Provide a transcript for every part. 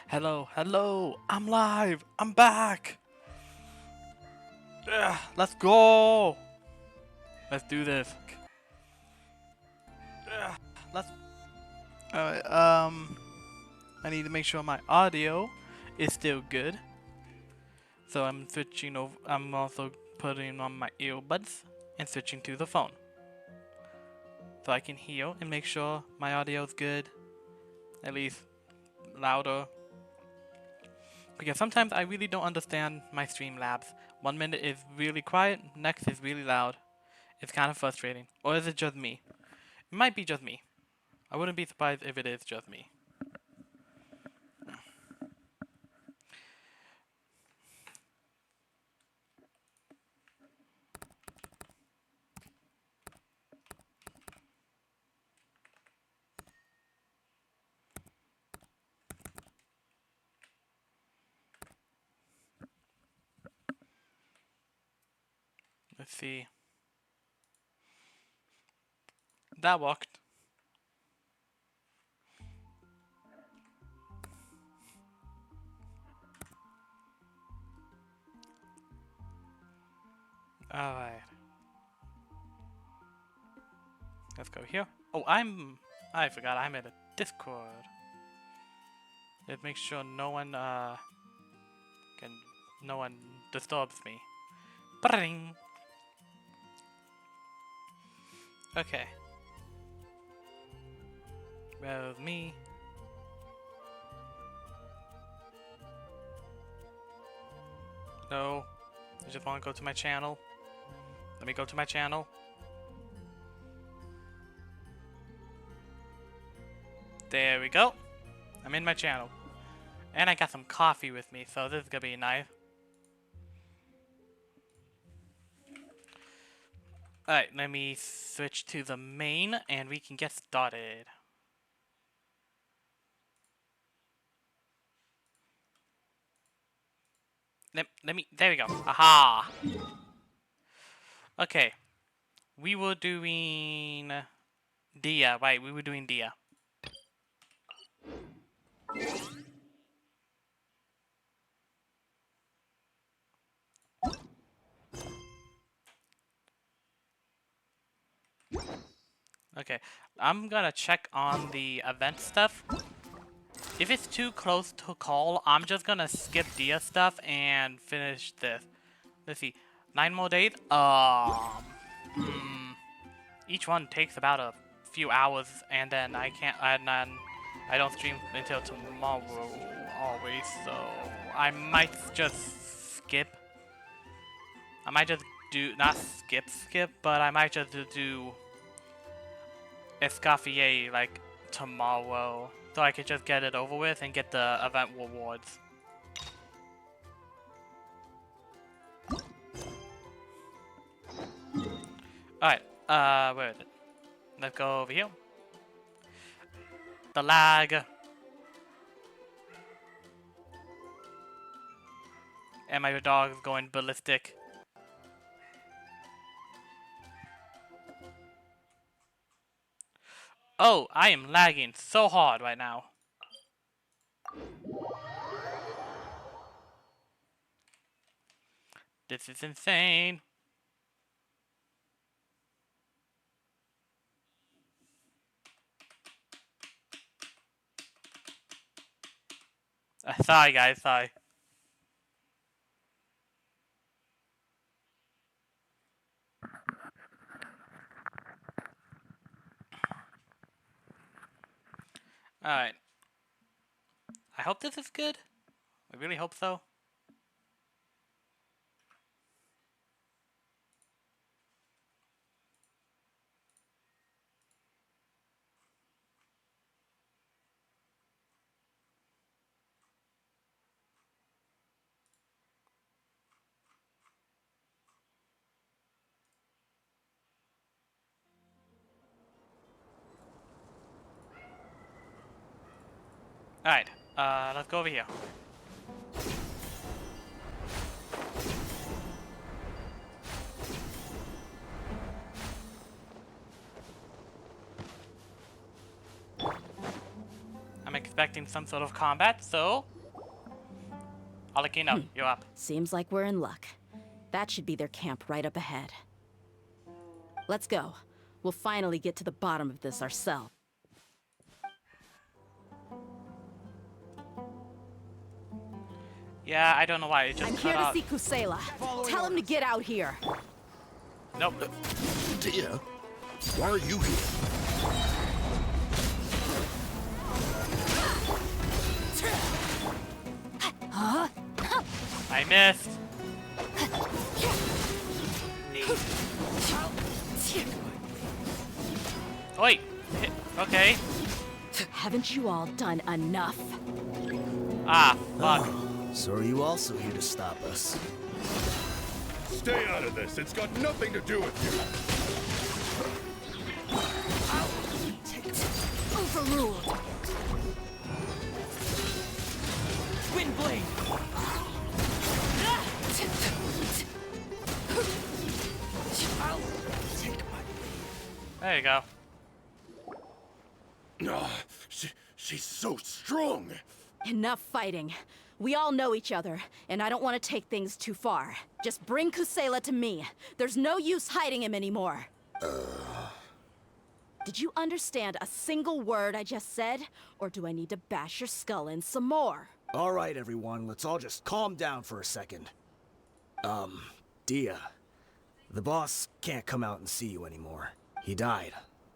Hello, hello, I'm live, I'm back. Let's go. Let's do this. Let's. Alright, I need to make sure my audio is still good. So I'm switching over. I'm also putting on my earbuds and switching to the phone, so I can hear and make sure my audio is good, at least louder. Because sometimes I really don't understand my Streamlabs. 1 minute is really quiet, next is really loud. It's kind of frustrating. Or is it just me? It might be just me. I wouldn't be surprised if it is just me. Let's see. That worked. Alright. Let's go here. Oh, I forgot I'm in a Discord. Let's make sure no one no one disturbs me. Bring. Okay. Well, me. No. I just want to go to my channel. Let me go to my channel. There we go. I'm in my channel. And I got some coffee with me, so this is gonna be nice. Alright, let me switch to the main and we can get started. Let me, there we go. Aha! Okay. We were doing Dia, right, we were doing Dia. Okay, I'm gonna check on the event stuff. If it's too close to call, I'm just gonna skip Dia stuff and finish this. Let's see, 9 more days? Each one takes about a few hours, and then I don't stream until tomorrow always, so I might just skip. I might just do, not skip, but I might just do Escoffier like tomorrow, so I could just get it over with and get the event rewards. Alright, where is it? Let's go over here. The lag. And my dog is going ballistic. Oh, I am lagging so hard right now. This is insane. Sorry guys, sorry. Alright. I hope this is good. I really hope so. Alright, let's go over here. I'm expecting some sort of combat, so Alakino, you're up. Seems like we're in luck. That should be their camp right up ahead. Let's go. We'll finally get to the bottom of this ourselves. Yeah, I don't know why it just I'm cut here to out. see Kusela. Tell him to get out here. Nope. Dear, why are you here? Huh? I missed. Wait. Okay. Haven't you all done enough? Ah, fuck. So are you also here to stop us? Stay out of this. It's got nothing to do with you. Overruled. Wind blade. There you go. No, she's so strong. Enough fighting. We all know each other, and I don't want to take things too far. Just bring Kusela to me. There's no use hiding him anymore. Did you understand a single word I just said? Or do I need to bash your skull in some more? All right, everyone, let's all just calm down for a second. Dia, the boss can't come out and see you anymore. He died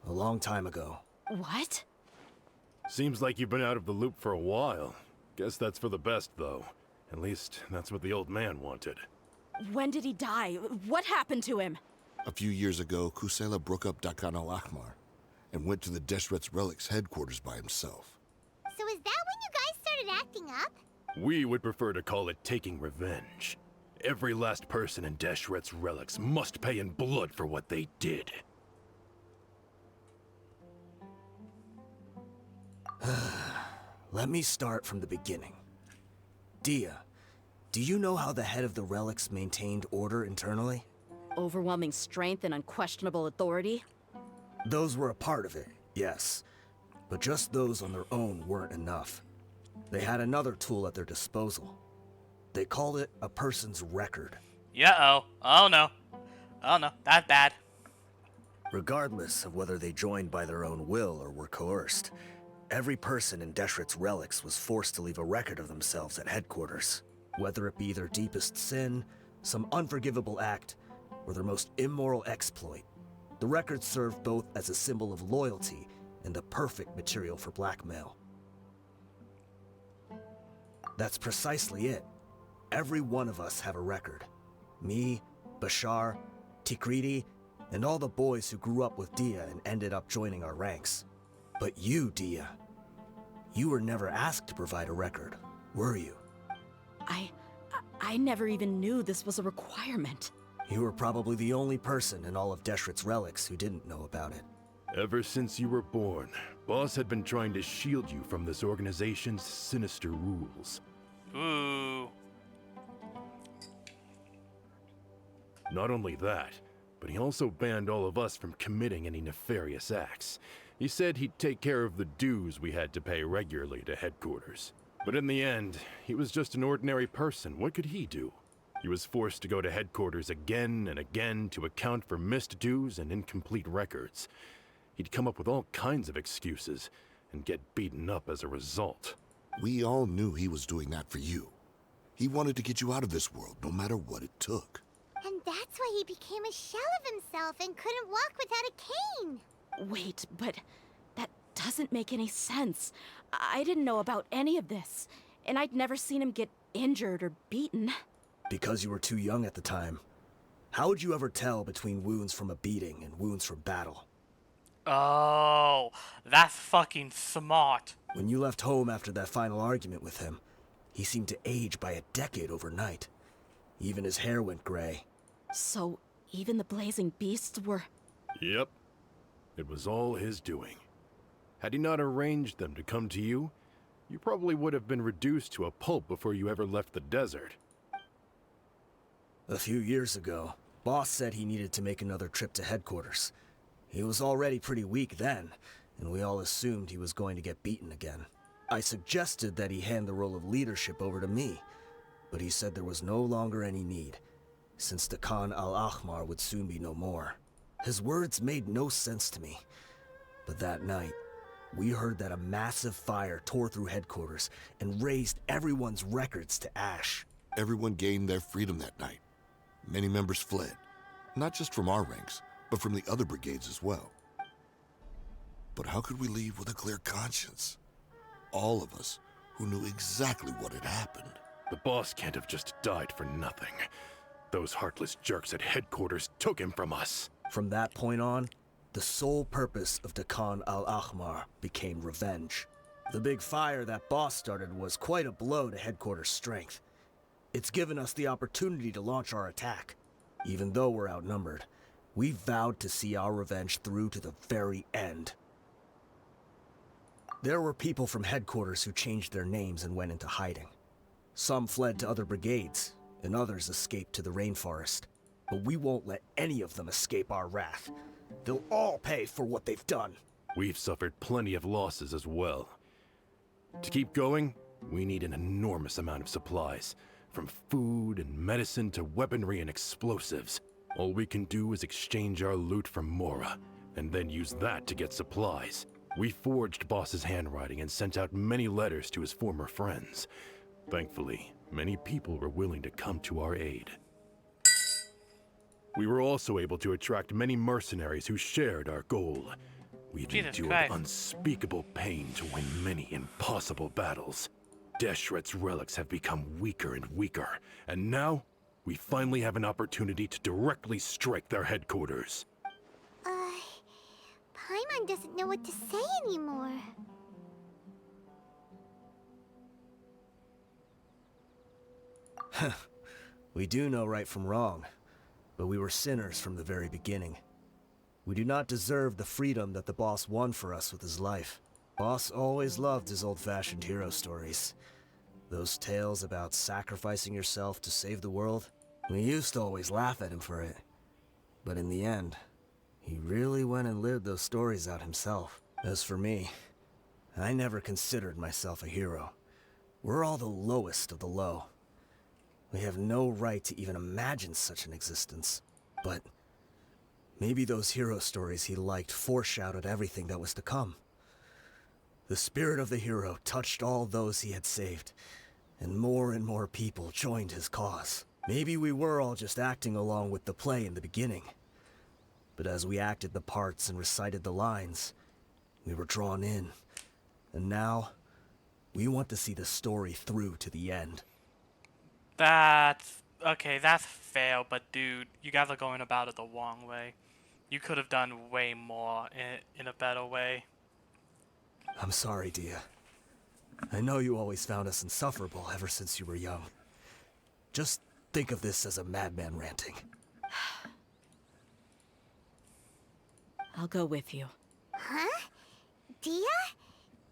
a long time ago. What? Seems like you've been out of the loop for a while. Guess that's for the best, though. At least, that's what the old man wanted. When did he die? What happened to him? A few years ago, Kusela broke up Dakan al-Ahmar and went to the Deshret's Relics headquarters by himself. So is that when you guys started acting up? We would prefer to call it taking revenge. Every last person in Deshret's Relics must pay in blood for what they did. Let me start from the beginning. Dia, do you know how the head of the Relics maintained order internally? Overwhelming strength and unquestionable authority? Those were a part of it, yes. But just those on their own weren't enough. They had another tool at their disposal. They called it a person's record. Yeah-oh. Oh no. Oh no. That's bad. Regardless of whether they joined by their own will or were coerced, every person in Deshret's Relics was forced to leave a record of themselves at headquarters. Whether it be their deepest sin, some unforgivable act, or their most immoral exploit, the record served both as a symbol of loyalty and the perfect material for blackmail. That's precisely it. Every one of us have a record. Me, Bashar, Tikriti, and all the boys who grew up with Dia and ended up joining our ranks. But you, Dia, you were never asked to provide a record, were you? I never even knew this was a requirement. You were probably the only person in all of Deshret's Relics who didn't know about it. Ever since you were born, Boss had been trying to shield you from this organization's sinister rules. Ooh. Not only that, but he also banned all of us from committing any nefarious acts. He said he'd take care of the dues we had to pay regularly to headquarters. But in the end, he was just an ordinary person. What could he do? He was forced to go to headquarters again and again to account for missed dues and incomplete records. He'd come up with all kinds of excuses and get beaten up as a result. We all knew he was doing that for you. He wanted to get you out of this world, no matter what it took. And that's why he became a shell of himself and couldn't walk without a cane. Wait, but that doesn't make any sense. I didn't know about any of this, and I'd never seen him get injured or beaten. Because you were too young at the time. How would you ever tell between wounds from a beating and wounds from battle? Oh, that's fucking smart. When you left home after that final argument with him, he seemed to age by a decade overnight. Even his hair went gray. So, even the blazing beasts were... Yep. It was all his doing. Had he not arranged them to come to you, you probably would have been reduced to a pulp before you ever left the desert. A few years ago, Boss said he needed to make another trip to headquarters. He was already pretty weak then, and we all assumed he was going to get beaten again. I suggested that he hand the role of leadership over to me, but he said there was no longer any need, since the Khan al-Ahmar would soon be no more. His words made no sense to me, but that night, we heard that a massive fire tore through headquarters and razed everyone's records to ash. Everyone gained their freedom that night. Many members fled, not just from our ranks, but from the other brigades as well. But how could we leave with a clear conscience? All of us who knew exactly what had happened. The boss can't have just died for nothing. Those heartless jerks at headquarters took him from us. From that point on, the sole purpose of the Khan al-Ahmar became revenge. The big fire that boss started was quite a blow to headquarters' strength. It's given us the opportunity to launch our attack. Even though we're outnumbered, we vowed to see our revenge through to the very end. There were people from headquarters who changed their names and went into hiding. Some fled to other brigades, and others escaped to the rainforest. But we won't let any of them escape our wrath. They'll all pay for what they've done. We've suffered plenty of losses as well. To keep going, we need an enormous amount of supplies, from food and medicine to weaponry and explosives. All we can do is exchange our loot from Mora, and then use that to get supplies. We forged Boss's handwriting and sent out many letters to his former friends. Thankfully, many people were willing to come to our aid. We were also able to attract many mercenaries who shared our goal. We've Jesus endured Christ. unspeakable pain to win many impossible battles. Deshret's relics have become weaker and weaker, and now we finally have an opportunity to directly strike their headquarters. Paimon doesn't know what to say anymore. We do know right from wrong, but we were sinners from the very beginning. We do not deserve the freedom that the boss won for us with his life. Boss always loved his old-fashioned hero stories. Those tales about sacrificing yourself to save the world. We used to always laugh at him for it. But in the end, he really went and lived those stories out himself. As for me, I never considered myself a hero. We're all the lowest of the low. We have no right to even imagine such an existence. But maybe those hero stories he liked foreshadowed everything that was to come. The spirit of the hero touched all those he had saved, and more people joined his cause. Maybe we were all just acting along with the play in the beginning. But as we acted the parts and recited the lines, we were drawn in. And now, we want to see the story through to the end. That's okay, that's fair, but dude, you guys are going about it the wrong way. You could have done way more in a better way. I'm sorry, Dia. I know you always found us insufferable ever since you were young. Just think of this as a madman ranting. I'll go with you. Huh? Dia?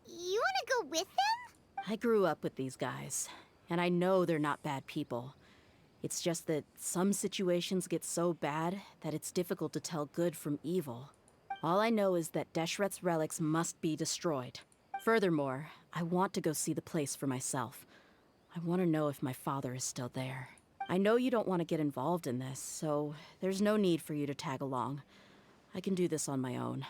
You wanna go with them? I grew up with these guys, and I know they're not bad people. It's just that some situations get so bad that it's difficult to tell good from evil. All I know is that Deshret's relics must be destroyed. Furthermore, I want to go see the place for myself. I want to know if my father is still there. I know you don't want to get involved in this, so there's no need for you to tag along. I can do this on my own.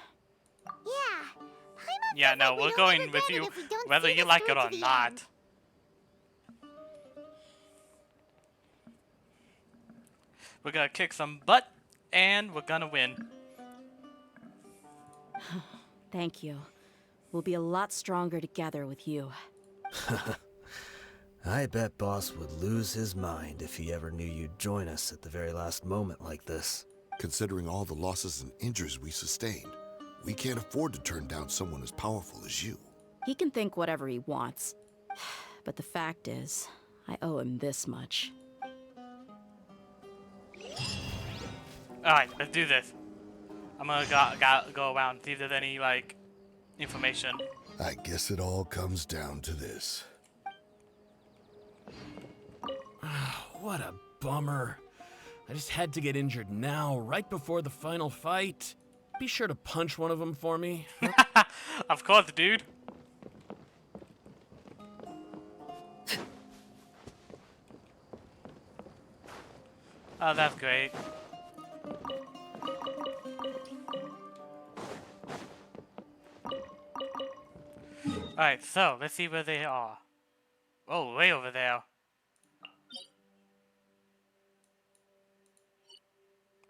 Yeah. Paimon Yeah, feels no, like we we're don't going regret with it you, if we don't whether see you this like it through or to the not. end. We're gonna kick some butt, and we're gonna win. Thank you. We'll be a lot stronger together with you. I bet Boss would lose his mind if he ever knew you'd join us at the very last moment like this. Considering all the losses and injuries we sustained, we can't afford to turn down someone as powerful as you. He can think whatever he wants. But the fact is, I owe him this much. Alright, let's do this. I'm gonna go around and see if there's any, like, information. I guess it all comes down to this. What a bummer. I just had to get injured now, right before the final fight. Be sure to punch one of them for me. Of course, dude. Oh, that's great. Alright, so let's see where they are. Oh, way over there.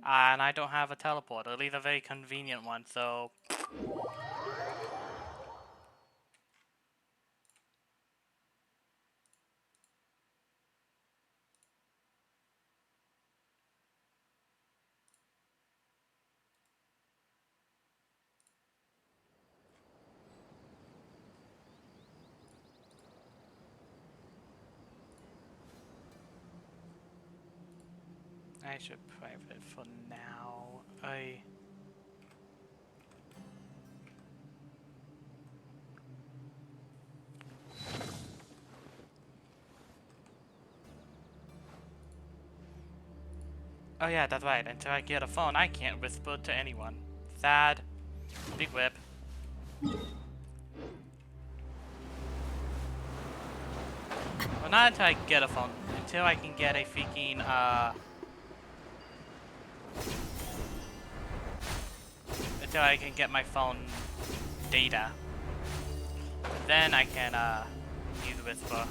And I don't have a teleport, at least a very convenient one, so... I should private for now. Oh yeah, that's right. Until I get a phone, I can't whisper to anyone. Sad. Big whip. Well, not until I get a phone. Until I can get a freaking, until I can get my phone data. Then I can, use whisper.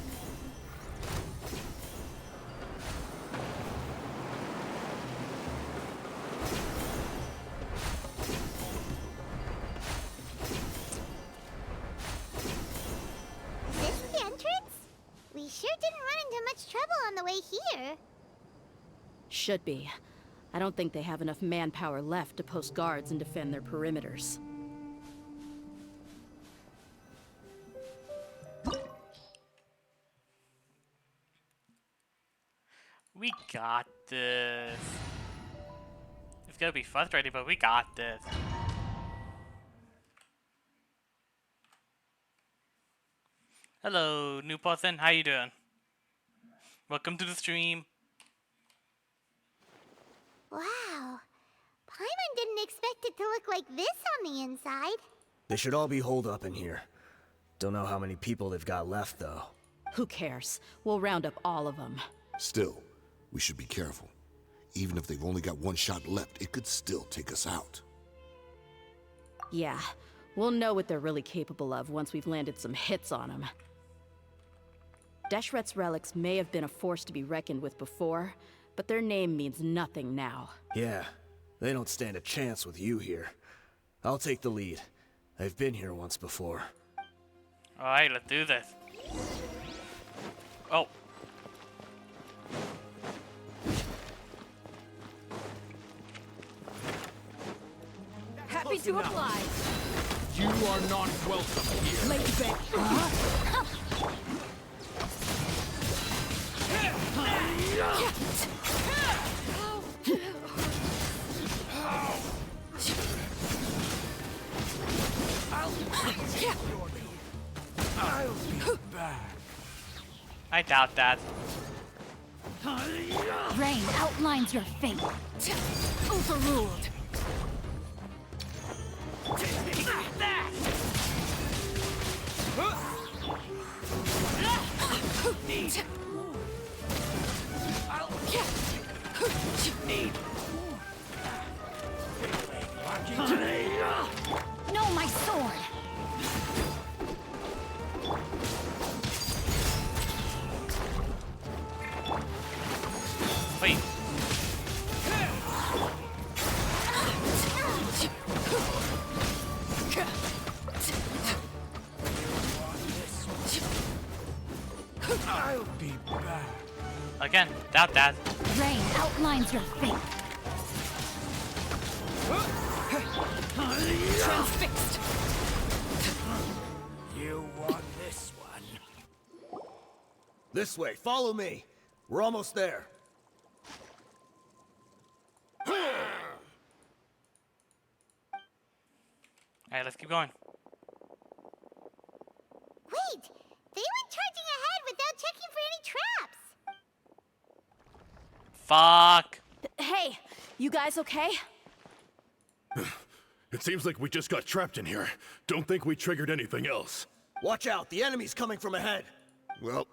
Is this the entrance? We sure didn't run into much trouble on the way here. Should be. I don't think they have enough manpower left to post guards and defend their perimeters. We got this. It's gonna be frustrating, but we got this. Hello, new person. How you doing? Welcome to the stream. Wow. Paimon didn't expect it to look like this on the inside. They should all be holed up in here. Don't know how many people they've got left, though. Who cares? We'll round up all of them. Still, we should be careful. Even if they've only got one shot left, it could still take us out. Yeah, we'll know what they're really capable of once we've landed some hits on them. Deshret's relics may have been a force to be reckoned with before, but their name means nothing now. Yeah, they don't stand a chance with you here. I'll take the lead. I've been here once before. Alright, let's do this. Oh. Happy to apply. You are not welcome here. Lady back. I'll be back. I doubt that. Rain outlines your fate. Overruled. No, my sword. Wait. I'll be back. Again, doubt that. Rain outlines your fate. Transfixed. You want this one? This way, follow me. We're almost there. Alright, let's keep going. Wait, they went charging ahead without checking for any traps. Fuck. Hey, you guys okay? It seems like we just got trapped in here. Don't think we triggered anything else. Watch out, the enemy's coming from ahead. Well,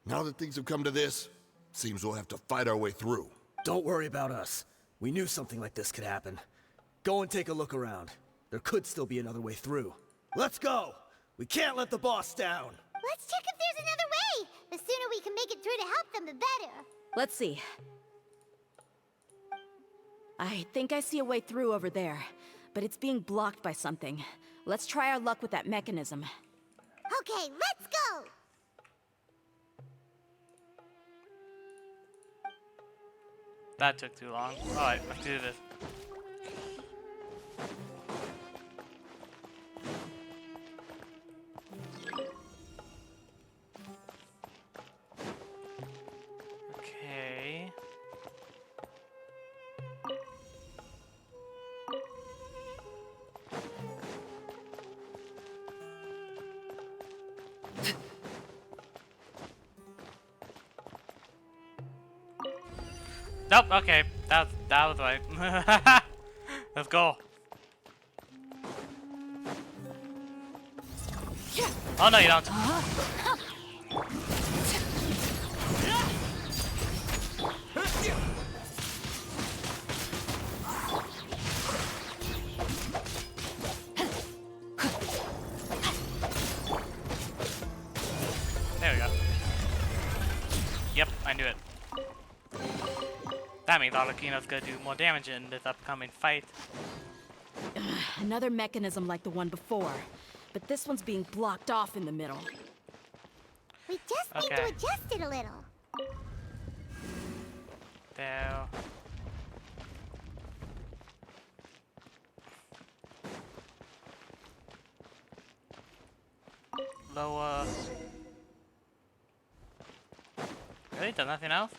now that things have come to this, seems we'll have to fight our way through. Don't worry about us. We knew something like this could happen. Go and take a look around. There could still be another way through. Let's go! We can't let the boss down! Let's check if there's another way! The sooner we can make it through to help them, the better. Let's see. I think I see a way through over there, but it's being blocked by something. Let's try our luck with that mechanism. Okay, let's go! That took too long. Alright, let's do this. Okay. Nope, okay. That was right. Let's go. Oh no, you don't. There we go. Yep, I knew it. That means Arlecchino's gonna do more damage in this upcoming fight. Another mechanism like the one before, but this one's being blocked off in the middle. We just need to adjust it a little. There. Lower. Really? Does nothing else?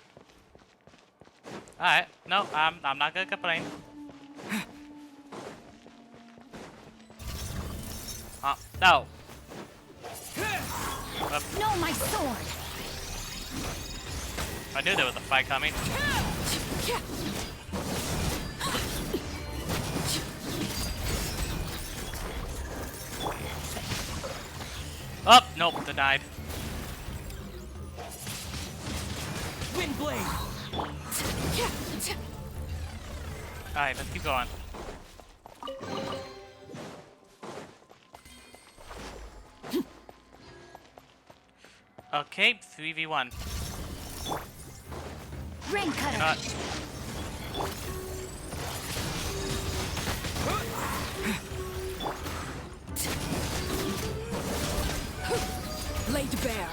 Alright. No, I'm not gonna complain. No. No, my sword. I knew there was a fight coming. Oh, nope, denied. Wind blade. Alright, let's keep going. Okay, 3v1. Rain cutter. You know what? Laid bare.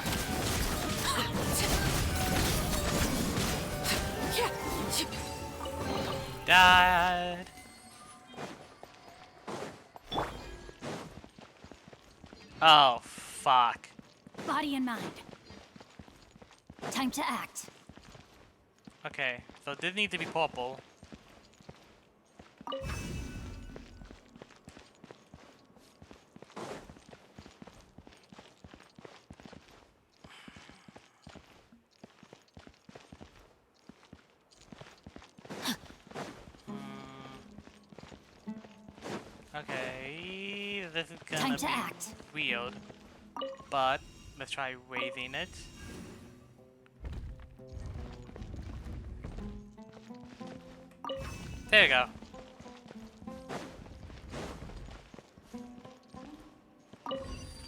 Died. Oh, fuck. Body and mind. Time to act. Okay, so this needs to be purple. Okay, this is gonna Time to be act. weird, but let's try raising it. There you go.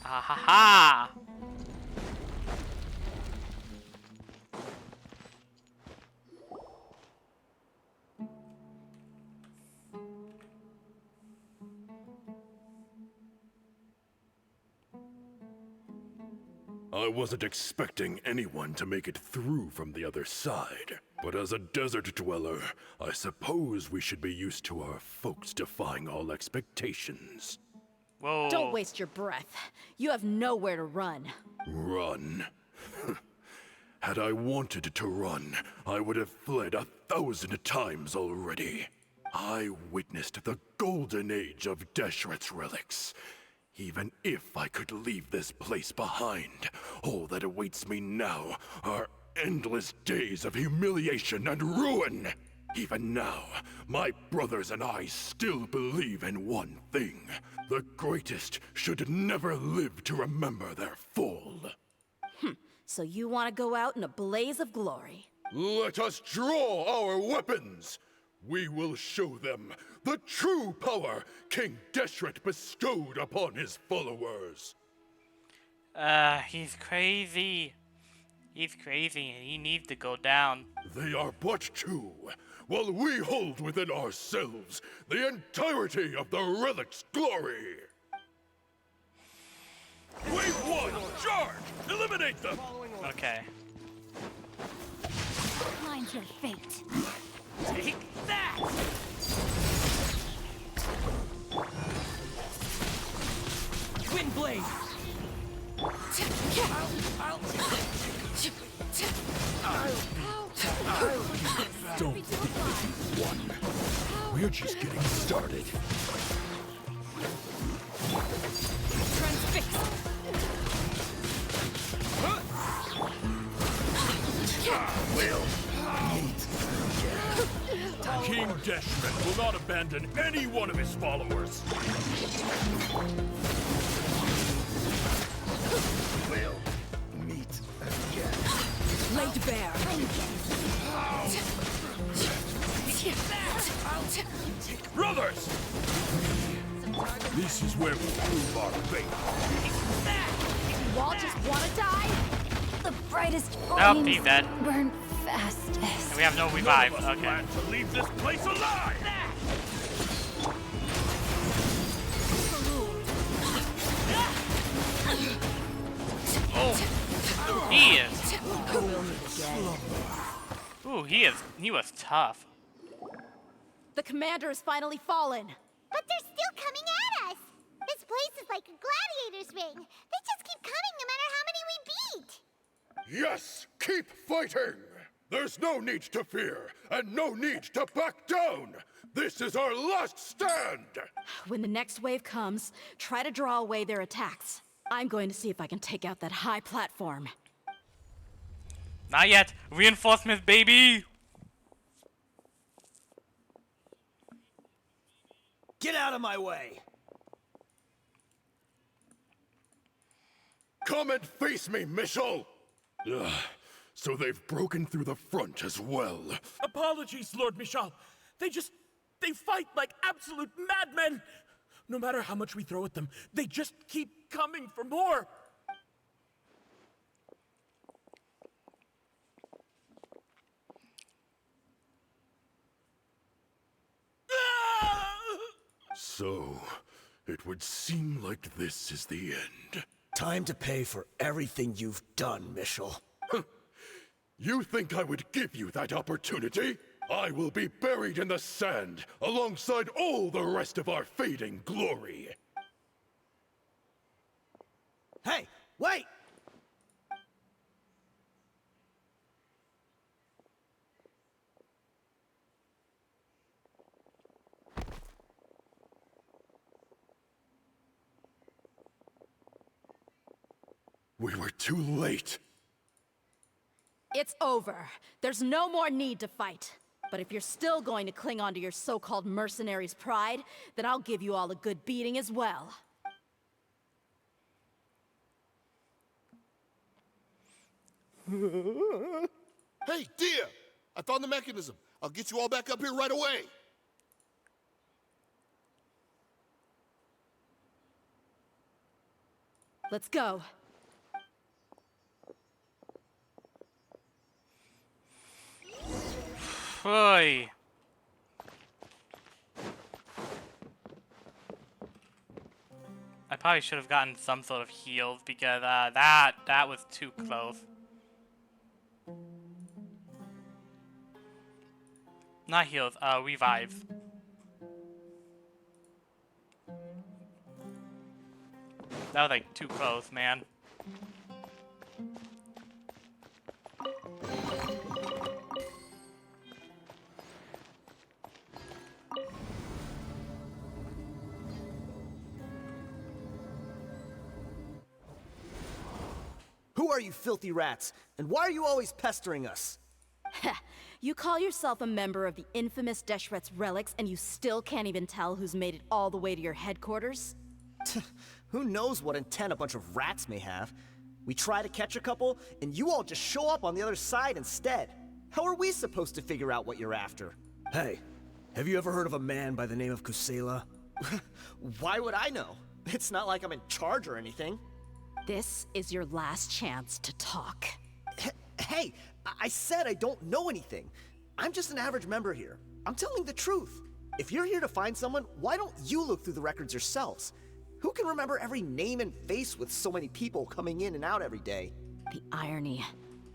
Ah ha ha! I wasn't expecting anyone to make it through from the other side. But as a desert dweller, I suppose we should be used to our folks defying all expectations. Whoa. Don't waste your breath. You have nowhere to run. Run. Had I wanted to run, I would have fled 1,000 times already. I witnessed the golden age of Deshret's relics. Even if I could leave this place behind, all that awaits me now are endless days of humiliation and ruin. Even now, my brothers and I still believe in one thing. The greatest should never live to remember their fall. So you want to go out in a blaze of glory. Let us draw our weapons! We will show them the true power King Deshret bestowed upon his followers. He's crazy. He's crazy and he needs to go down. They are but two, while we hold within ourselves the entirety of the relic's glory. Wave one, charge! Eliminate them! Okay. Mine's your fate. Take that! Wind blade! Don't think you won. We're just getting started. Transfix. King Deshret will not abandon any one of his followers. We'll meet again. Laid bare. Brothers! This is where we prove our faith. You all just wanna die? The brightest Nope, flames he's dead. burn fastest. And we have no revive. None of us Okay. plan to leave this place alive! Oh, he is. Ooh, he was tough. The commander has finally fallen. But they're still coming at us! This place is like a gladiator's ring. They just keep coming no matter how many we beat! Yes, keep fighting! There's no need to fear, and no need to back down! This is our last stand! When the next wave comes, try to draw away their attacks. I'm going to see if I can take out that high platform. Not yet. Reinforcements, baby. Get out of my way! Come and face me, Mishal! Ugh, so they've broken through the front as well. Apologies, Lord Michal. They fight like absolute madmen. No matter how much we throw at them, they just keep coming for more. So, it would seem like this is the end. Time to pay for everything you've done, Mishal. You think I would give you that opportunity? I will be buried in the sand, alongside all the rest of our fading glory. Hey, wait! We were too late. It's over. There's no more need to fight. But if you're still going to cling on to your so-called mercenary's pride, then I'll give you all a good beating as well. Hey, Dia! I found the mechanism. I'll get you all back up here right away. Let's go. Oy. I probably should have gotten some sort of heals because that was too close. Not heals, revives. That was like too close, man. Who are you filthy rats? And why are you always pestering us? You call yourself a member of the infamous Deshret's relics, and you still can't even tell who's made it all the way to your headquarters? Who knows what intent a bunch of rats may have? We try to catch a couple, and you all just show up on the other side instead. How are we supposed to figure out what you're after? Hey, have you ever heard of a man by the name of Kusela? Why would I know? It's not like I'm in charge or anything. This is your last chance to talk. Hey, I said I don't know anything. I'm just an average member here. I'm telling the truth. If you're here to find someone, why don't you look through the records yourselves? Who can remember every name and face with so many people coming in and out every day? The irony.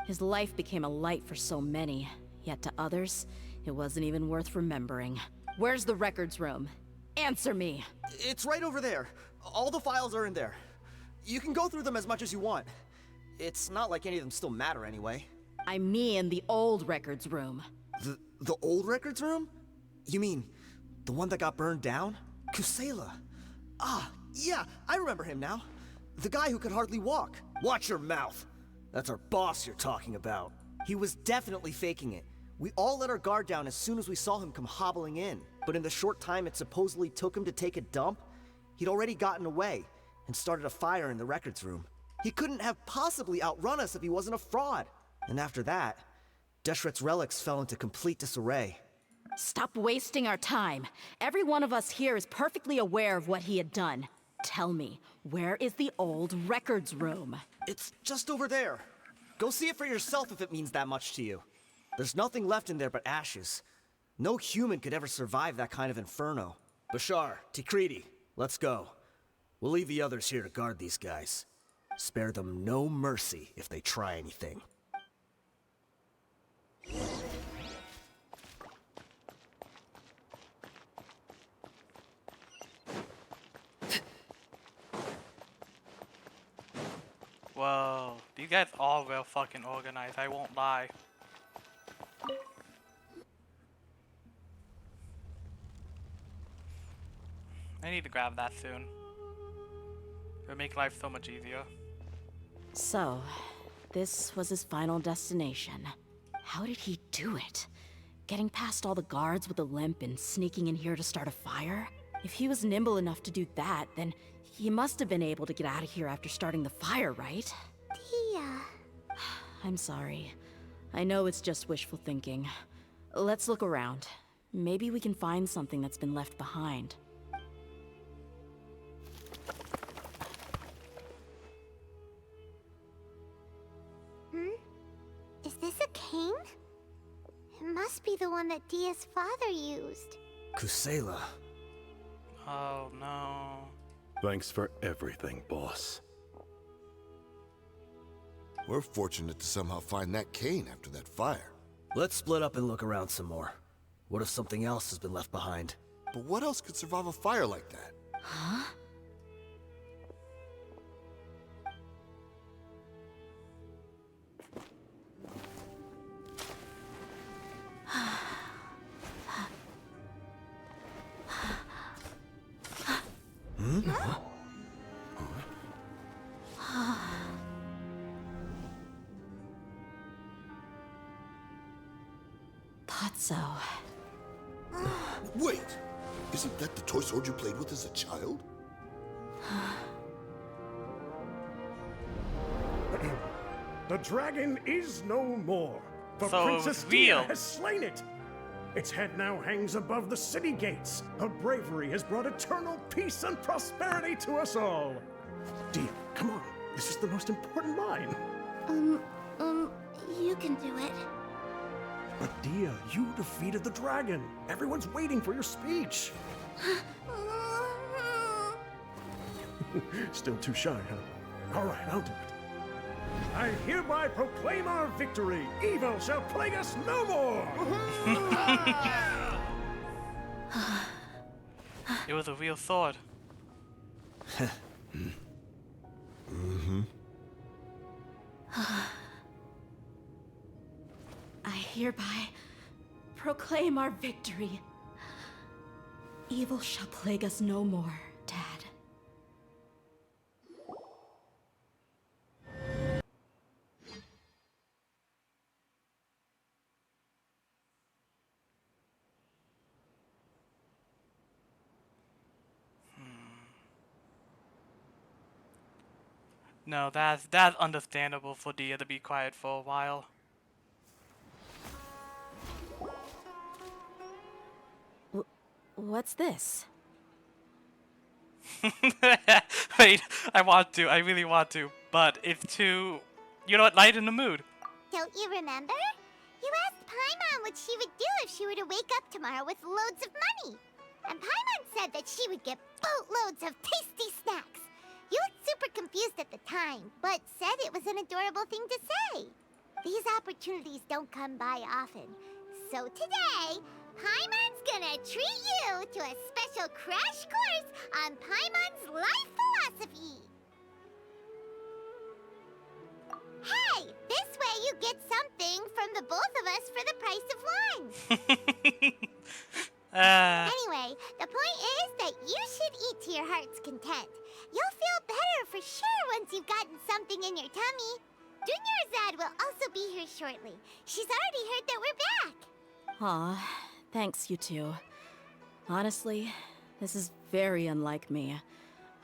His life became a light for so many, yet to others, it wasn't even worth remembering. Where's the records room? Answer me! It's right over there. All the files are in there. You can go through them as much as you want. It's not like any of them still matter anyway. I mean the old records room. The old records room? You mean the one that got burned down? Kusela. Ah, yeah, I remember him now. The guy who could hardly walk. Watch your mouth. That's our boss you're talking about. He was definitely faking it. We all let our guard down as soon as we saw him come hobbling in. But in the short time it supposedly took him to take a dump, he'd already gotten away and started a fire in the records room. He couldn't have possibly outrun us if he wasn't a fraud. And after that, Deshret's relics fell into complete disarray. Stop wasting our time. Every one of us here is perfectly aware of what he had done. Tell me, where is the old records room? It's just over there. Go see it for yourself if it means that much to you. There's nothing left in there but ashes. No human could ever survive that kind of inferno. Bashar, Tikriti, let's go. We'll leave the others here to guard these guys. Spare them no mercy if they try anything. Whoa, these guys all real fucking organized, I won't lie. I need to grab that soon. It'll make life so much easier. So, this was his final destination. How did he do it? Getting past all the guards with a limp and sneaking in here to start a fire? If he was nimble enough to do that, then he must have been able to get out of here after starting the fire, right? Tia. I'm sorry. I know it's just wishful thinking. Let's look around. Maybe we can find something that's been left behind. Is this a cane? It must be the one that Dia's father used. Kusela. Oh no. Thanks for everything, boss. We're fortunate to somehow find that cane after that fire. Let's split up and look around some more. What if something else has been left behind? But what else could survive a fire like that? Huh? Thought so. Wait! Isn't that the toy sword you played with as a child? The dragon is no more, for So it Princess was Dia real. has slain it. Its head now hangs above the city gates. Her bravery has brought eternal peace and prosperity to us all. Dia, come on. This is the most important line. You can do it. But Dia, you defeated the dragon. Everyone's waiting for your speech. Still too shy, huh? All right, I'll do it. I hereby proclaim our victory. Evil shall plague us no more. It was a real sword. I hereby proclaim our victory. Evil shall plague us no more, Dad. No, that's understandable for Dia to be quiet for a while. What's this? Wait, I really want to, but it's too, you know what, light in the mood. Don't you remember? You asked Paimon what she would do if she were to wake up tomorrow with loads of money. And Paimon said that she would get boatloads of tasty snacks. You looked super confused at the time, but said it was an adorable thing to say. These opportunities don't come by often. So today, Paimon's gonna treat you to a special crash course on Paimon's life philosophy. Hey, this way you get something from the both of us for the price of one. Anyway, the point is that you should eat to your heart's content. You'll feel better for sure once you've gotten something in your tummy. Dunyarzad will also be here shortly. She's already heard that we're back. Aw, thanks, you two. Honestly, this is very unlike me.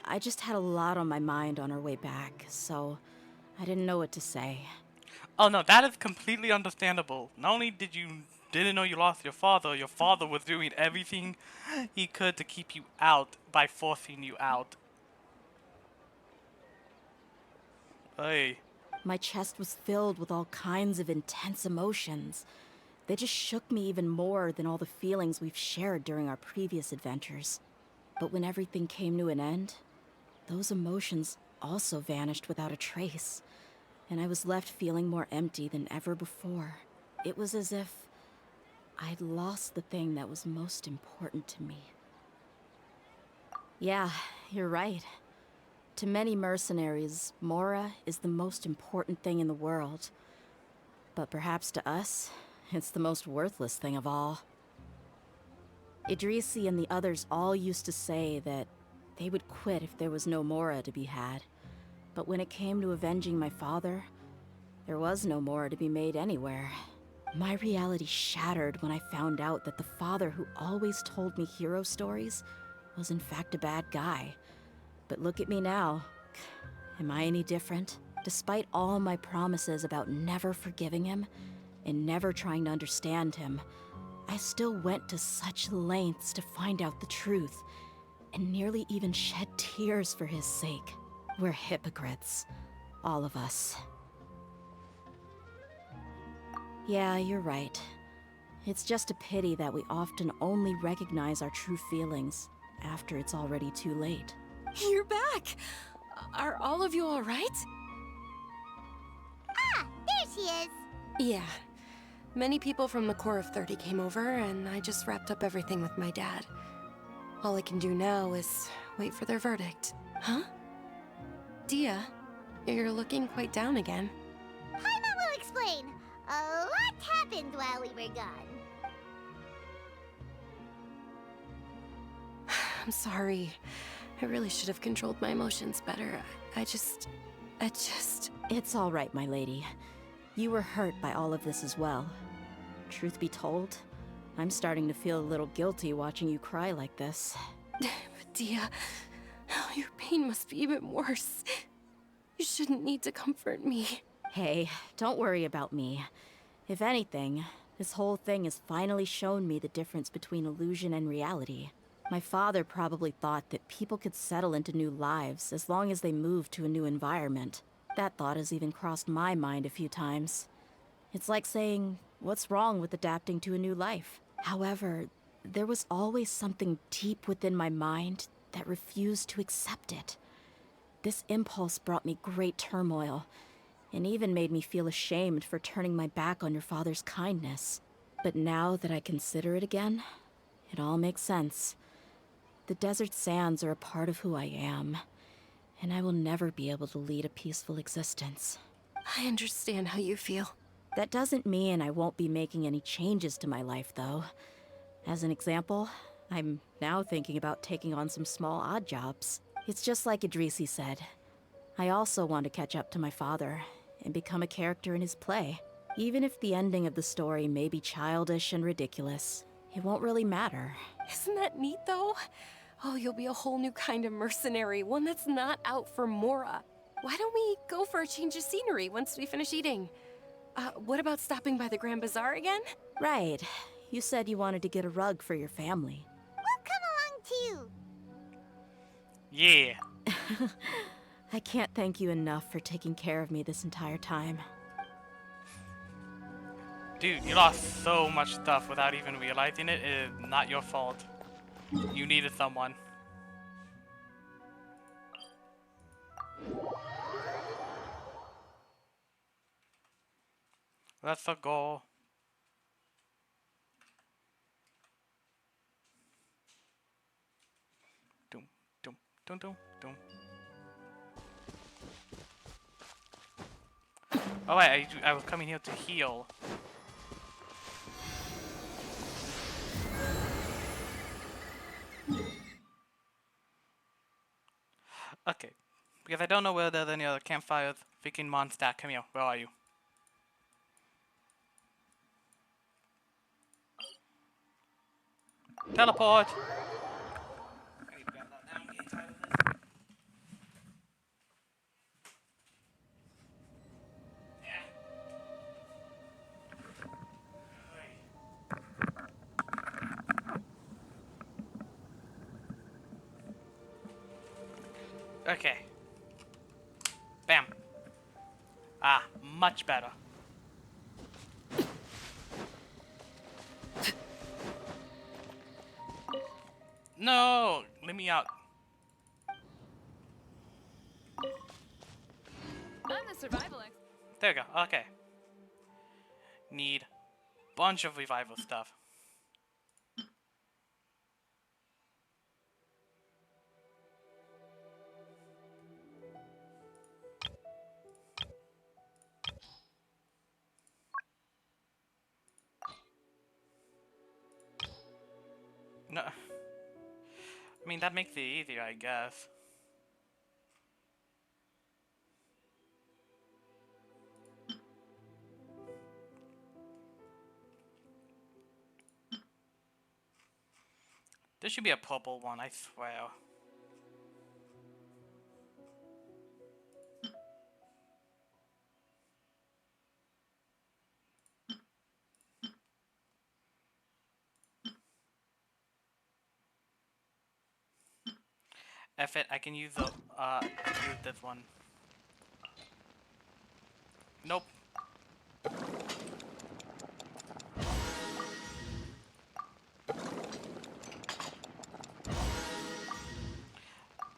I just had a lot on my mind on our way back, so I didn't know what to say. Oh no, that is completely understandable. Not only didn't know you lost your father was doing everything he could to keep you out by forcing you out. Hey. My chest was filled with all kinds of intense emotions. They just shook me even more than all the feelings we've shared during our previous adventures. But when everything came to an end, those emotions also vanished without a trace, and I was left feeling more empty than ever before. It was as if I'd lost the thing that was most important to me. Yeah, you're right. To many mercenaries, Mora is the most important thing in the world. But perhaps to us, it's the most worthless thing of all. Idrisi and the others all used to say that they would quit if there was no Mora to be had. But when it came to avenging my father, there was no Mora to be made anywhere. My reality shattered when I found out that the father who always told me hero stories was in fact a bad guy. But look at me now. Am I any different? Despite all my promises about never forgiving him and never trying to understand him, I still went to such lengths to find out the truth, and nearly even shed tears for his sake. We're hypocrites. All of us. Yeah, you're right. It's just a pity that we often only recognize our true feelings after it's already too late. You're back! Are all of you alright? Ah, there she is. Yeah. Many people from the Corps of 30 came over, and I just wrapped up everything with my dad. All I can do now is wait for their verdict. Huh? Dia, you're looking quite down again. Paimon will explain. A lot happened while we were gone. I'm sorry. I really should have controlled my emotions better. I just... It's all right, my lady. You were hurt by all of this as well. Truth be told, I'm starting to feel a little guilty watching you cry like this. Dia, your pain must be even worse. You shouldn't need to comfort me. Hey, don't worry about me. If anything, this whole thing has finally shown me the difference between illusion and reality. My father probably thought that people could settle into new lives as long as they moved to a new environment. That thought has even crossed my mind a few times. It's like saying, what's wrong with adapting to a new life? However, there was always something deep within my mind that refused to accept it. This impulse brought me great turmoil, and even made me feel ashamed for turning my back on your father's kindness. But now that I consider it again, it all makes sense. The desert sands are a part of who I am, and I will never be able to lead a peaceful existence. I understand how you feel. That doesn't mean I won't be making any changes to my life, though. As an example, I'm now thinking about taking on some small odd jobs. It's just like Idrisi said. I also want to catch up to my father and become a character in his play. Even if the ending of the story may be childish and ridiculous, it won't really matter. Isn't that neat, though? Oh, you'll be a whole new kind of mercenary, one that's not out for Mora. Why don't we go for a change of scenery once we finish eating? What about stopping by the Grand Bazaar again? Right. You said you wanted to get a rug for your family. We'll Yeah. I can't thank you enough for taking care of me this entire time. Dude, you lost so much stuff without even realizing it. It is not your fault. You needed someone. That's the goal. Doom, doom, doom, doom, doom. Oh wait, I was coming here to heal. Okay. Because I don't know where there's any other campfires. Freaking Mondstadt, come here. Where are you? Teleport! I need to grab that now and get tired of this. Okay. Bam. Ah, much better. No! Let me out. I'm the survival expert. There we go. Okay. Need bunch of revival stuff. No. I mean, that makes it easier, I guess. There should be a purple one, I swear. F it, I can use the, use this one. Nope.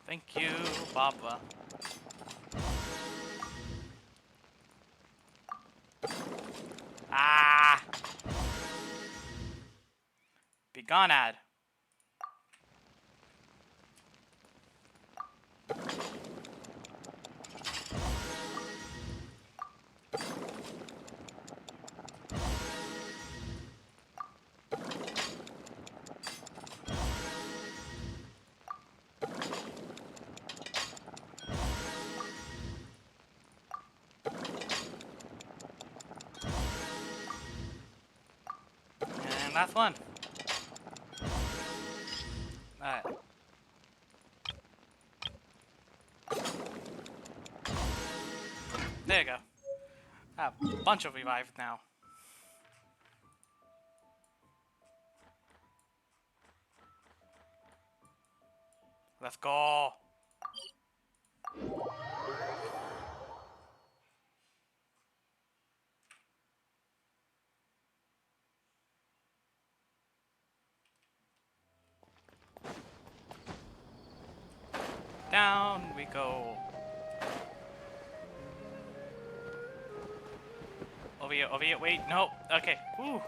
Thank you, Baba. Ah! Be gone, ad. And last one. Alright. There you go. I have a bunch of revives now. Let's go. Down we go. Over here, wait, no, okay, woo.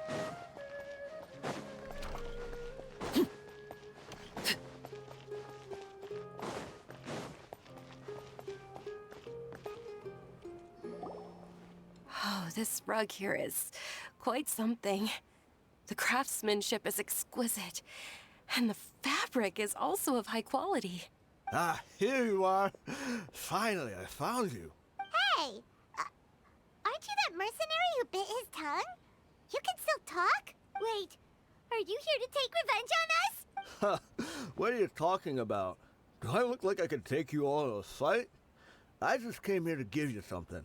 Oh, this rug here is quite something. The craftsmanship is exquisite, and the fabric is also of high quality. Ah, here you are. Finally, I found you. Hey! Aren't you that mercenary who bit his tongue? You can still talk? Wait, are you here to take revenge on us? What are you talking about? Do I look like I could take you all to a fight? I just came here to give you something.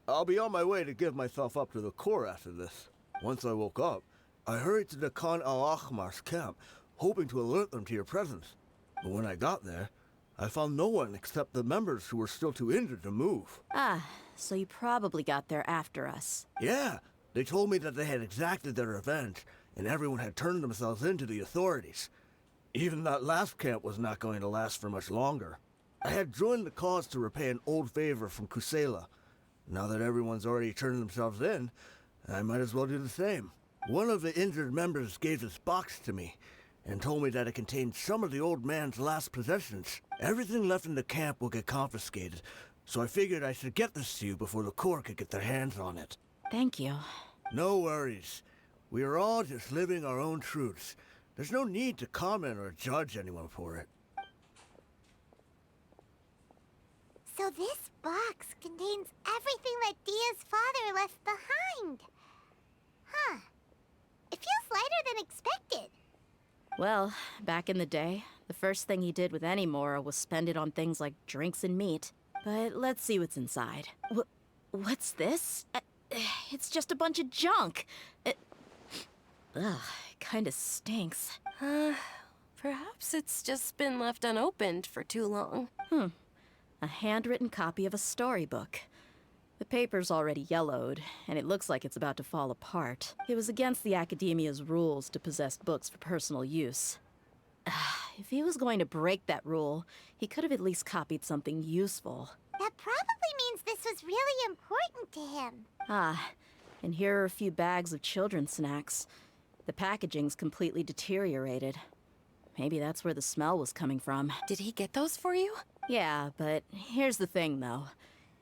I'll be on my way to give myself up to the Corps after this. Once I woke up, I hurried to the Khan al-Ahmar's camp, hoping to alert them to your presence. But when I got there, I found no one except the members who were still too injured to move. Ah, so you probably got there after us. Yeah, they told me that they had exacted their revenge, and everyone had turned themselves in to the authorities. Even that last camp was not going to last for much longer. I had joined the cause to repay an old favor from Kusela. Now that everyone's already turned themselves in, I might as well do the same. One of the injured members gave this box to me, and told me that it contained some of the old man's last possessions. Everything left in the camp will get confiscated, so I figured I should get this to you before the Corps could get their hands on it. Thank you. No worries. We are all just living our own truths. There's no need to comment or judge anyone for it. So this box contains everything that Dia's father left behind. Huh. It feels lighter than expected. Well, back in the day, the first thing he did with any moral was spend it on things like drinks and meat. But let's see what's inside. What's this? It's just a bunch of junk. Ugh, it kinda stinks. Perhaps it's just been left unopened for too long. A handwritten copy of a storybook. The paper's already yellowed, and it looks like it's about to fall apart. It was against the Academia's rules to possess books for personal use. If he was going to break that rule, he could have at least copied something useful. That probably means this was really important to him. Ah, and here are a few bags of children's snacks. The packaging's completely deteriorated. Maybe that's where the smell was coming from. Did he get those for you? Yeah, but here's the thing, though.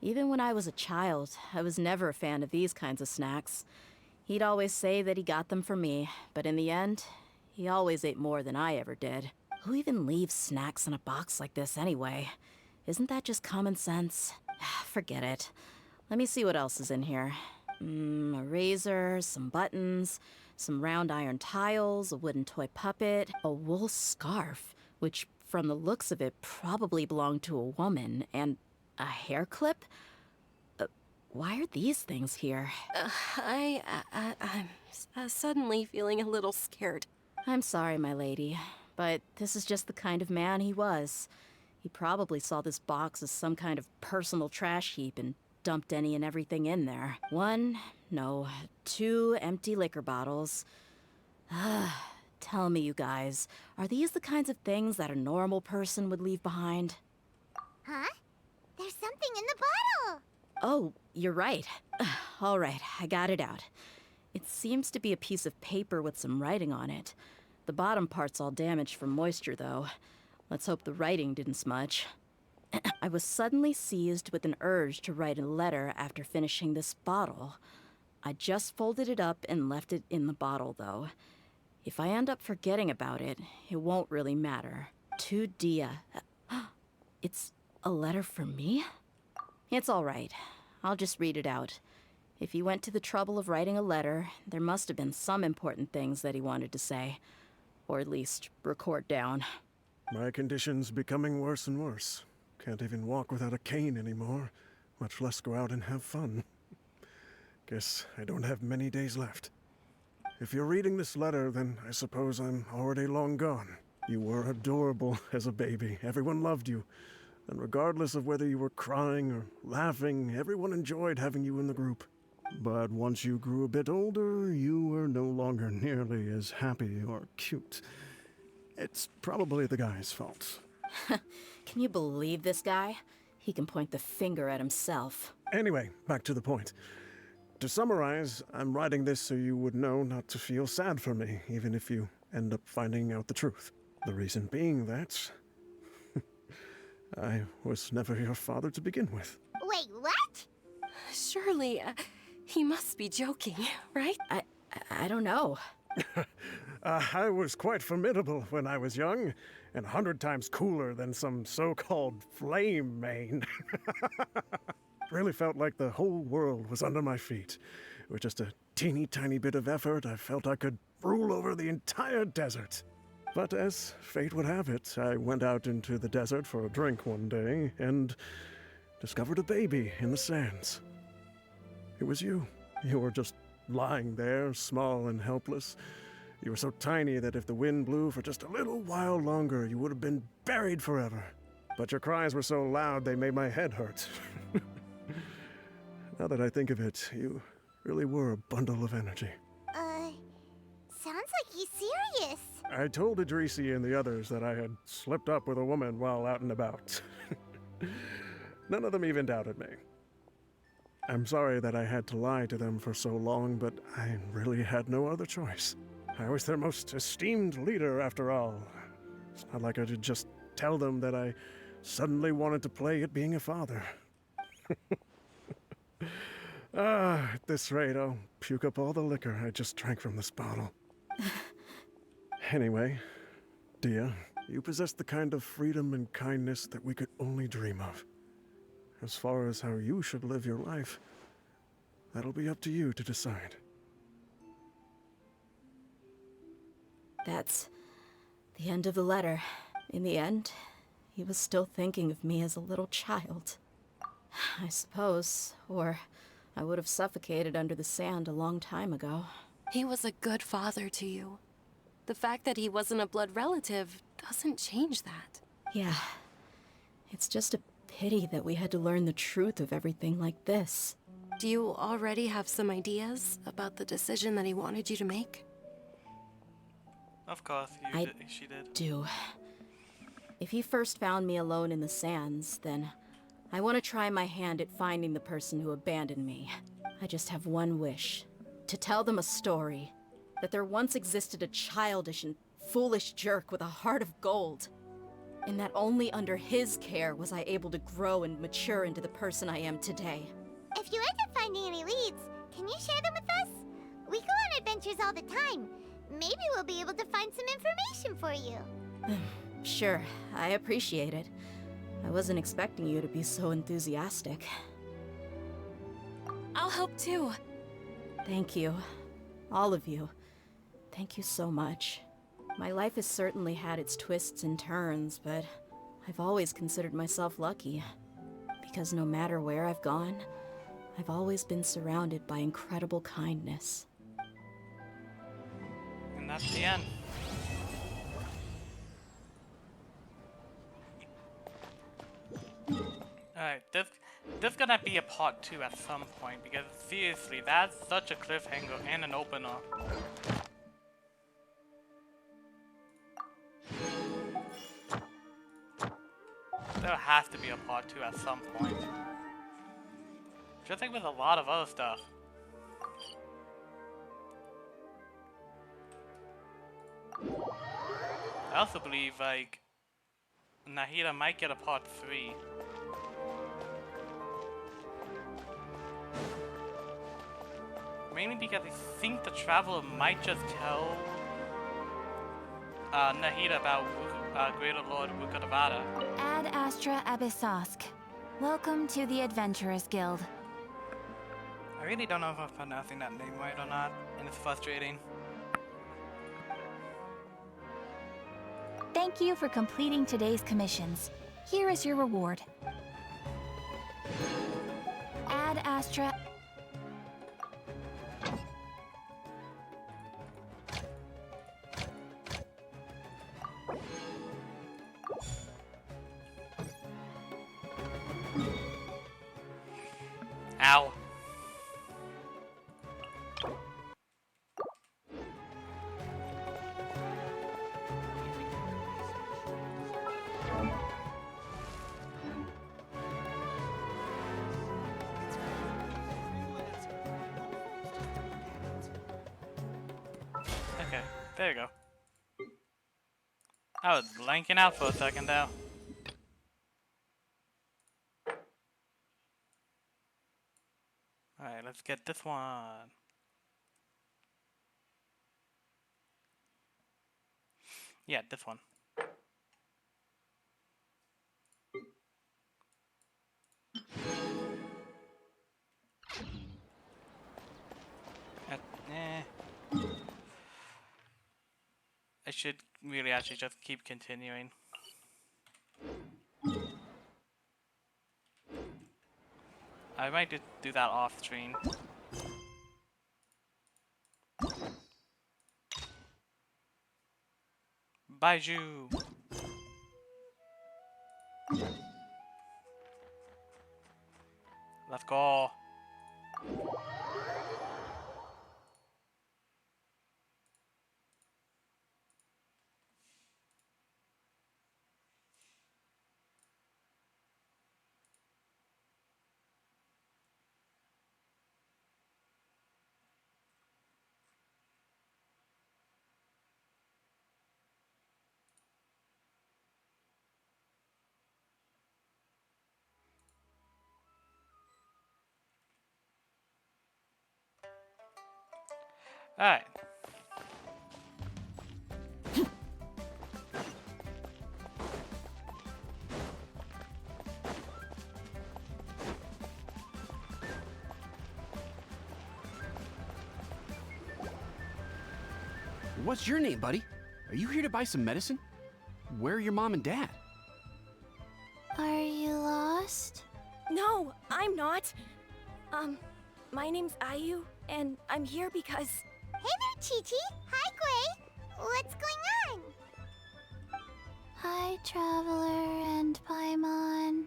Even when I was a child, I was never a fan of these kinds of snacks. He'd always say that he got them for me, but in the end, he always ate more than I ever did. Who even leaves snacks in a box like this anyway? Isn't that just common sense? Forget it. Let me see what else is in here. A razor, some buttons, some round iron tiles, a wooden toy puppet, a wool scarf, which from the looks of it probably belonged to a woman, and a hair clip? Why are these things here? I'm suddenly feeling a little scared. I'm sorry, my lady, but this is just the kind of man he was. He probably saw this box as some kind of personal trash heap and dumped any and everything in there. 2 empty liquor bottles. Tell me, you guys, are these the kinds of things that a normal person would leave behind? Huh? There's something in the bottle! Oh, you're right. All right, I got it out. It seems to be a piece of paper with some writing on it. The bottom part's all damaged from moisture, though. Let's hope the writing didn't smudge. I was suddenly seized with an urge to write a letter after finishing this bottle. I just folded it up and left it in the bottle, though. If I end up forgetting about it, it won't really matter. To Dia. It's a letter for me? It's all right. I'll just read it out. If he went to the trouble of writing a letter, there must have been some important things that he wanted to say. Or at least record down. My condition's becoming worse and worse. Can't even walk without a cane anymore, much less go out and have fun. Guess I don't have many days left. If you're reading this letter, then I suppose I'm already long gone. You were adorable as a baby. Everyone loved you. And regardless of whether you were crying or laughing, everyone enjoyed having you in the group. But once you grew a bit older, you were no longer nearly as happy or cute. It's probably the guy's fault. Can you believe this guy? He can point the finger at himself. Anyway, back to the point. To summarize, I'm writing this so you would know not to feel sad for me, even if you end up finding out the truth. The reason being that I was never your father to begin with. Wait, what? Surely, he must be joking, right? I don't know. I was quite formidable when I was young, and 100 times cooler than some so-called flame main. Really felt like the whole world was under my feet. With just a teeny tiny bit of effort, I felt I could rule over the entire desert. But as fate would have it, I went out into the desert for a drink one day and discovered a baby in the sands. It was you. You were just lying there, small and helpless. You were so tiny that if the wind blew for just a little while longer, you would have been buried forever. but your cries were so loud they made my head hurt. Now that I think of it, you really were a bundle of energy. Sounds like he's serious. I told Idrisi and the others that I had slipped up with a woman while out and about. None of them even doubted me. I'm sorry that I had to lie to them for so long, but I really had no other choice. I was their most esteemed leader, after all. It's not like I could just tell them that I suddenly wanted to play at being a father. At this rate, I'll puke up all the liquor I just drank from this bottle. Anyway, Dia, you possess the kind of freedom and kindness that we could only dream of. As far as how you should live your life, that'll be up to you to decide. That's the end of the letter. In the end, he was still thinking of me as a little child. I suppose, or I would have suffocated under the sand a long time ago. He was a good father to you. The fact that he wasn't a blood relative doesn't change that. Yeah. It's just a pity that we had to learn the truth of everything like this. Do you already have some ideas about the decision that he wanted you to make? Of course, she did. Do. If he first found me alone in the sands, then I want to try my hand at finding the person who abandoned me. I just have one wish. To tell them a story. That there once existed a childish and foolish jerk with a heart of gold. And that only under his care was I able to grow and mature into the person I am today. If you end up finding any leads, can you share them with us? We go on adventures all the time. Maybe we'll be able to find some information for you. Sure, I appreciate it. I wasn't expecting you to be so enthusiastic. I'll help too. Thank you. All of you. Thank you so much. My life has certainly had its twists and turns, but I've always considered myself lucky. Because no matter where I've gone, I've always been surrounded by incredible kindness. And that's the end. Alright, this gonna be a part 2 at some point, because seriously, that's such a cliffhanger and an opener. There has to be a part 2 at some point. Just like with a lot of other stuff. I also believe, like, Nahida might get a part 3. Mainly because I think the Traveler might just tell Nahida about Greater Lord Wukadavada. Ad Astra Abyssosk. Welcome to the Adventurers Guild. I really don't know if I'm pronouncing that name right or not, and it's frustrating. Thank you for completing today's commissions. Here is your reward. Ad Astra... Ow. Okay, there you go. I was blanking out for a second though. Alright, let's get this one. Yeah, this one. I should really actually just keep continuing. I might just do that off screen. Baiju! go. Alright. What's your name, buddy? Are you here to buy some medicine? Where are your mom and dad? Are you lost? No, I'm not. My name's Ayu, and I'm here because... Hey there, Chi-Chi. Hi, Gray. What's going on? Hi, Traveler and Paimon.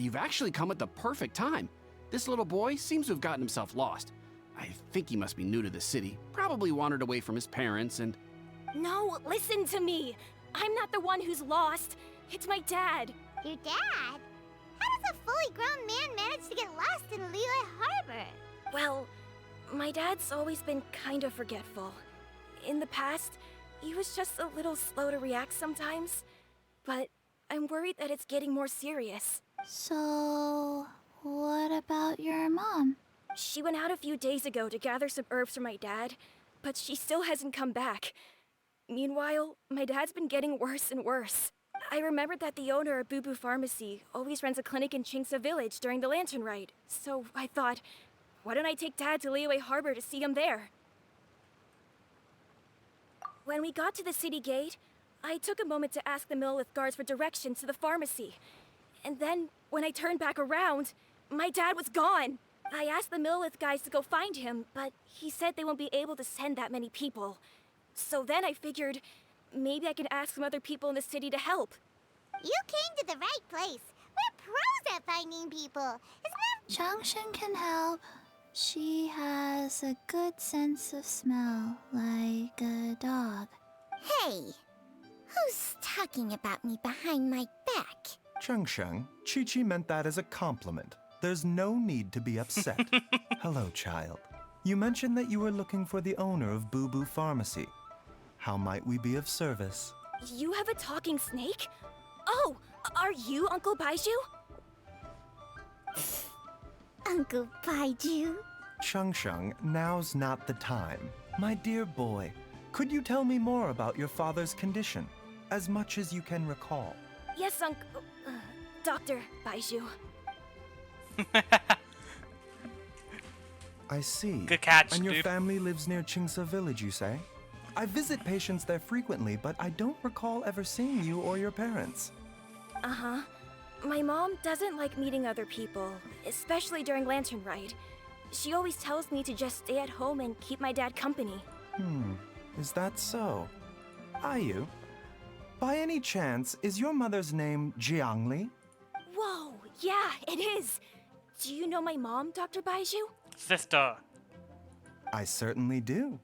You've actually come at the perfect time. This little boy seems to have gotten himself lost. I think he must be new to the city, probably wandered away from his parents and... No, listen to me. I'm not the one who's lost. It's my dad. Your dad? How does a fully grown man manage to get lost in Liyue Harbor? Well, my dad's always been kind of forgetful. In the past, he was just a little slow to react sometimes. But I'm worried that it's getting more serious. So, what about your mom? She went out a few days ago to gather some herbs for my dad, but she still hasn't come back. Meanwhile, my dad's been getting worse and worse. I remembered that the owner of Boo Boo Pharmacy always runs a clinic in Chingsa Village during the Lantern Rite, so I thought, why don't I take Dad to Liyue Harbor to see him there? When we got to the city gate, I took a moment to ask the Millelith guards for directions to the pharmacy. And then, when I turned back around, my dad was gone. I asked the Millelith guys to go find him, but he said they won't be able to send that many people. So then I figured, maybe I can ask some other people in the city to help. You came to the right place. We're pros at finding people. Isn't that... Changshin can help. She has a good sense of smell, like a dog. Hey, who's talking about me behind my back? Chengsheng, Chi-Chi meant that as a compliment. There's no need to be upset. Hello, child. You mentioned that you were looking for the owner of Boo Boo Pharmacy. How might we be of service? You have a talking snake? Oh, are you Uncle Baiju? Uncle Baiju? Chengsheng, now's not the time. My dear boy, could you tell me more about your father's condition? As much as you can recall. Yes, Dr. Baiju. I see. Good catch, And your dude. family lives near Chingsa Village, you say? I visit patients there frequently, but I don't recall ever seeing you or your parents. Uh-huh. My mom doesn't like meeting other people, especially during Lantern Rite. She always tells me to just stay at home and keep my dad company. Is that so? Ayu, by any chance, is your mother's name Jiangli? Whoa, yeah, it is. Do you know my mom, Dr. Baiju? Sister. I certainly do.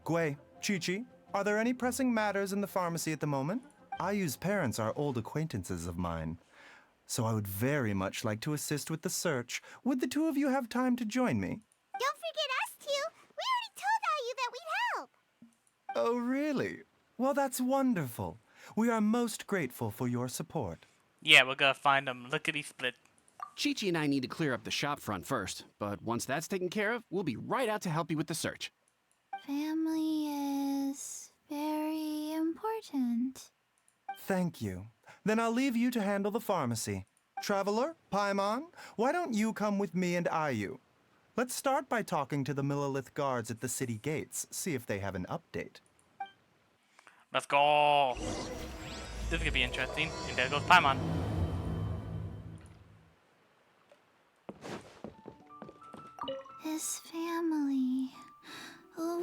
Gui, Chi-Chi, are there any pressing matters in the pharmacy at the moment? Ayu's parents are old acquaintances of mine, so I would very much like to assist with the search. Would the two of you have time to join me? Don't forget us two. We already told Ayu that we'd help. Oh, really? Well, that's wonderful. We are most grateful for your support. Yeah, we're gonna find them. Lickety split. Chi-Chi and I need to clear up the shop front first, but once that's taken care of, we'll be right out to help you with the search. Family is very important. Thank you. Then I'll leave you to handle the pharmacy. Traveler, Paimon, why don't you come with me and Ayu? Let's start by talking to the Millelith guards at the city gates, see if they have an update. Let's go. This is gonna be interesting. And there goes Paimon. His family.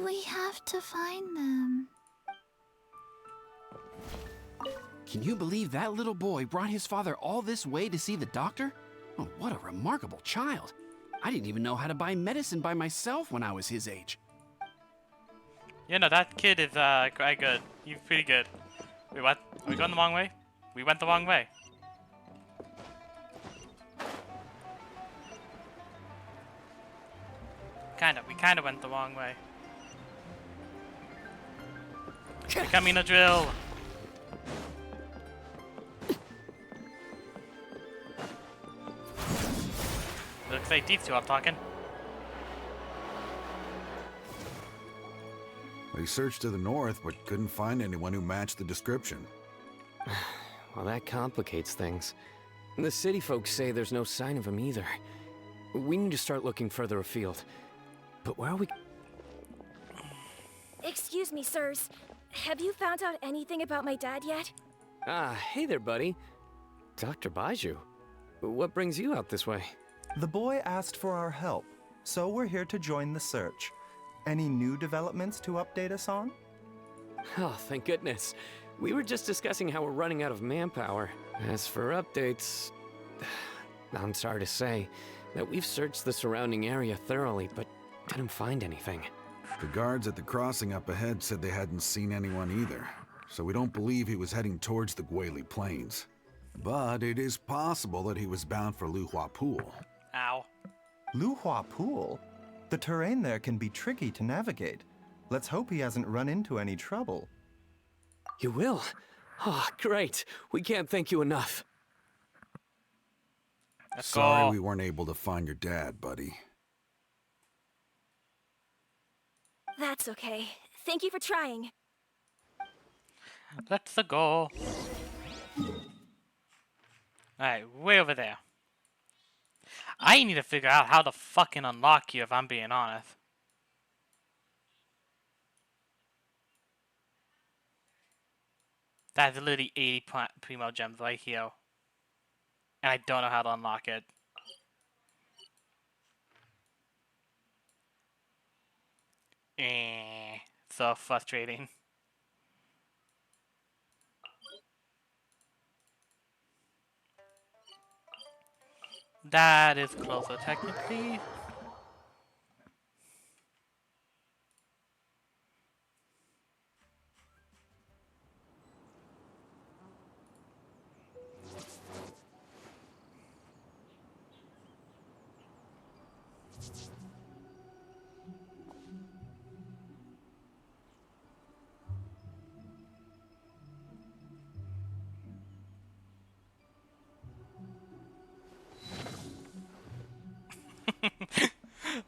We have to find them. Can you believe that little boy brought his father all this way to see the doctor? Oh, what a remarkable child. I didn't even know how to buy medicine by myself when I was his age. You know, that kid is quite good. He's pretty good. Wait, what? Are we going the wrong way? We went the wrong way. We kinda went the wrong way. Becoming a drill. Looks like these two are talking. They searched to the north, but couldn't find anyone who matched the description. Well, that complicates things. The city folks say there's no sign of him either. We need to start looking further afield. But where are we? Excuse me, sirs. Have you found out anything about my dad yet? Ah, hey there, buddy. Dr. Baiju. What brings you out this way? The boy asked for our help, so we're here to join the search. Any new developments to update us on? Oh, thank goodness. We were just discussing how we're running out of manpower. As for updates, I'm sorry to say that we've searched the surrounding area thoroughly, but didn't find anything. The guards at the crossing up ahead said they hadn't seen anyone either, so we don't believe he was heading towards the Guili Plains. But it is possible that he was bound for Luhua Pool. Ow. Luhua Pool? The terrain there can be tricky to navigate. Let's hope he hasn't run into any trouble. You will? Oh, great. We can't thank you enough. Sorry we weren't able to find your dad, buddy. That's okay. Thank you for trying. Let's go. Alright, way over there. I need to figure out how to fucking unlock you, if I'm being honest. That's literally 80 primo gems right here. And I don't know how to unlock it. So frustrating. That is closer, technically.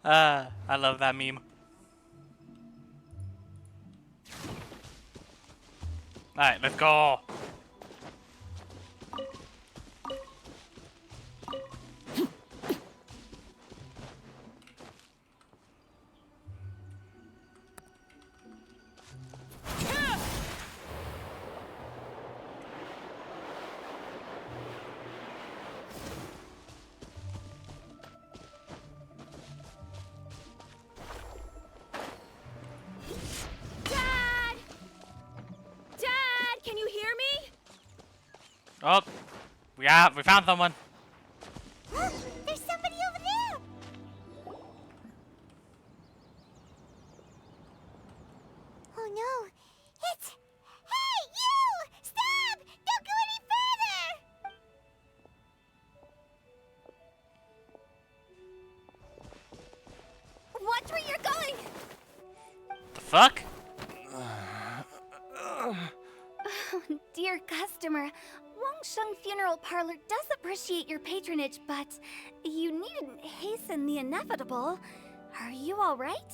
I love that meme. Alright, let's go. Oh, we found someone. There's somebody over there. Oh no, it's... Hey, you! Stop! Don't go any further! Watch where you're going! The fuck? Oh, dear customer. Wangsheng Funeral Parlor does appreciate your patronage, but you needn't hasten the inevitable. Are you all right?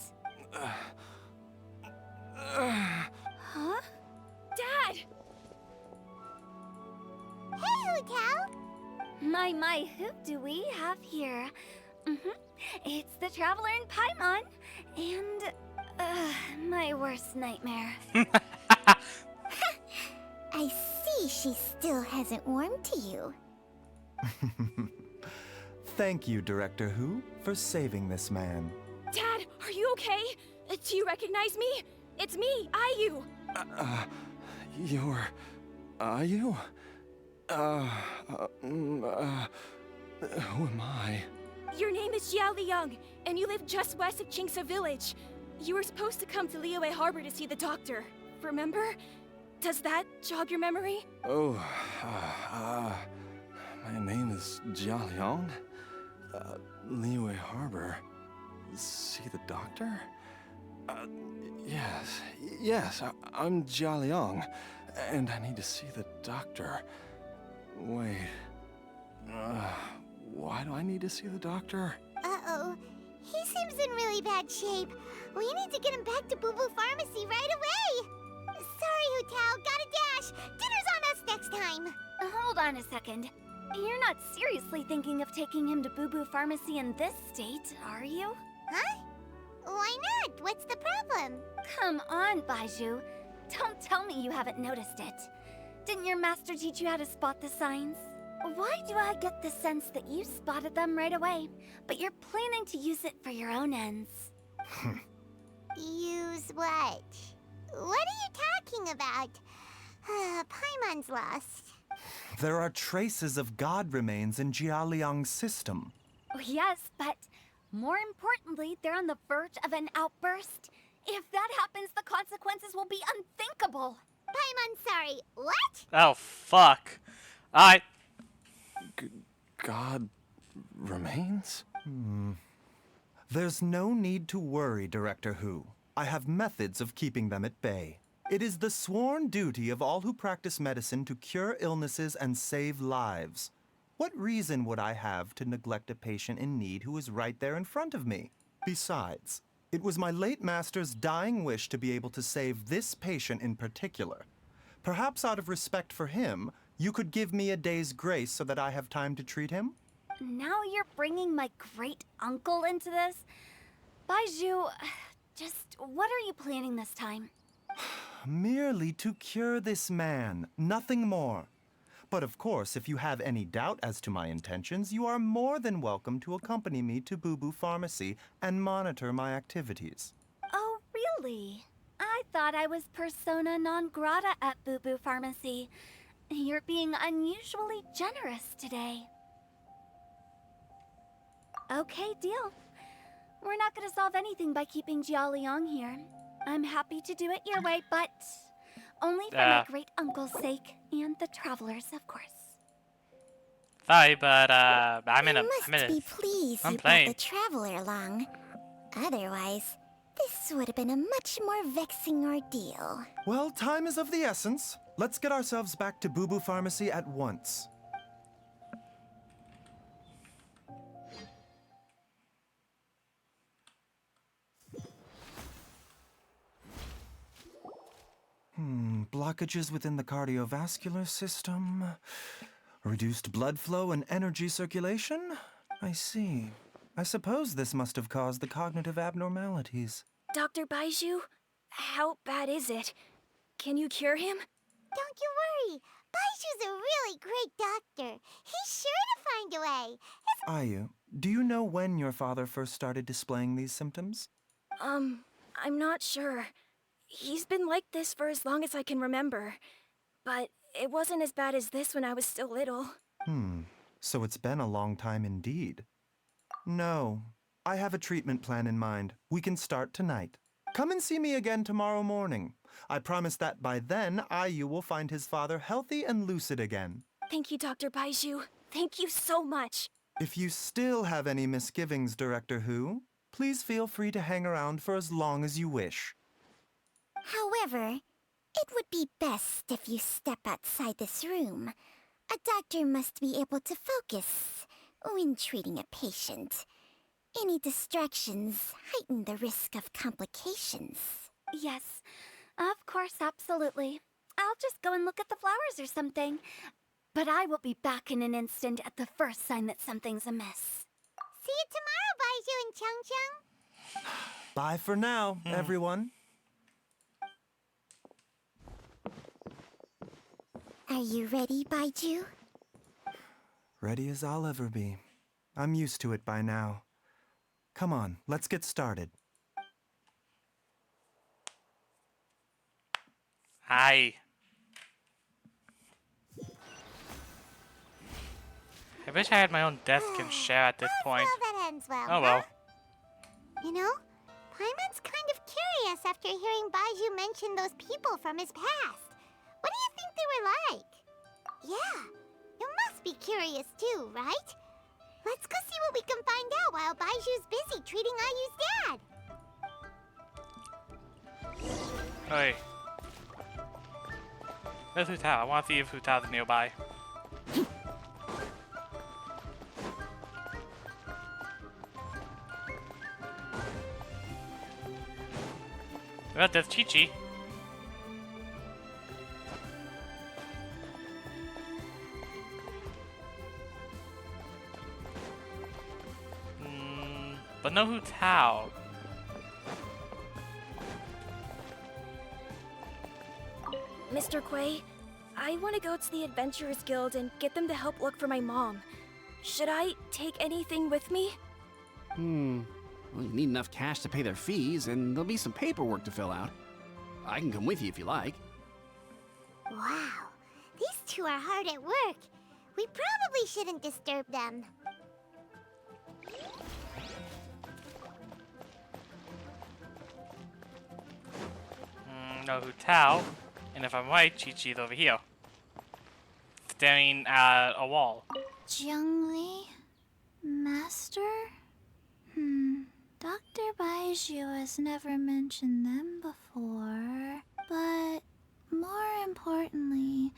Huh? Dad! Hey, Hu Tao! My, who do we have here? It's the Traveler in Paimon, and my worst nightmare. I see she still hasn't warmed to you. Thank you, Director Hu, for saving this man. Dad, are you okay? Do you recognize me? It's me, Ayu. You're... Ayu? Who am I? Your name is Jia Liang, and you live just west of Qingse village. You were supposed to come to Liyue Harbor to see the doctor. Remember? Does that jog your memory? Oh, my name is Jia Liang. Liyue Harbor. See the doctor? Yes, I'm Jia Liang, and I need to see the doctor. Wait, why do I need to see the doctor? Uh-oh. He seems in really bad shape. We need to get him back to Boo Boo Pharmacy right away. Sorry, Hutao. Gotta dash. Dinner's on us next time. Hold on a second. You're not seriously thinking of taking him to Boo Boo Pharmacy in this state, are you? Huh? Why not? What's the problem? Come on, Baizhu. Don't tell me you haven't noticed it. Didn't your master teach you how to spot the signs? Why do I get the sense that you spotted them right away, but you're planning to use it for your own ends? Use what? What are you talking about? Paimon's lost. There are traces of god remains in Jia Liang's system. Oh, yes, but more importantly, they're on the verge of an outburst. If that happens, the consequences will be unthinkable. Paimon, sorry. What? Oh, fuck. I... God remains? There's no need to worry, Director Hu. I have methods of keeping them at bay. It is the sworn duty of all who practice medicine to cure illnesses and save lives. What reason would I have to neglect a patient in need who is right there in front of me? Besides, it was my late master's dying wish to be able to save this patient in particular. Perhaps out of respect for him, you could give me a day's grace so that I have time to treat him? Now you're bringing my great-uncle into this? Baizhu, just what are you planning this time? Merely to cure this man, nothing more. But of course, if you have any doubt as to my intentions, you are more than welcome to accompany me to Boo Boo Pharmacy and monitor my activities. Oh, really? I thought I was persona non grata at Boo Boo Pharmacy. You're being unusually generous today. Okay, deal. We're not gonna solve anything by keeping Jia Liang here. I'm happy to do it your way, but only for my great-uncle's sake and the travelers, of course. Sorry, but I'm You must be pleased I'm you brought playing. the traveler along. Otherwise, this would have been a much more vexing ordeal. Well, time is of the essence. Let's get ourselves back to Boo Boo Pharmacy at once. Blockages within the cardiovascular system. Reduced blood flow and energy circulation? I see. I suppose this must have caused the cognitive abnormalities. Dr. Baizhu, how bad is it? Can you cure him? Don't you worry. Baishu's a really great doctor. He's sure to find a way. Ayu, do you know when your father first started displaying these symptoms? I'm not sure. He's been like this for as long as I can remember. But it wasn't as bad as this when I was still little. So it's been a long time indeed. No, I have a treatment plan in mind. We can start tonight. Come and see me again tomorrow morning. I promise that by then, Ayu will find his father healthy and lucid again. Thank you, Dr. Baizhu. Thank you so much. If you still have any misgivings, Director Hu, please feel free to hang around for as long as you wish. However, it would be best if you step outside this room. A doctor must be able to focus when treating a patient. Any distractions heighten the risk of complications. Yes, of course, absolutely. I'll just go and look at the flowers or something. But I will be back in an instant at the first sign that something's amiss. See you tomorrow, Baizhu and Chang Chang. Bye for now, everyone. Are you ready, Baizhu? Ready as I'll ever be. I'm used to it by now. Come on, let's get started. Hi. I wish I had my own desk and share at this point. Well, that ends well, Oh well. huh? You know, Paimon's kind of curious after hearing Baiju mention those people from his past. What do you think they were like? Yeah, you must be curious too, right? Let's go see what we can find out while Baiju's busy treating Ayu's dad. Hey. Where's Hu Tao? I want to see if Hu Tao's nearby. Well, there's Chi-Chi. But no Hu Tao. Mr. Quay, I want to go to the Adventurers Guild and get them to help look for my mom. Should I take anything with me? Well, you need enough cash to pay their fees, and there'll be some paperwork to fill out. I can come with you if you like. Wow, these two are hard at work. We probably shouldn't disturb them. No Hu Tao. And if I'm right, Chi-Chi's over here. Staring at a wall. Zhongli? Master? Dr. Baiju has never mentioned them before. But more importantly,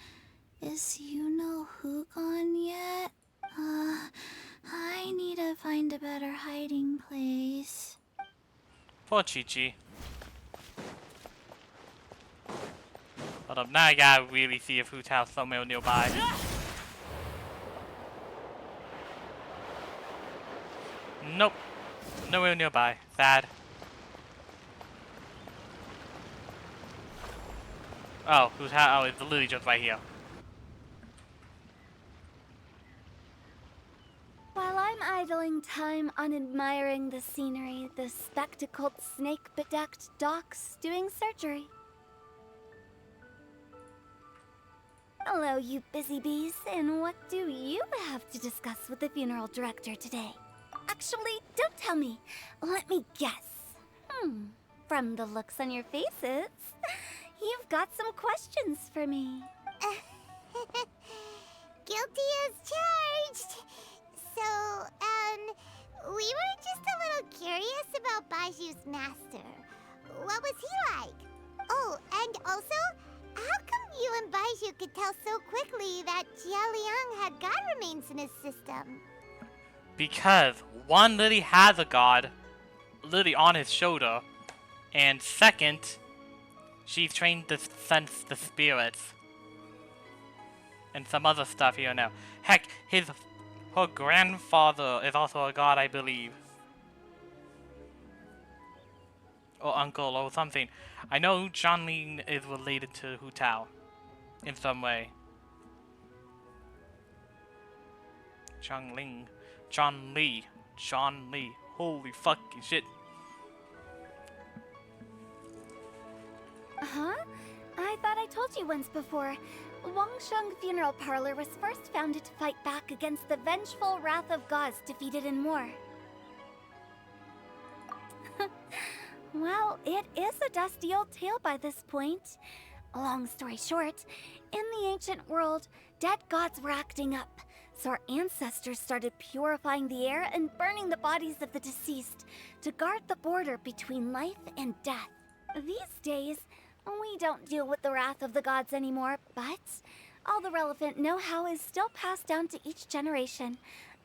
is Yuno Hu gone yet? I need to find a better hiding place. Poor Chi-Chi. Hold up, now I gotta really see if Hu Tao's somewhere nearby. Nope. Nowhere nearby. Sad. Oh, Hu Tao? Oh, it's literally just right here. While I'm idling time on admiring the scenery, the spectacled snake-bedecked doc's doing surgery. Hello, you busy bees, and what do you have to discuss with the funeral director today? Actually, don't tell me. Let me guess. From the looks on your faces, you've got some questions for me. Guilty as charged. So, we were just a little curious about Baiju's master. What was he like? Oh, and also, how come you and Baiju could tell so quickly that Jia Liang had god remains in his system? Because one literally has a god, literally on his shoulder, and second, she's trained to sense the spirits. And some other stuff here now. Heck, her grandfather is also a god, I believe. Or uncle, or something. I know Zhongli is related to Hu Tao. In some way. Zhongli. Holy fucking shit. Huh? I thought I told you once before. Wangsheng Funeral Parlor was first founded to fight back against the vengeful wrath of gods defeated in war. Well, it is a dusty old tale by this point. Long story short, in the ancient world, dead gods were acting up, so our ancestors started purifying the air and burning the bodies of the deceased to guard the border between life and death. These days, we don't deal with the wrath of the gods anymore, but all the relevant know-how is still passed down to each generation,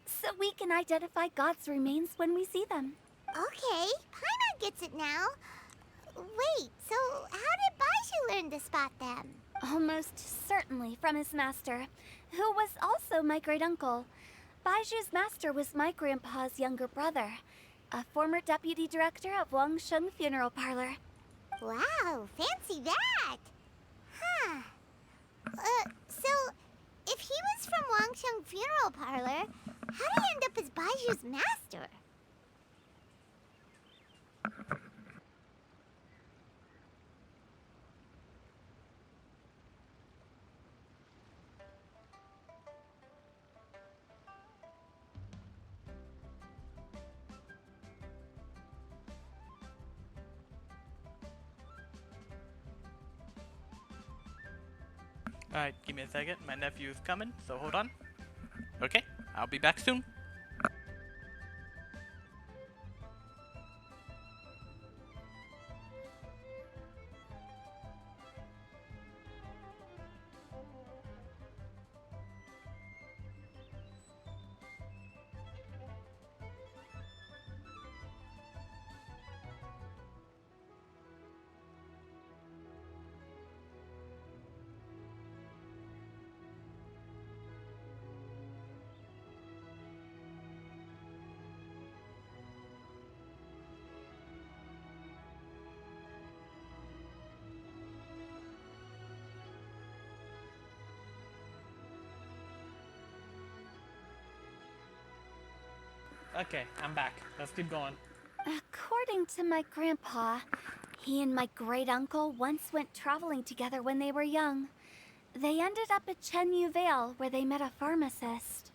so we can identify gods' remains when we see them. Okay, Paimon gets it now. Wait, so how did Baiju learn to spot them? Almost certainly from his master, who was also my great-uncle. Baiju's master was my grandpa's younger brother, a former deputy director of Wangsheng Funeral Parlor. Wow, fancy that! Huh. So, if he was from Wangsheng Funeral Parlor, how did he end up as Baiju's master? Alright, give me a second. My nephew is coming, so hold on. Okay, I'll be back soon. Okay, I'm back. Let's keep going. According to my grandpa, he and my great uncle once went traveling together when they were young. They ended up at Chen Yu Vale, where they met a pharmacist.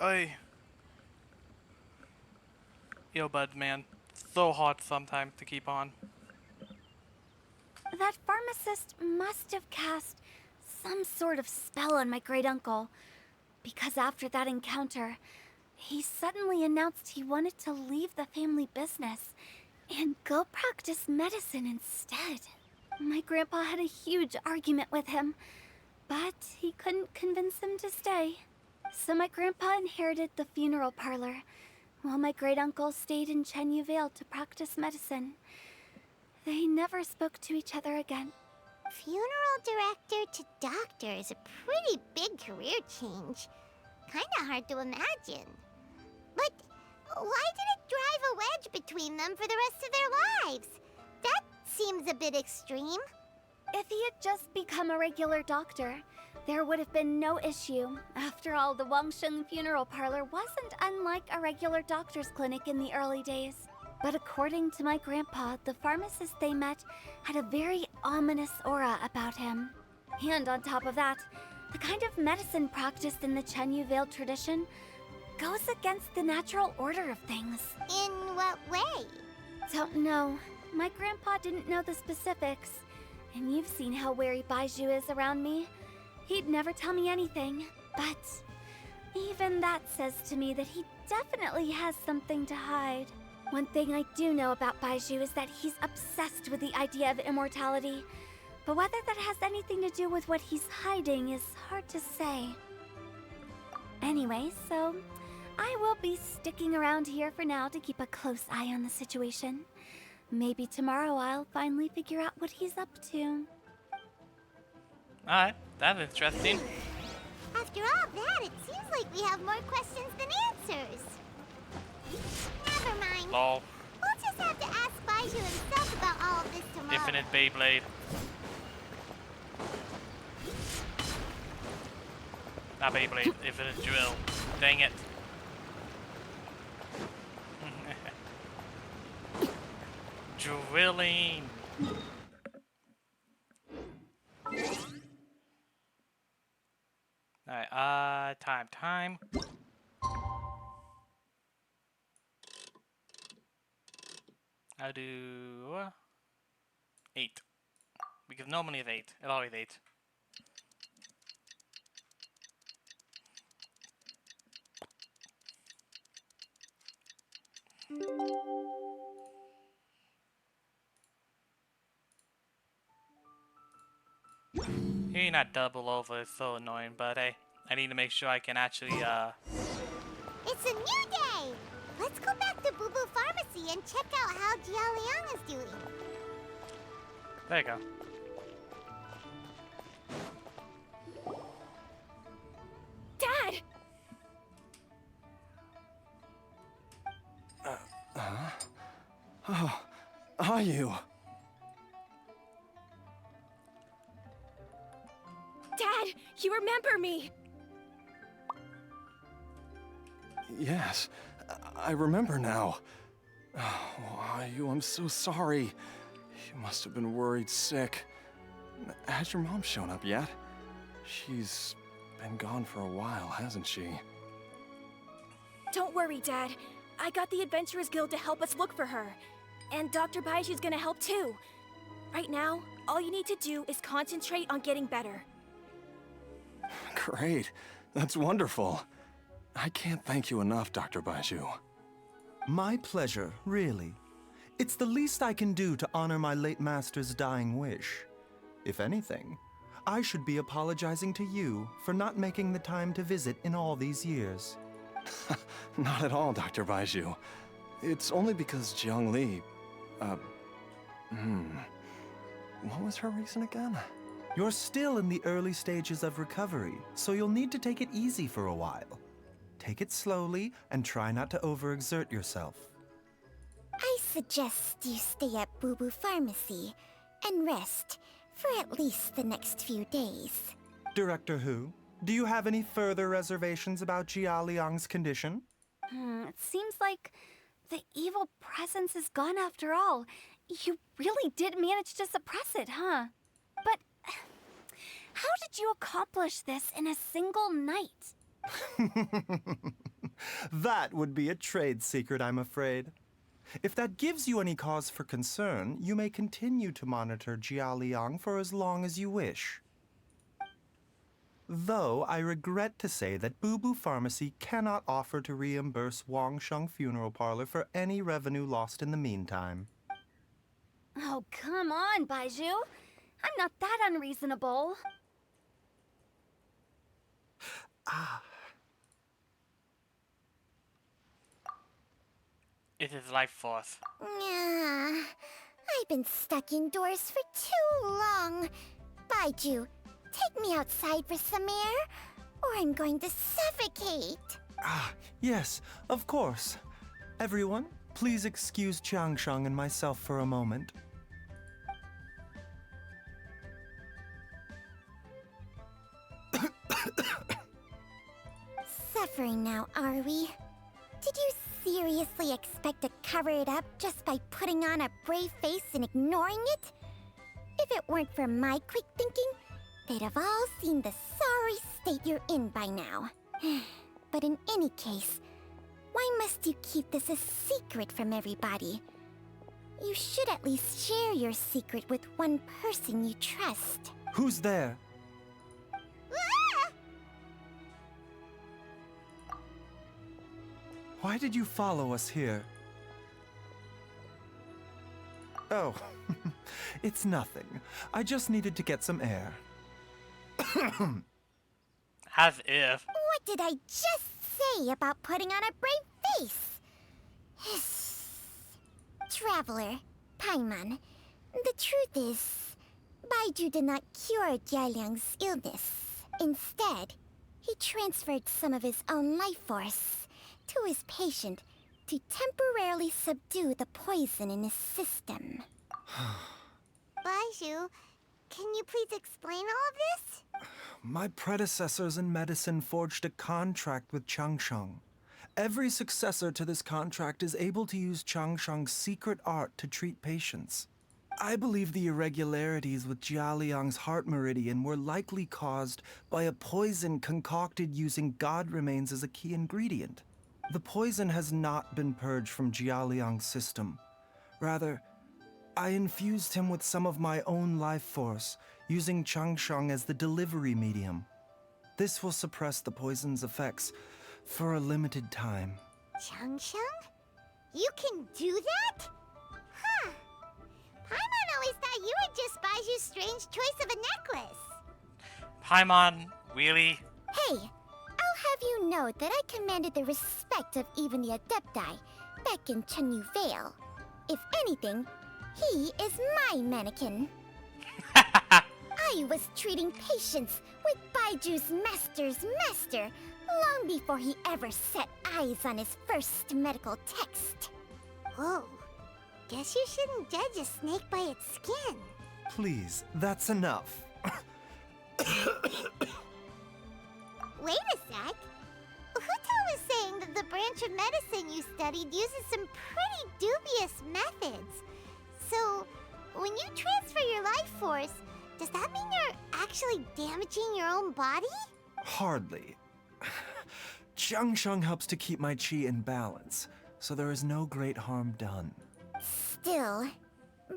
Oi. Yo, bud, man. So hard sometimes to keep on. That pharmacist must have cast some sort of spell on my great uncle, because after that encounter, he suddenly announced he wanted to leave the family business and go practice medicine instead. My grandpa had a huge argument with him, but he couldn't convince him to stay. So my grandpa inherited the funeral parlor, while my great uncle stayed in Chen Yu Vale to practice medicine. They never spoke to each other again. Funeral director to doctor is a pretty big career change. Kinda hard to imagine. But why did it drive a wedge between them for the rest of their lives? That seems a bit extreme. If he had just become a regular doctor, there would have been no issue. After all, the Wangsheng funeral parlor wasn't unlike a regular doctor's clinic in the early days. But according to my grandpa, the pharmacist they met had a very ominous aura about him. And on top of that, the kind of medicine practiced in the Chen Yu Vale tradition goes against the natural order of things. In what way? Don't know. My grandpa didn't know the specifics. And you've seen how wary Baizhu is around me. He'd never tell me anything. But even that says to me that he definitely has something to hide. One thing I do know about Baizhu is that he's obsessed with the idea of immortality. But whether that has anything to do with what he's hiding is hard to say. Anyway, so I will be sticking around here for now to keep a close eye on the situation. Maybe tomorrow I'll finally figure out what he's up to. Alright, that's interesting. After all that, it seems like we have more questions than answers. Never mind. Lol. We'll just have to ask Baizhu himself about all of this tomorrow. Infinite Beyblade. Not Beyblade, Infinite Drill. Dang it. Drilling. Alright, time. I'll do 8. Because normally it's 8. It's always 8. You're not double over, it's so annoying, but hey, I need to make sure I can actually, It's a new day! Let's go back to Boo Boo Pharmacy and check out how Jia Liang is doing. There you go. Dad! Oh, are you? Dad, you remember me! Yes, I remember now. Oh, Ayu, I'm so sorry. You must have been worried sick. Has your mom shown up yet? She's been gone for a while, hasn't she? Don't worry, Dad. I got the Adventurers Guild to help us look for her. And Dr. Baiju's gonna help too. Right now, All you need to do is concentrate on getting better. Great. That's wonderful. I can't thank you enough, Dr. Baiju. My pleasure, really. It's the least I can do to honor my late master's dying wish. If anything, I should be apologizing to you for not making the time to visit in all these years. Not at all, Dr. Baiju. It's only because Jiang Li... What was her reason again? You're still in the early stages of recovery, so you'll need to take it easy for a while. Take it slowly and try not to overexert yourself. I suggest you stay at Boo Boo Pharmacy and rest for at least the next few days. Director Hu, do you have any further reservations about Jia Liang's condition? It seems like the evil presence is gone after all. You really did manage to suppress it, huh? But how did you accomplish this in a single night? That would be a trade secret, I'm afraid. If that gives you any cause for concern, you may continue to monitor Jia Liang for as long as you wish. Though I regret to say that Boo Boo Pharmacy cannot offer to reimburse Wang Sheng Funeral Parlor for any revenue lost in the meantime. Oh, come on, Baiju. I'm not that unreasonable. It is life force. I've been stuck indoors for too long. Baiju, take me outside for some air, or I'm going to suffocate. Yes, of course. Everyone, please excuse Changsheng and myself for a moment. Suffering now, are we? Did you seriously expect to cover it up just by putting on a brave face and ignoring it? If it weren't for my quick thinking, they'd have all seen the sorry state you're in by now. But in any case, why must you keep this a secret from everybody? You should at least share your secret with one person you trust. Who's there? Why did you follow us here? Oh, it's nothing. I just needed to get some air. As if. What did I just say about putting on a brave face? Traveler, Paimon, the truth is, Baiju did not cure Jialiang's illness. Instead, he transferred some of his own life force to his patient to temporarily subdue the poison in his system. Baiju, can you please explain all of this? My predecessors in medicine forged a contract with Changsheng. Every successor to this contract is able to use Changsheng's secret art to treat patients. I believe the irregularities with Jia Liang's heart meridian were likely caused by a poison concocted using god remains as a key ingredient. The poison has not been purged from Jia Liang's system. Rather, I infused him with some of my own life force, using Changsheng as the delivery medium. This will suppress the poison's effects for a limited time. Changsheng? You can do that? Huh. Paimon always thought you were just Baiju's strange choice of a necklace. Paimon, really? Hey, I'll have you know that I commanded the respect of even the Adepti back in Chenyu Vale. If anything, he is my mannequin. I was treating patients with Baiju's master's master long before he ever set eyes on his first medical text. Whoa, guess you shouldn't judge a snake by its skin. Please, that's enough. Wait a sec. Huto was saying that the branch of medicine you studied uses some pretty dubious methods. So, when you transfer your life force, does that mean you're actually damaging your own body? Hardly. Changsheng helps to keep my chi in balance, so there is no great harm done. Still,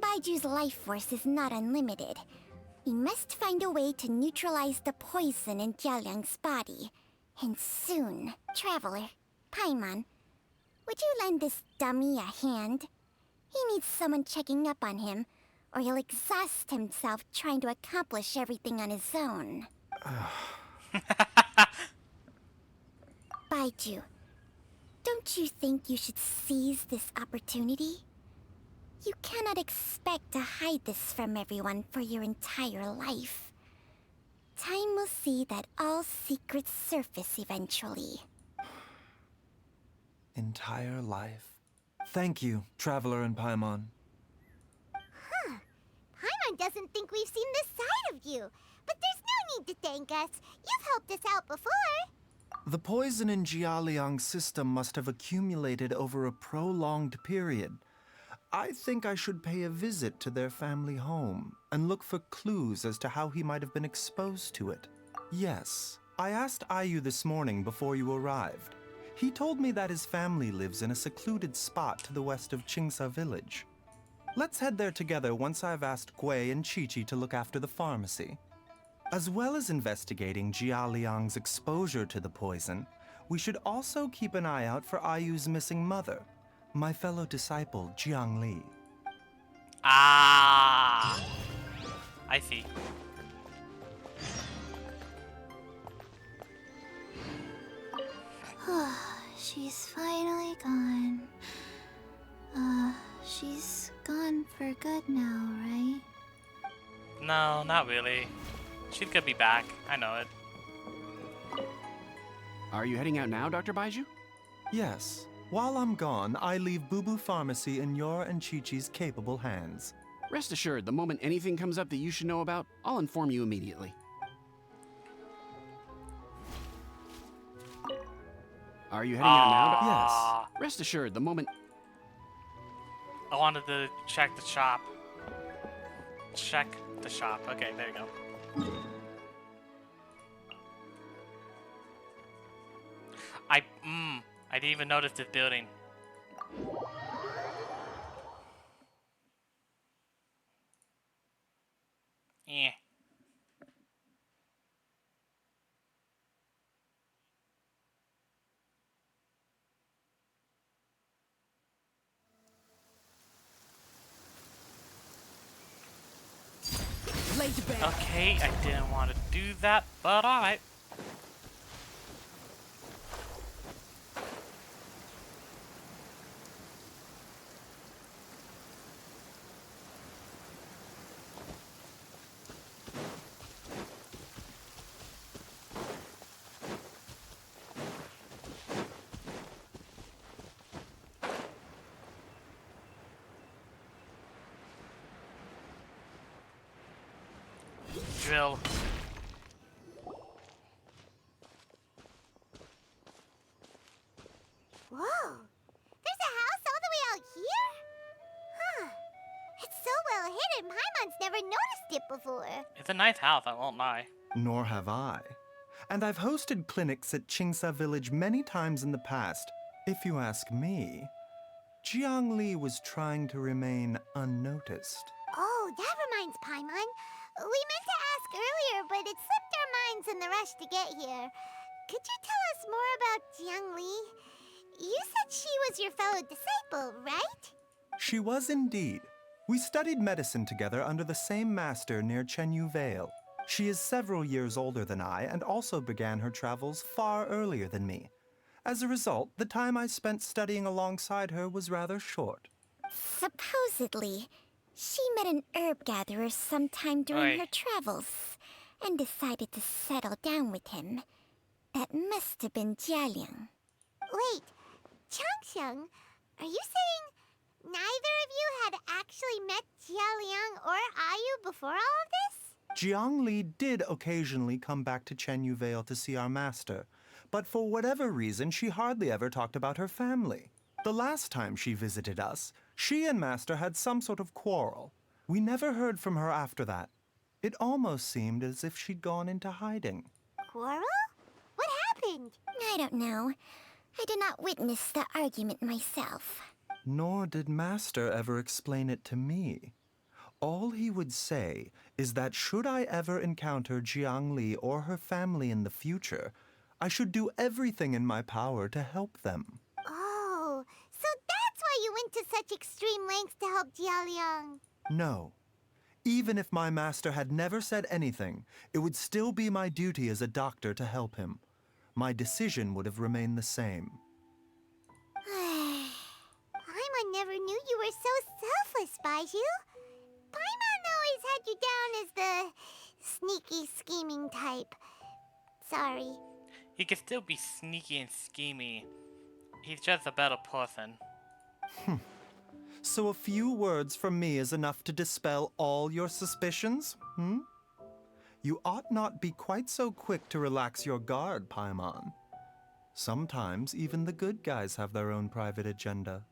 Baiju's life force is not unlimited. We must find a way to neutralize the poison in Jialiang's body. And soon. Traveler, Paimon, would you lend this dummy a hand? He needs someone checking up on him, or he'll exhaust himself trying to accomplish everything on his own. Baiju, don't you think you should seize this opportunity? You cannot expect to hide this from everyone for your entire life. Time will see that all secrets surface eventually. Entire life. Thank you, Traveler and Paimon. Huh. Paimon doesn't think we've seen this side of you. But there's no need to thank us. You've helped us out before. The poison in Jialiang's system must have accumulated over a prolonged period. I think I should pay a visit to their family home and look for clues as to how he might have been exposed to it. Yes, I asked Ayu this morning before you arrived. He told me that his family lives in a secluded spot to the west of Qingsa village. Let's head there together once I've asked Gui and Qiqi to look after the pharmacy. As well as investigating Jialiang's exposure to the poison, we should also keep an eye out for Ayu's missing mother, my fellow disciple, Jiangli. Ah, I see. She's finally gone. She's gone for good now, right? No, not really. She's gonna be back. I know it. Are you heading out now, Dr. Baiju? Yes. While I'm gone, I leave Boo Boo Pharmacy in your and Chi-Chi's capable hands. Rest assured, the moment anything comes up that you should know about, I'll inform you immediately. Are you heading out now? Yes. Rest assured, the moment... I wanted to check the shop. Check the shop. Okay, there you go. I didn't even notice this building. Yeah. Okay, I didn't want to do that, but alright. Drill. Whoa! There's a house all the way out here? Huh. It's so well hidden, Paimon's never noticed it before. It's a nice house, I won't lie. Nor have I. And I've hosted clinics at Qingsa Village many times in the past. If you ask me, Jiangli was trying to remain unnoticed. Oh, that reminds Paimon. We meant to ask earlier, but it slipped our minds in the rush to get here. Could you tell us more about Jiangli? You said she was your fellow disciple, right? She was indeed. We studied medicine together under the same master near Chenyu Vale. She is several years older than I and also began her travels far earlier than me. As a result, the time I spent studying alongside her was rather short. Supposedly, she met an herb gatherer sometime during her travels and decided to settle down with him. That must have been Jialiang. Wait, Changxiang, are you saying neither of you had actually met Jialiang or Ayu before all of this? Jiangli did occasionally come back to Chenyu Vale to see our master, but for whatever reason, she hardly ever talked about her family. The last time she visited us, she and Master had some sort of quarrel. We never heard from her after that. It almost seemed as if she'd gone into hiding. Quarrel? What happened? I don't know. I did not witness the argument myself. Nor did Master ever explain it to me. All he would say is that should I ever encounter Jiangli or her family in the future, I should do everything in my power to help them. Oh, so that's why you went to such extreme lengths to help Jialiang. No. Even if my master had never said anything, it would still be my duty as a doctor to help him. My decision would have remained the same. Paimon never knew you were so selfless, Baiju. Paimon always had you down as the sneaky, scheming type. Sorry. He can still be sneaky and schemy. He's just a better person. So a few words from me is enough to dispel all your suspicions, hmm? You ought not be quite so quick to relax your guard, Paimon. Sometimes even the good guys have their own private agenda.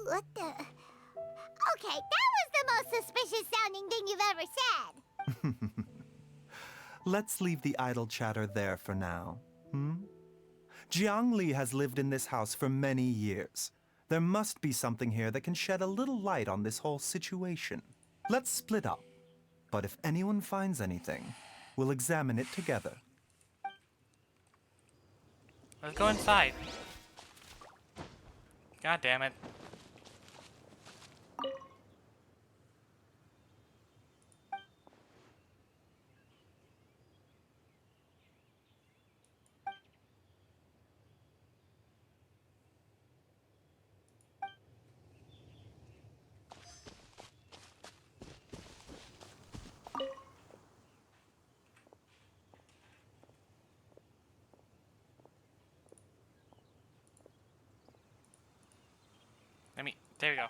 What the... Okay, that was the most suspicious sounding thing you've ever said. Let's leave the idle chatter there for now, hmm? Jiangli has lived in this house for many years. There must be something here that can shed a little light on this whole situation. Let's split up. But if anyone finds anything, we'll examine it together. Let's go inside. God damn it. There we go.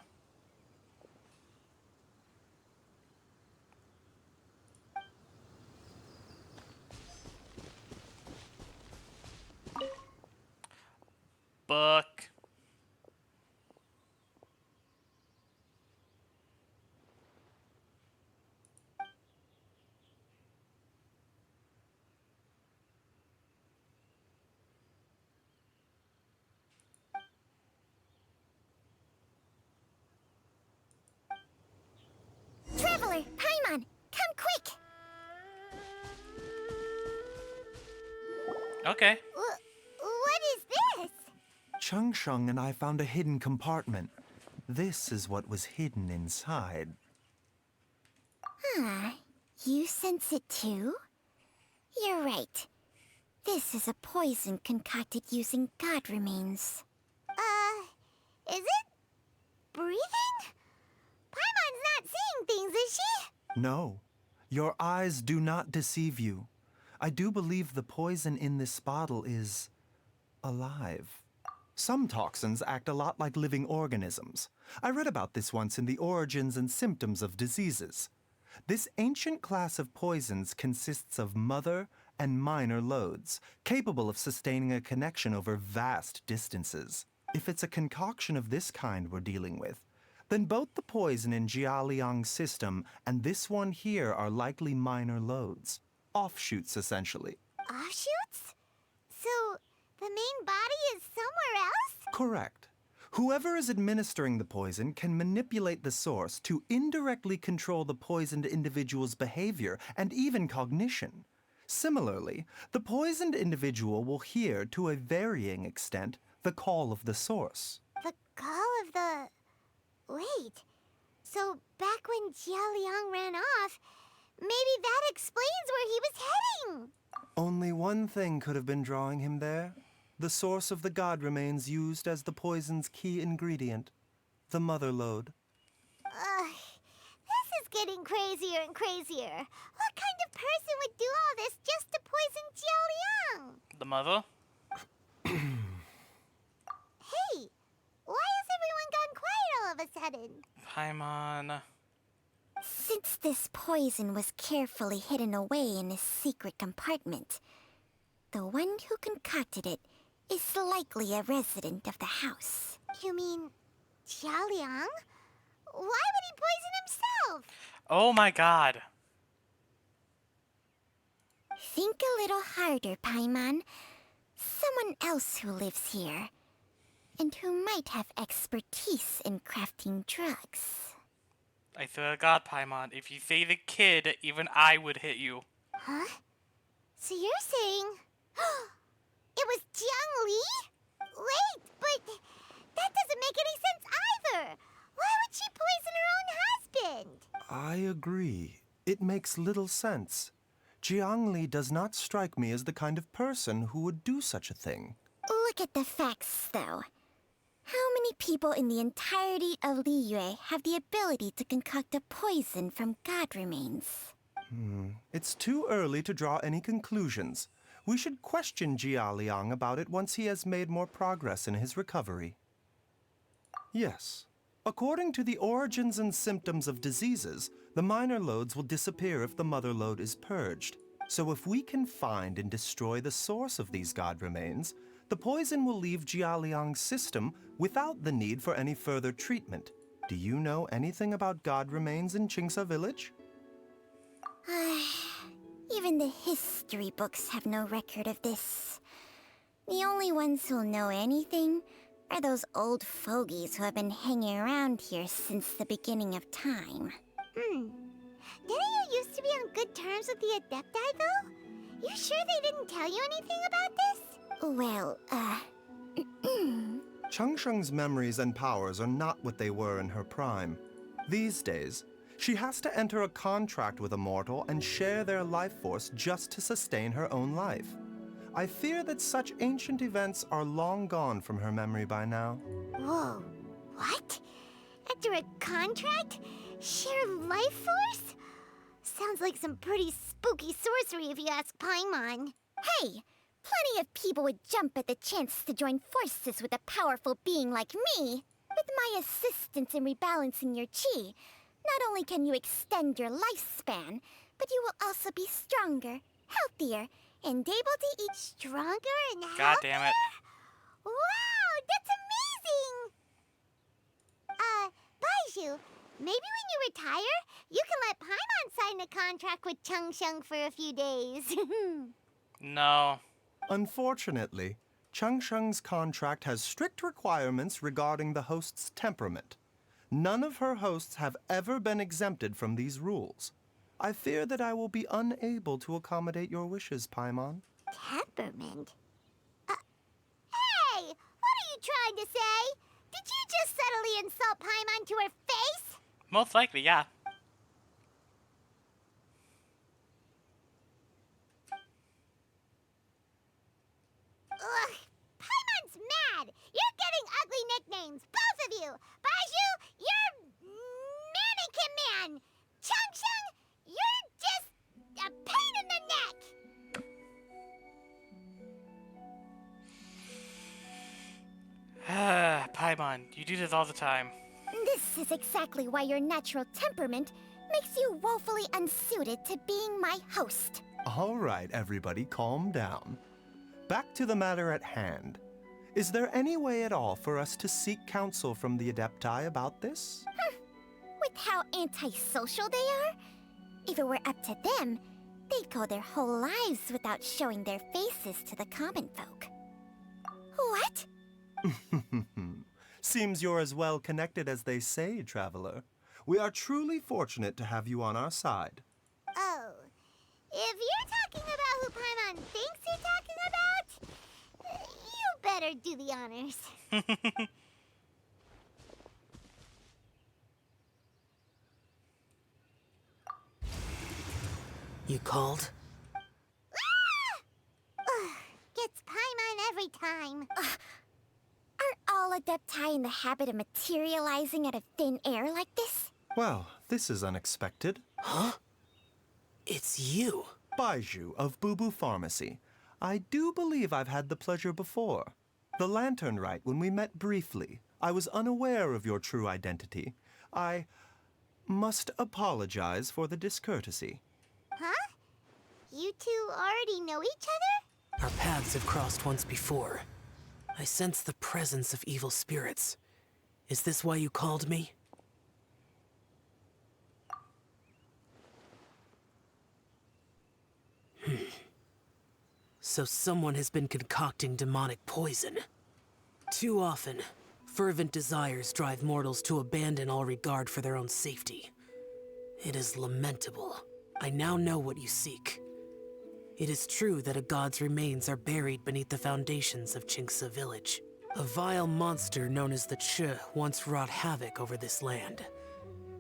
Book. Traveler, Paimon, come quick! Okay. What is this? Chung Sheng and I found a hidden compartment. This is what was hidden inside. Huh. You sense it too? You're right. This is a poison concocted using god remains. Is it breathing? Paimon's not seeing things, is she? No, your eyes do not deceive you. I do believe the poison in this bottle is alive. Some toxins act a lot like living organisms. I read about this once in the Origins and Symptoms of Diseases. This ancient class of poisons consists of mother and minor loads, capable of sustaining a connection over vast distances. If it's a concoction of this kind we're dealing with, then both the poison in Jialiang's system and this one here are likely minor loads. Offshoots, essentially. Offshoots? So, the main body is somewhere else? Correct. Whoever is administering the poison can manipulate the source to indirectly control the poisoned individual's behavior and even cognition. Similarly, the poisoned individual will hear, to a varying extent, the call of the source. The call of the... Wait. So, back when Jialiang ran off, maybe that explains where he was heading! Only one thing could have been drawing him there. The source of the god remains used as the poison's key ingredient, the mother lode. This is getting crazier and crazier. What kind of person would do all this just to poison Jialiang? The mother? Hey, why has everyone gone quiet all of a sudden? Paimon. Since this poison was carefully hidden away in a secret compartment, the one who concocted it is likely a resident of the house. You mean Jialiang? Why would he poison himself? Oh my god. Think a little harder, Paimon. Someone else who lives here, and who might have expertise in crafting drugs. I swear to God, Paimon, if you say the kid, even I would hit you. Huh? So you're saying it was Jiang Li? Wait, but that doesn't make any sense either. Why would she poison her own husband? I agree. It makes little sense. Jiang Li does not strike me as the kind of person who would do such a thing. Look at the facts, though. How many people in the entirety of Liyue have the ability to concoct a poison from god remains? It's too early to draw any conclusions. We should question Jia Liang about it once he has made more progress in his recovery. Yes. According to the origins and symptoms of diseases, the minor loads will disappear if the mother load is purged. So if we can find and destroy the source of these god remains, the poison will leave Jia Liang's system without the need for any further treatment. Do you know anything about god remains in Qingsa village? Even the history books have no record of this. The only ones who'll know anything are those old fogies who have been hanging around here since the beginning of time. Didn't you used to be on good terms with the Adepti, though? You sure they didn't tell you anything about this? Well, Changsheng's memories and powers are not what they were in her prime. These days, she has to enter a contract with a mortal and share their life force just to sustain her own life. I fear that such ancient events are long gone from her memory by now. Whoa, what? After a contract? Share life force? Sounds like some pretty spooky sorcery if you ask Paimon. Hey! Plenty of people would jump at the chance to join forces with a powerful being like me. With my assistance in rebalancing your chi, not only can you extend your lifespan, but you will also be stronger, healthier, and able to eat stronger and healthier? God damn it. Wow, that's amazing! Baizhu, maybe when you retire, you can let Paimon sign a contract with Changsheng for a few days. No. Unfortunately, Changsheng's contract has strict requirements regarding the host's temperament. None of her hosts have ever been exempted from these rules. I fear that I will be unable to accommodate your wishes, Paimon. Temperament? Hey! What are you trying to say? Did you just subtly insult Paimon to her face? Most likely, yeah. Ugh, Paimon's mad! You're getting ugly nicknames, both of you! Baizhu, you're Mannequin Man! Changsheng, you're just a pain in the neck! Paimon, you do this all the time. This is exactly why your natural temperament makes you woefully unsuited to being my host. All right, everybody, calm down. Back to the matter at hand. Is there any way at all for us to seek counsel from the Adepti about this? With how antisocial they are? If it were up to them, they'd go their whole lives without showing their faces to the common folk. What? Seems you're as well connected as they say, Traveler. We are truly fortunate to have you on our side. Oh, if you're talking about who Paimon thinks you're talking about, you better do the honors. You called? Gets Paimon every time. Are all Adepti in the habit of materializing out of thin air like this? Well, this is unexpected. Huh? It's you. Baizhu of Bubu Pharmacy. I do believe I've had the pleasure before. The Lantern Rite, when we met briefly, I was unaware of your true identity. I must apologize for the discourtesy. Huh? You two already know each other? Our paths have crossed once before. I sense the presence of evil spirits. Is this why you called me? So someone has been concocting demonic poison. Too often, fervent desires drive mortals to abandon all regard for their own safety. It is lamentable. I now know what you seek. It is true that a god's remains are buried beneath the foundations of Chinksa village. A vile monster known as the Ch once wrought havoc over this land.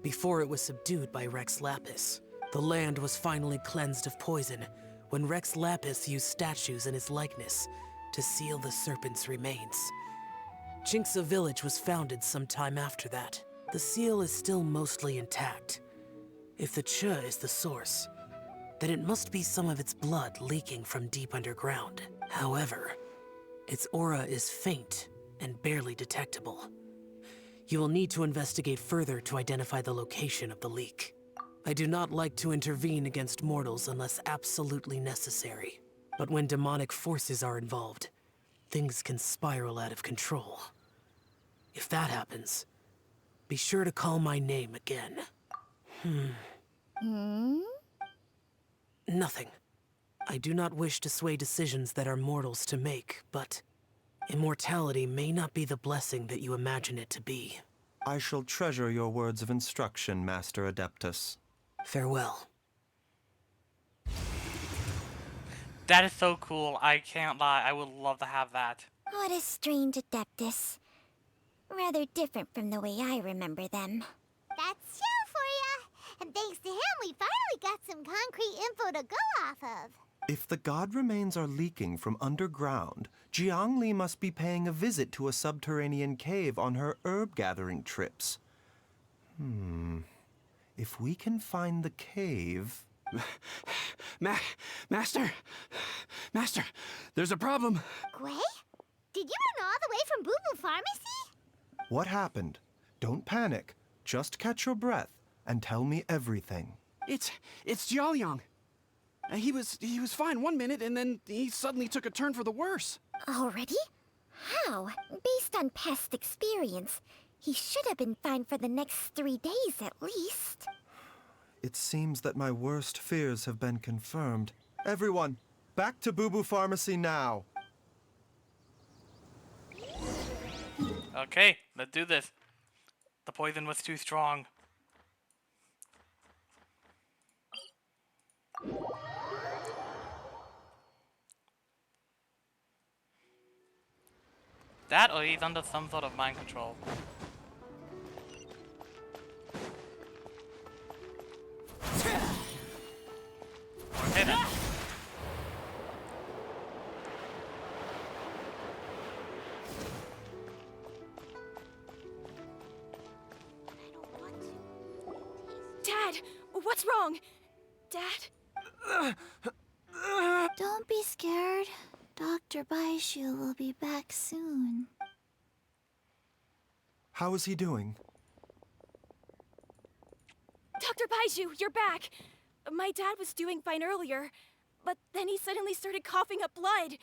Before it was subdued by Rex Lapis, the land was finally cleansed of poison when Rex Lapis used statues in his likeness to seal the serpent's remains. Chinksa village was founded some time after that. The seal is still mostly intact. If the Ch is the source, then it must be some of its blood leaking from deep underground. However, its aura is faint and barely detectable. You will need to investigate further to identify the location of the leak. I do not like to intervene against mortals unless absolutely necessary. But when demonic forces are involved, things can spiral out of control. If that happens, be sure to call my name again. Nothing. I do not wish to sway decisions that are mortals to make, but immortality may not be the blessing that you imagine it to be. I shall treasure your words of instruction, Master Adeptus. Farewell. That is so cool. I can't lie. I would love to have that. What a strange Adeptus. Rather different from the way I remember them. That's Shell for ya! And thanks to him, we finally got some concrete info to go off of. If the god remains are leaking from underground, Jiangli must be paying a visit to a subterranean cave on her herb-gathering trips. If we can find the cave... Master, there's a problem. Gwei? Did you run all the way from Boo Boo Pharmacy? What happened? Don't panic. Just catch your breath and tell me everything. It's Jiaoliang. He was fine one minute, and then he suddenly took a turn for the worse. Already? How? Based on past experience, he should have been fine for the next 3 days at least. It seems that my worst fears have been confirmed. Everyone, back to Boo Boo Pharmacy now. Okay, let's do this. The poison was too strong. That or he's under some sort of mind control. Or hidden. Dad, what's wrong? Dad? Don't be scared. Dr. Baishu will be back soon. How is he doing? Dr. Baishu, you're back! My dad was doing fine earlier, but then he suddenly started coughing up blood.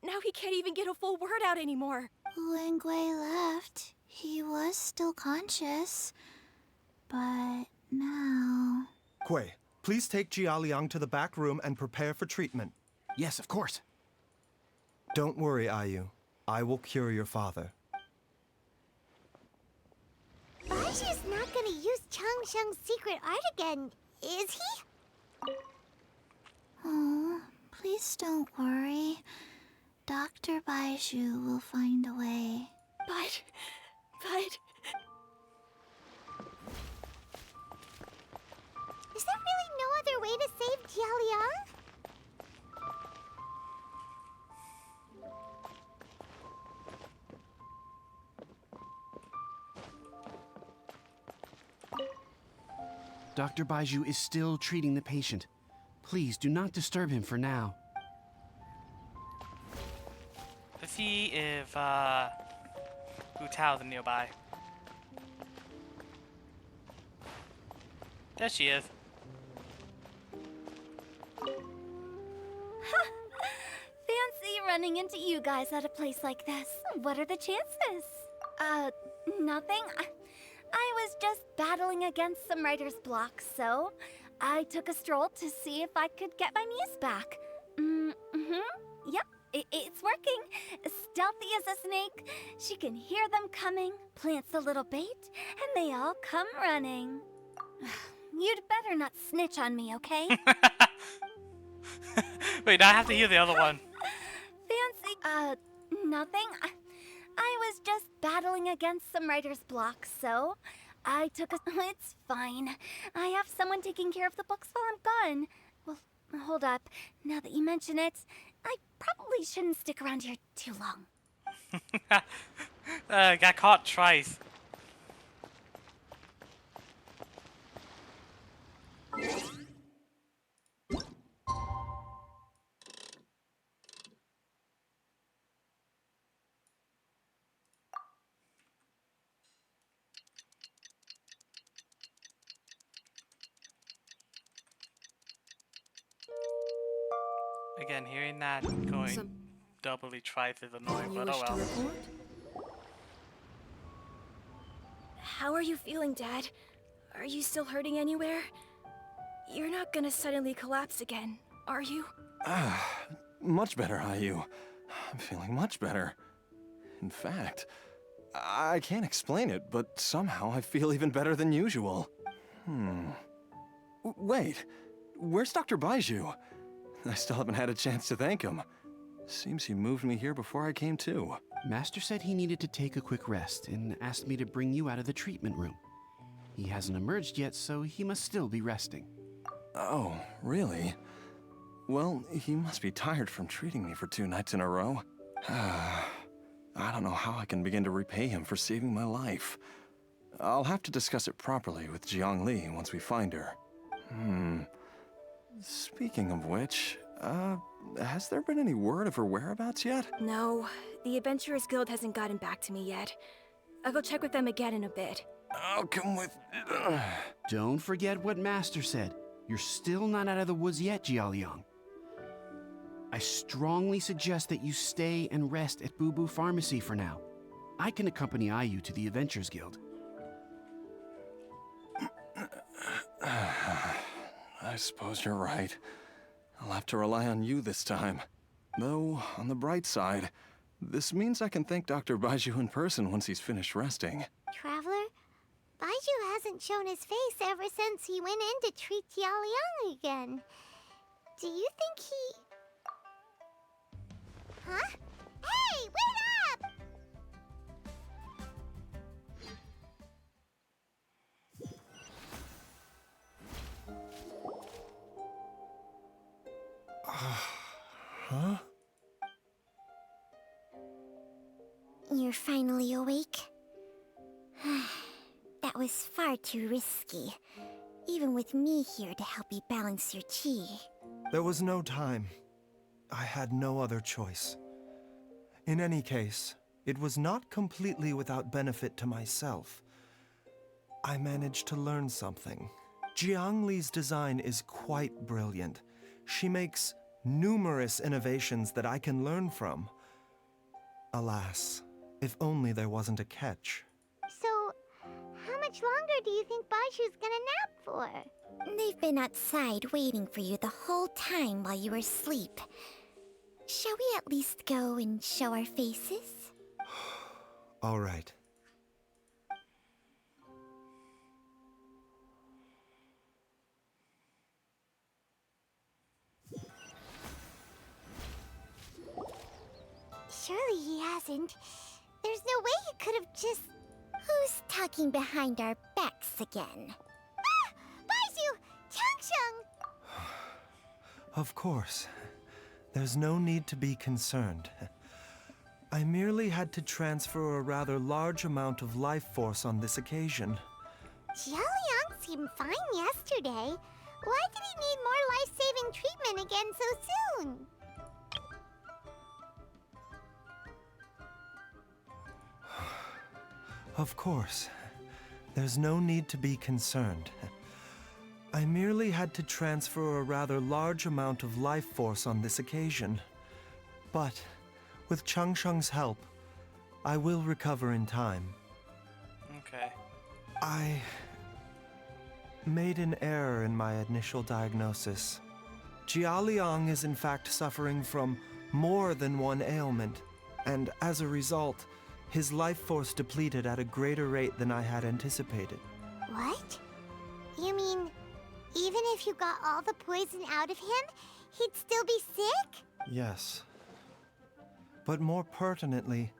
Now he can't even get a full word out anymore. When Gwei left, he was still conscious. But now... Gwei, please take Jiaoliang to the back room and prepare for treatment. Yes, of course. Don't worry, Ayu. I will cure your father. Baishu's not gonna use Changsheng's secret art again, is he? Oh, please don't worry. Dr. Baishu will find a way. But... Is there really no other way to save Jiaoliang? Dr. Baiju is still treating the patient. Please do not disturb him for now. Let's see if Wu Tao's nearby. There she is. Fancy running into you guys at a place like this. What are the chances? Nothing. I was just battling against some writer's block, so I took a stroll to see if I could get my muse back. Yep, it's working. Stealthy as a snake. She can hear them coming, plants a little bait, and they all come running. You'd better not snitch on me, okay? Wait, now I have to hear the other one. Fancy. Nothing. I was just battling against some writer's block, so I took a. It's fine. I have someone taking care of the books while I'm gone. Well, hold up. Now that you mention it, I probably shouldn't stick around here too long. Got caught twice. Again, hearing that going doubly twice is annoying, but oh well. How are you feeling, Dad? Are you still hurting anywhere? You're not gonna suddenly collapse again, are you? Much better, IU. I'm feeling much better. In fact, I can't explain it, but somehow I feel even better than usual. Wait, where's Dr. Baiju? I still haven't had a chance to thank him. Seems he moved me here before I came to. Master said he needed to take a quick rest and asked me to bring you out of the treatment room. He hasn't emerged yet, so he must still be resting. Oh, really? Well, he must be tired from treating me for 2 nights in a row. I don't know how I can begin to repay him for saving my life. I'll have to discuss it properly with Jiang Li once we find her. Speaking of which, has there been any word of her whereabouts yet? No, the Adventurers Guild hasn't gotten back to me yet. I'll go check with them again in a bit. I'll come with... Don't forget what Master said. You're still not out of the woods yet, Jialiang. I strongly suggest that you stay and rest at Boo Boo Pharmacy for now. I can accompany IU to the Adventurers Guild. I suppose you're right. I'll have to rely on you this time. Though, on the bright side, this means I can thank Dr. Baiju in person once he's finished resting. Traveler, Baiju hasn't shown his face ever since he went in to treat Jialiang again. Do you think he... Huh? Hey, wait up! Huh? You're finally awake? That was far too risky. Even with me here to help you balance your chi. There was no time. I had no other choice. In any case, it was not completely without benefit to myself. I managed to learn something. Jiang Li's design is quite brilliant. She makes numerous innovations that I can learn from. Alas, if only there wasn't a catch. So, how much longer do you think Baiju's gonna nap for? They've been outside waiting for you the whole time while you were asleep. Shall we at least go and show our faces? All right. Surely he hasn't. There's no way he could have just... Who's talking behind our backs again? Ah! Baiju! Changsheng! Of course. There's no need to be concerned. I merely had to transfer a rather large amount of life force on this occasion. Jialiang seemed fine yesterday. Why did he need more life-saving treatment again so soon? Of course. There's no need to be concerned. I merely had to transfer a rather large amount of life force on this occasion. But, with Changsheng's help, I will recover in time. Okay. I made an error in my initial diagnosis. Jialiang is in fact suffering from more than one ailment, and as a result, his life force depleted at a greater rate than I had anticipated. What? You mean even if you got all the poison out of him, he'd still be sick? Yes. But more pertinently,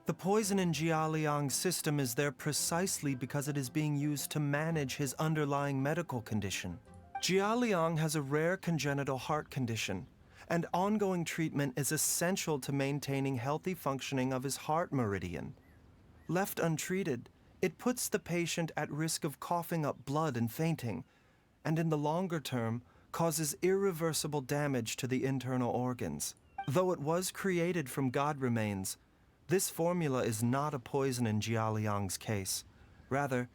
the poison in Jialiang's system is there precisely because it is being used to manage his underlying medical condition. Jialiang has a rare congenital heart condition, and ongoing treatment is essential to maintaining healthy functioning of his heart meridian. Left untreated, it puts the patient at risk of coughing up blood and fainting, and in the longer term, causes irreversible damage to the internal organs. Though it was created from god remains, this formula is not a poison in Jialiang's case. Rather,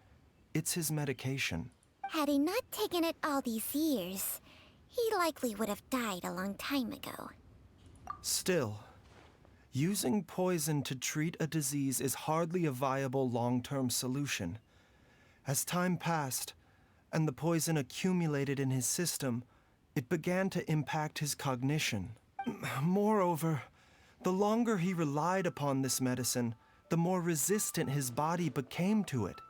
it's his medication. Had he not taken it all these years, he likely would have died a long time ago. Still, using poison to treat a disease is hardly a viable long-term solution. As time passed, and the poison accumulated in his system, it began to impact his cognition. Moreover, the longer he relied upon this medicine, the more resistant his body became to it.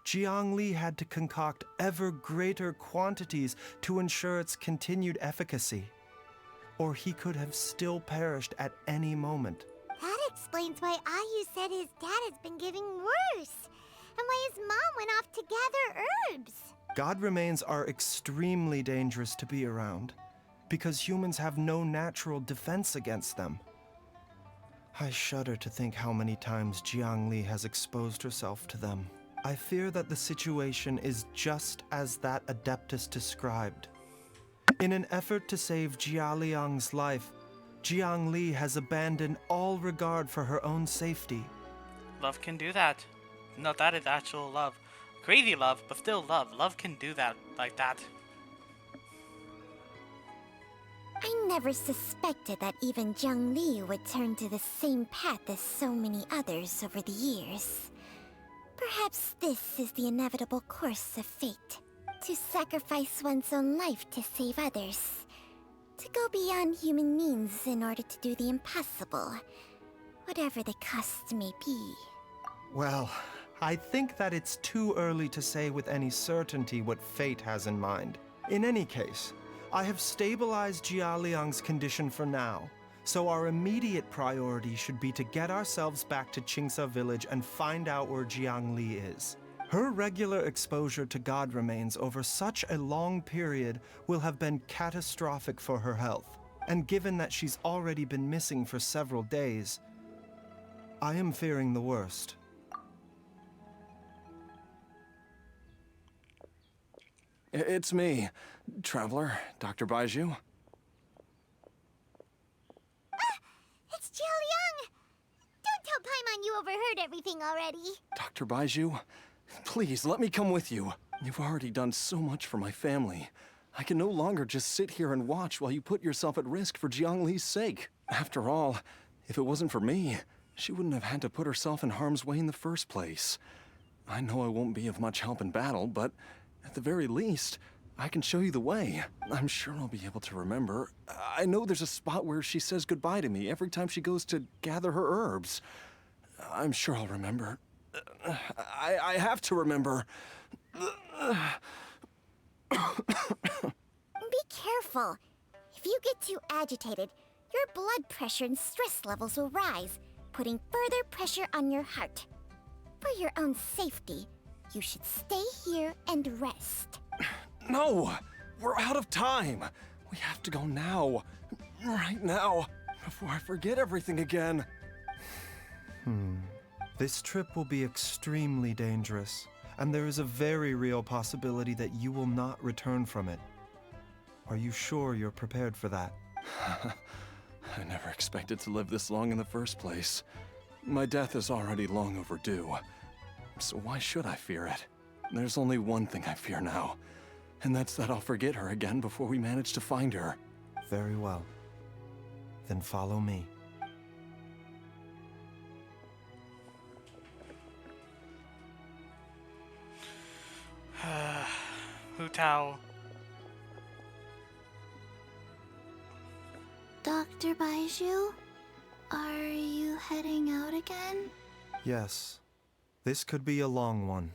Jiang Li had to concoct ever greater quantities to ensure its continued efficacy, or he could have still perished at any moment. That explains why Ayu said his dad has been getting worse, and why his mom went off to gather herbs. God remains are extremely dangerous to be around, because humans have no natural defense against them. I shudder to think how many times Jiang Li has exposed herself to them. I fear that the situation is just as that Adeptus described. In an effort to save Jialiang's life, Jiang Li has abandoned all regard for her own safety. Love can do that. No, that is actual love. Crazy love, but still love. Love can do that, like that. I never suspected that even Jiang Li would turn to the same path as so many others over the years. Perhaps this is the inevitable course of fate. To sacrifice one's own life to save others. To go beyond human means in order to do the impossible. Whatever the cost may be. Well, I think that it's too early to say with any certainty what fate has in mind. In any case, I have stabilized Jialiang's condition for now, so our immediate priority should be to get ourselves back to Qingce village and find out where Jiang Li is. Her regular exposure to god remains over such a long period will have been catastrophic for her health, and given that she's already been missing for several days, I am fearing the worst. It's me, Traveler, Dr. Baiju. It's Jialiang! Don't tell Paimon you overheard everything already. Dr. Baiju, please let me come with you. You've already done so much for my family. I can no longer just sit here and watch while you put yourself at risk for Jiang Li's sake. After all, if it wasn't for me, she wouldn't have had to put herself in harm's way in the first place. I know I won't be of much help in battle, but at the very least, I can show you the way. I'm sure I'll be able to remember. I know there's a spot where she says goodbye to me every time she goes to gather her herbs. I'm sure I'll remember. I have to remember. Be careful. If you get too agitated, your blood pressure and stress levels will rise, putting further pressure on your heart. For your own safety, you should stay here and rest. No! We're out of time! We have to go now. Right now. Before I forget everything again. This trip will be extremely dangerous, and there is a very real possibility that you will not return from it. Are you sure you're prepared for that? I never expected to live this long in the first place. My death is already long overdue. So why should I fear it? There's only one thing I fear now, and that's that I'll forget her again before we manage to find her. Very well. Then follow me. Hu Tao. Dr. Baiju, are you heading out again? Yes. This could be a long one.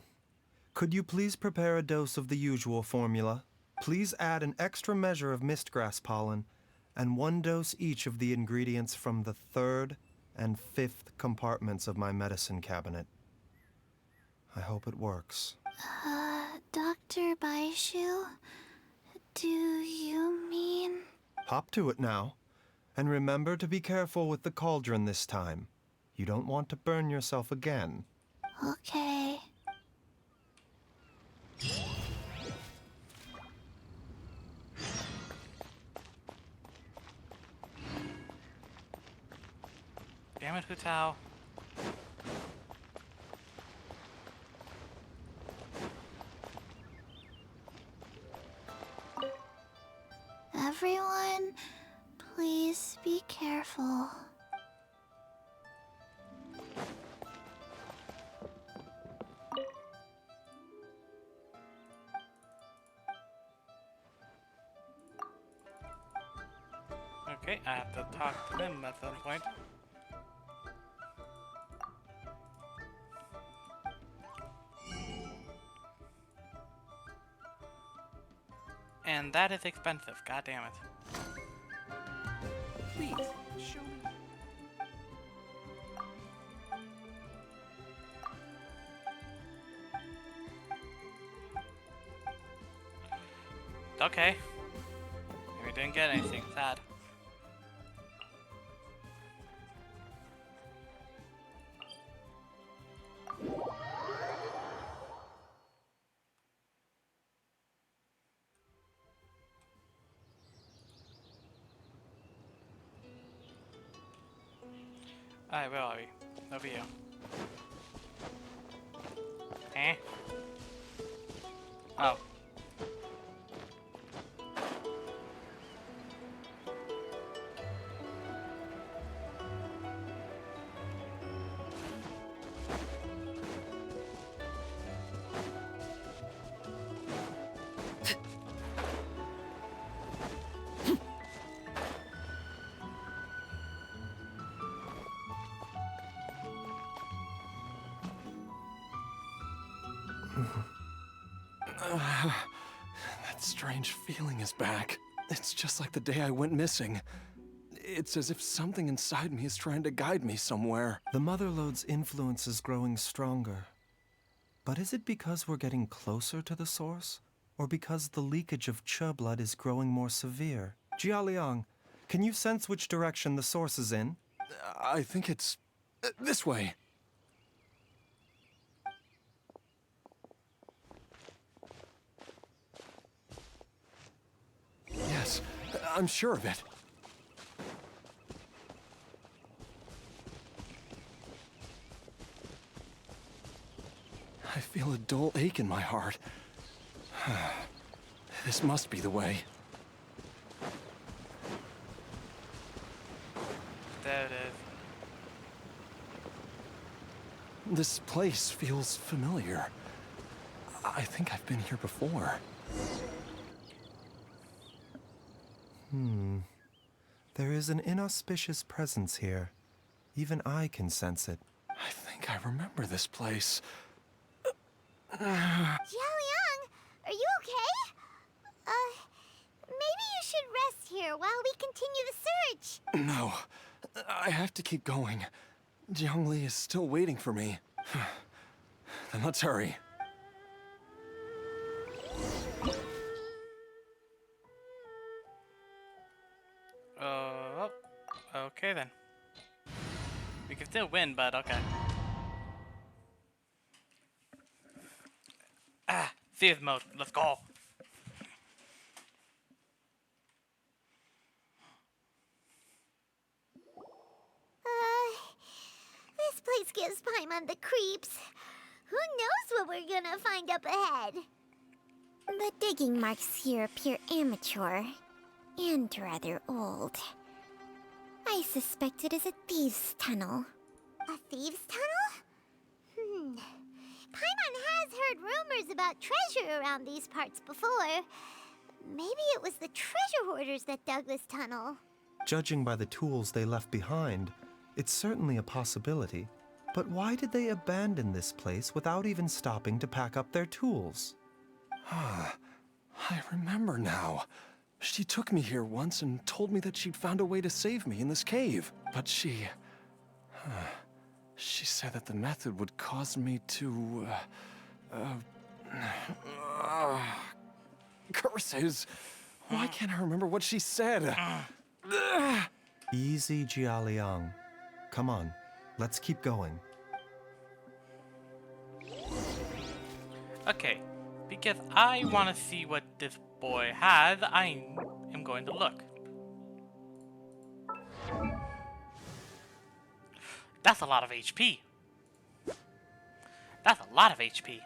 Could you please prepare a dose of the usual formula? Please add an extra measure of mistgrass pollen and 1 dose each of the ingredients from the 3rd and 5th compartments of my medicine cabinet. I hope it works. Dr. Baishu? Do you mean... Hop to it now. And remember to be careful with the cauldron this time. You don't want to burn yourself again. Okay. Damn it, Hutao. Everyone, please be careful. Okay, I have to talk to them at some point. And that is expensive, god damn it. Please, show me. Okay. We didn't get anything, sad. Alright, where are we? Over here. Eh? Oh. That strange feeling is back. It's just like the day I went missing. It's as if something inside me is trying to guide me somewhere. The Motherlode's influence is growing stronger. But is it because we're getting closer to the source? Or because the leakage of Che blood is growing more severe? Jialiang, can you sense which direction the source is in? I think it's... this way. Yes, I'm sure of it. I feel a dull ache in my heart. This must be the way. There it is. This place feels familiar. I think I've been here before. There is an inauspicious presence here. Even I can sense it. I think I remember this place. Jialiang, are you okay? Maybe you should rest here while we continue the search. No, I have to keep going. Jiangli is still waiting for me. Then let's hurry. Okay then. We can still win, but okay. Series mode, let's go. This place gives Paimon the creeps. Who knows what we're gonna find up ahead? The digging marks here appear amateur and rather old. I suspect it is a thieves' tunnel. A thieves' tunnel? Paimon has heard rumors about treasure around these parts before. Maybe it was the treasure hoarders that dug this tunnel. Judging by the tools they left behind, it's certainly a possibility. But why did they abandon this place without even stopping to pack up their tools? I remember now. She took me here once and told me that she'd found a way to save me in this cave. But she said that the method would cause me to, curses. Why can't I remember what she said? Easy, Jialiang. Come on, let's keep going. Okay, because I want to see what this boy has, I am going to look. That's a lot of HP. That's a lot of HP.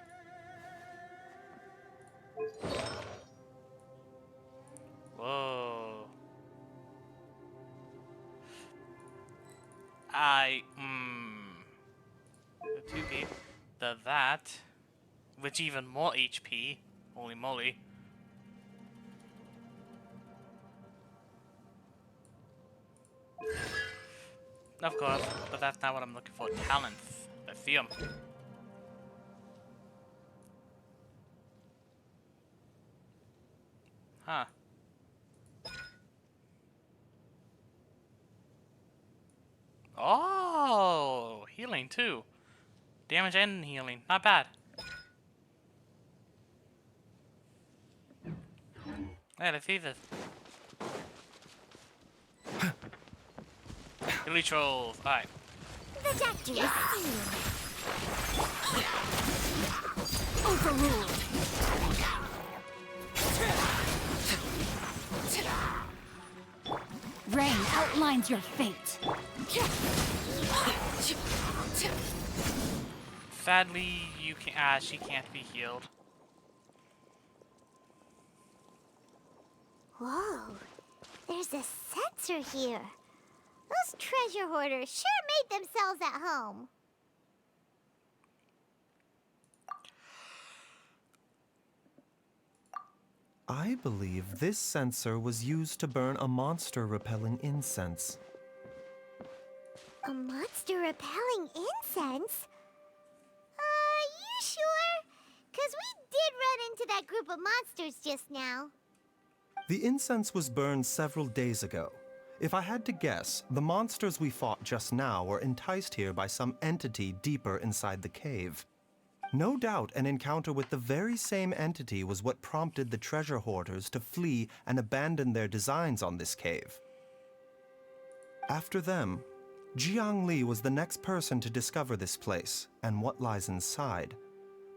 Whoa. The 2P, that, which even more HP. Holy moly. Of course, but that's not what I'm looking for. Talents. Let's see them. Huh. Oh, healing too. Damage and healing. Not bad. Yeah, let's see this. Hilly trolls. Alright. The doctor is Overruled. Rain outlines your fate. Sadly, you can. She can't be healed. Whoa, there's a sensor here. Those treasure hoarders sure made themselves at home. I believe this censer was used to burn a monster-repelling incense. A monster repelling incense? You sure? 'Cause we did run into that group of monsters just now. The incense was burned several days ago. If I had to guess, the monsters we fought just now were enticed here by some entity deeper inside the cave. No doubt an encounter with the very same entity was what prompted the treasure hoarders to flee and abandon their designs on this cave. After them, Jiang Li was the next person to discover this place and what lies inside.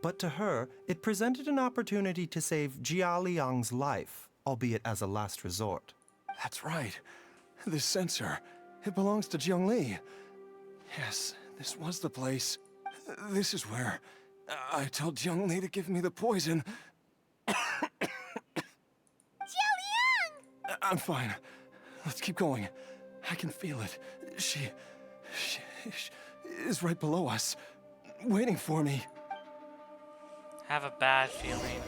But to her, it presented an opportunity to save Jia Liang's life, albeit as a last resort. That's right. This censer, it belongs to Jiang Li. Yes, this was the place. This is where I told Jiang Li to give me the poison. Jialiang! I'm fine. Let's keep going. I can feel it. She is right below us, waiting for me. Have a bad feeling.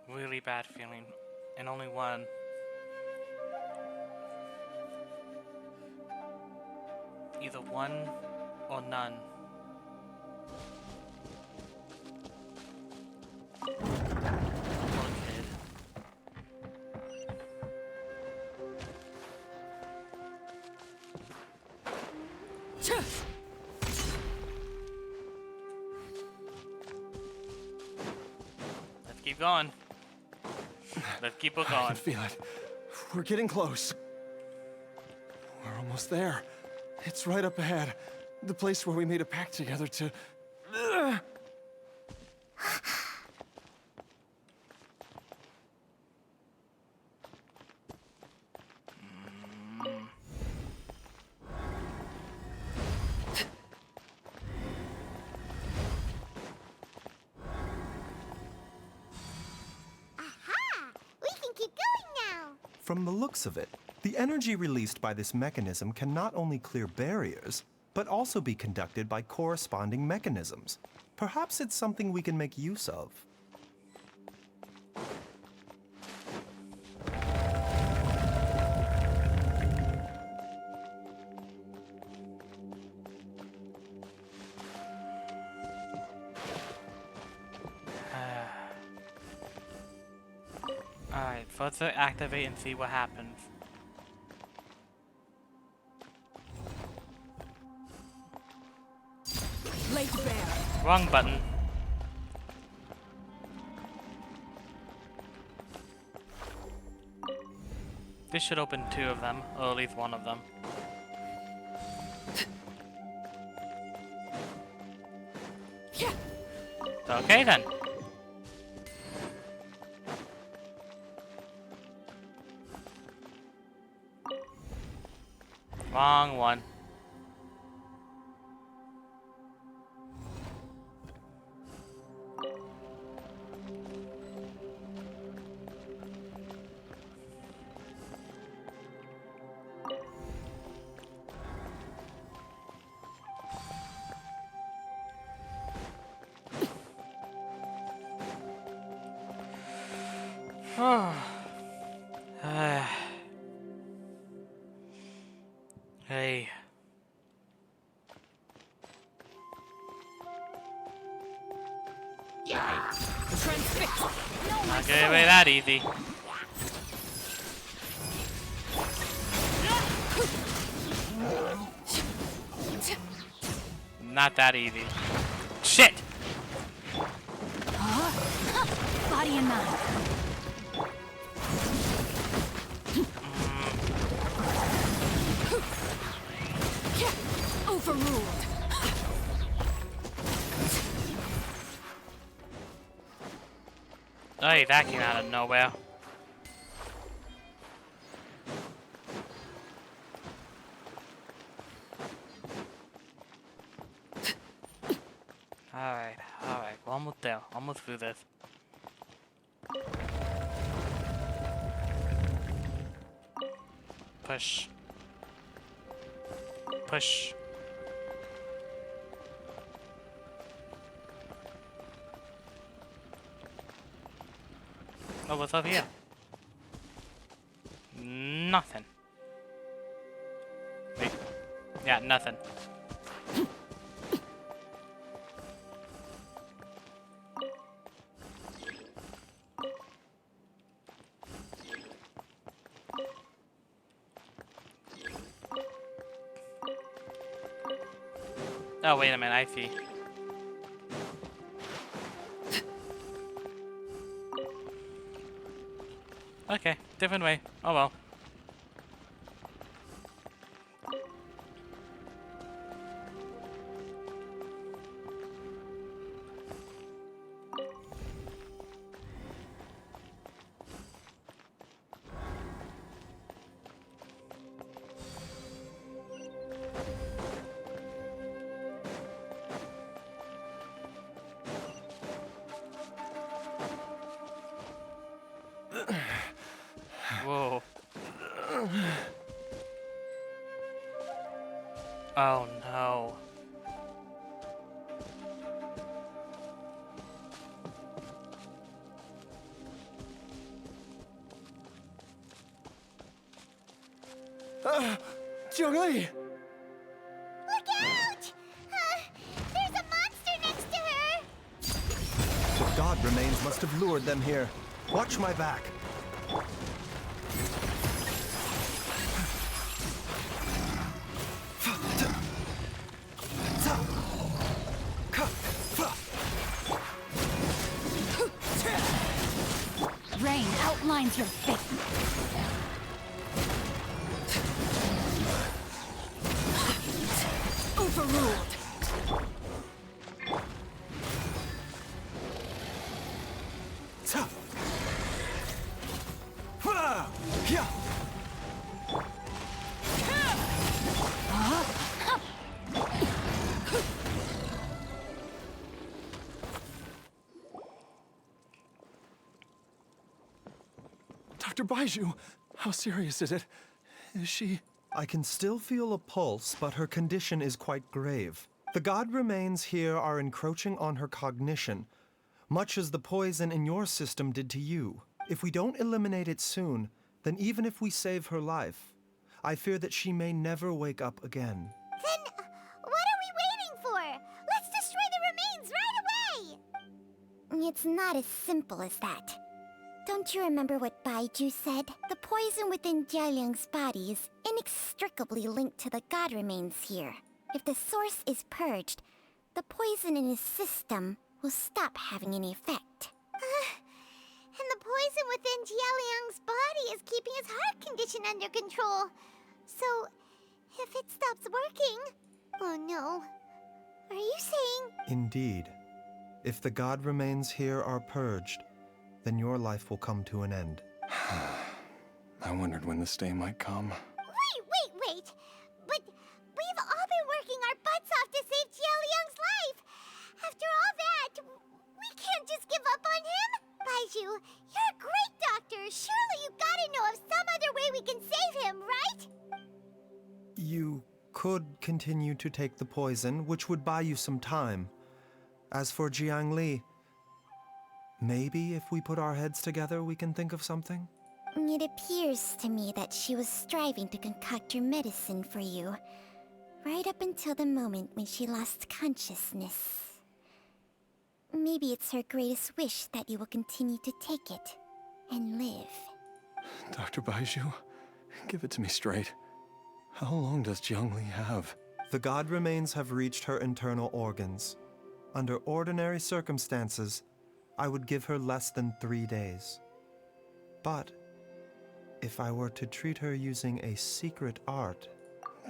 Really bad feeling. And only one. Either one or none. Poor kid. Let's keep going. Let's keep it I going. can feel it. We're getting close. We're almost there. It's right up ahead. The place where we made a pact together to... From the looks of it, the energy released by this mechanism can not only clear barriers, but also be conducted by corresponding mechanisms. Perhaps it's something we can make use of. Alright, let's activate and see what happens. Lay bare. Wrong button. This should open 2 of them, or at least 1 of them. Okay then. Wrong one. Hey. Not getting away that easy. Not that easy. Shit! Body and mind. Overruled. Hey, that came out of nowhere. Alright, we're almost there. Almost through this. Push. Push. Oh, what's up here? Nothing. Wait. Yeah, nothing. Oh, wait a minute, I see. Okay, different way. Oh well. Whoa. Oh no. Jiangli! Look out! There's a monster next to her! The god remains must have lured them here. Watch my back. Rain outlines your fate. Overruled. Dr. Baiju, how serious is it? Is she... I can still feel a pulse, but her condition is quite grave. The god remains here are encroaching on her cognition, much as the poison in your system did to you. If we don't eliminate it soon, then even if we save her life, I fear that she may never wake up again. Then, what are we waiting for? Let's destroy the remains right away! It's not as simple as that. Don't you remember what Baiju said? The poison within Jialiang's body is inextricably linked to the god remains here. If the source is purged, the poison in his system will stop having any effect. And the poison within Jialiang's body is keeping his heart condition under control. So, if it stops working... Oh no. Are you saying... Indeed. If the god remains here are purged, then your life will come to an end. I wondered when this day might come. Wait! But we've all been working our butts off to save Jialiang's life! After all that, we can't just give up on him! Baiju, you're a great doctor! Surely you gotta know of some other way we can save him, right? You could continue to take the poison, which would buy you some time. As for Jiangli, maybe if we put our heads together, we can think of something? It appears to me that she was striving to concoct your medicine for you, right up until the moment when she lost consciousness. Maybe it's her greatest wish that you will continue to take it and live. Dr. Baiju, give it to me straight. How long does Jiangli have? The god remains have reached her internal organs. Under ordinary circumstances, I would give her less than 3 days. But if I were to treat her using a secret art...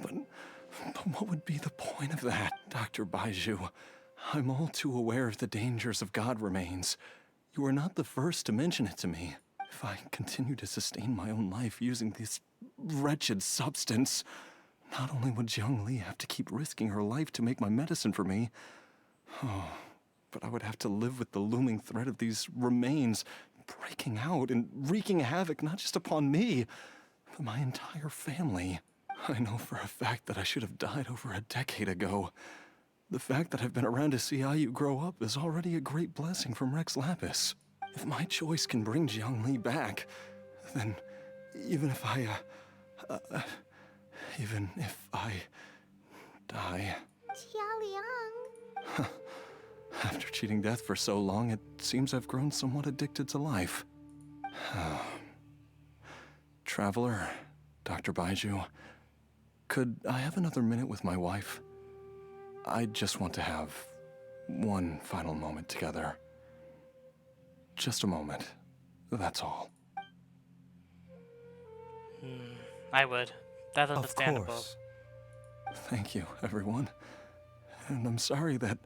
But what would be the point of that, Dr. Baiju? I'm all too aware of the dangers of god remains. You are not the first to mention it to me. If I continue to sustain my own life using this wretched substance, not only would Jiangli have to keep risking her life to make my medicine for me, but I would have to live with the looming threat of these remains breaking out and wreaking havoc not just upon me, but my entire family. I know for a fact that I should have died over a decade ago. The fact that I've been around to see IU grow up is already a great blessing from Rex Lapis. If my choice can bring Jiangli back, then even if I die... Jialiang... After cheating death for so long, it seems I've grown somewhat addicted to life. Traveler, Dr. Baiju, could I have another minute with my wife? I just want to have one final moment together. Just a moment. That's all. I would. That's understandable. Of course. Thank you, everyone. And I'm sorry that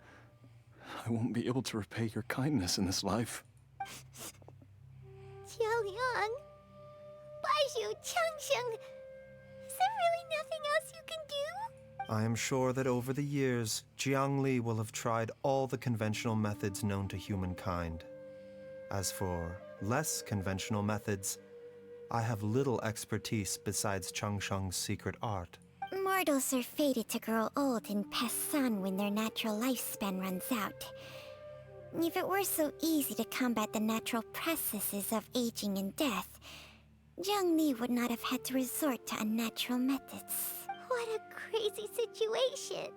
I won't be able to repay your kindness in this life. Jialiang... Baiju, Changsheng... Is there really nothing else you can do? I am sure that over the years, Jiangli will have tried all the conventional methods known to humankind. As for less conventional methods, I have little expertise besides Changsheng's secret art. Mortals are fated to grow old and pass on when their natural lifespan runs out. If it were so easy to combat the natural processes of aging and death, Jiangli would not have had to resort to unnatural methods. What a crazy situation!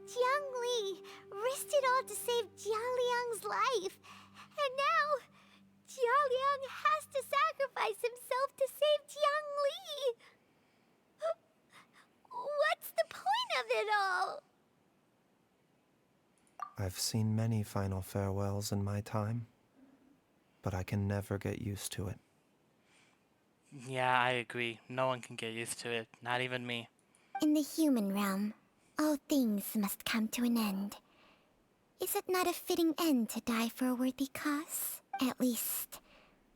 Jiangli risked it all to save Jialiang's life, and now Jialiang has to sacrifice himself to save Jiangli! What's the point of it all? I've seen many final farewells in my time, but I can never get used to it. Yeah, I agree. No one can get used to it. Not even me. In the human realm, all things must come to an end. Is it not a fitting end to die for a worthy cause? At least,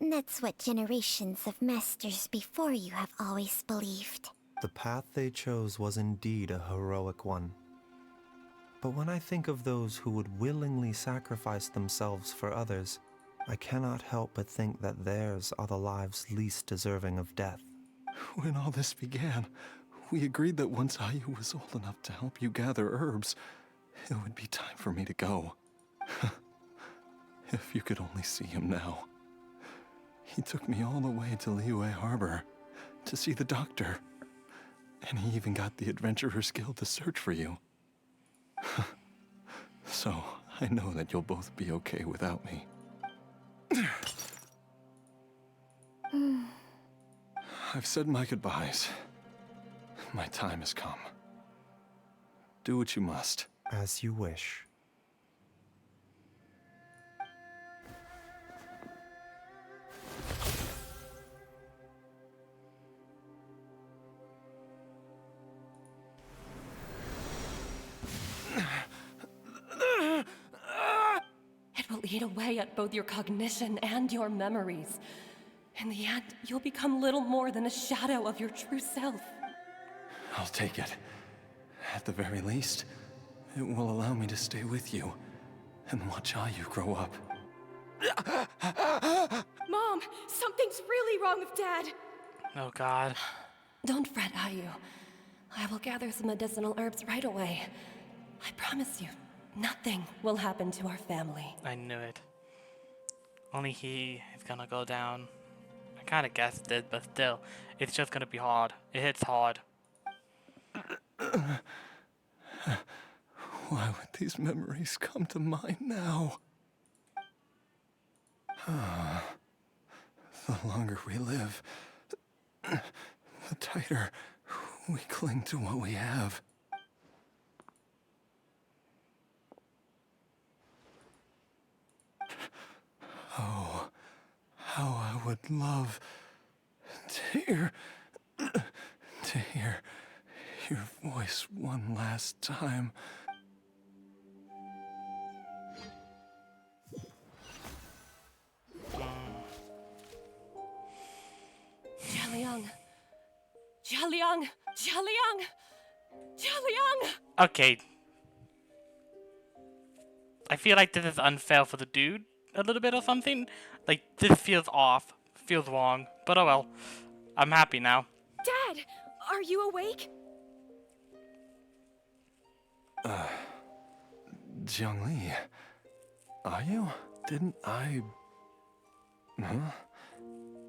that's what generations of masters before you have always believed. The path they chose was indeed a heroic one. But when I think of those who would willingly sacrifice themselves for others, I cannot help but think that theirs are the lives least deserving of death. When all this began, we agreed that once Ayu was old enough to help you gather herbs, it would be time for me to go. If you could only see him now. He took me all the way to Liyue Harbor to see the doctor. And he even got the Adventurers Guild to search for you. So, I know that you'll both be okay without me. I've said my goodbyes. My time has come. Do what you must. As you wish. It will eat away at both your cognition and your memories. In the end, you'll become little more than a shadow of your true self. I'll take it. At the very least, it will allow me to stay with you and watch Ayu grow up. Mom, something's really wrong with Dad. Oh God. Don't fret, Ayu. I will gather some medicinal herbs right away. I promise you, nothing will happen to our family. I knew it. Only he is gonna go down. I kinda guessed it, but still, it's just gonna be hard. It hits hard. Why would these memories come to mind now? The longer we live, the tighter we cling to what we have. Oh, how I would love to hear your voice one last time. Jialiang! Jialiang! Jialiang! Jialiang! Okay. I feel like this is unfair for the dude a little bit or something. Like, this feels off. Feels wrong. But oh well. I'm happy now. Dad, are you awake? Jiangli, are you? Didn't I... Huh?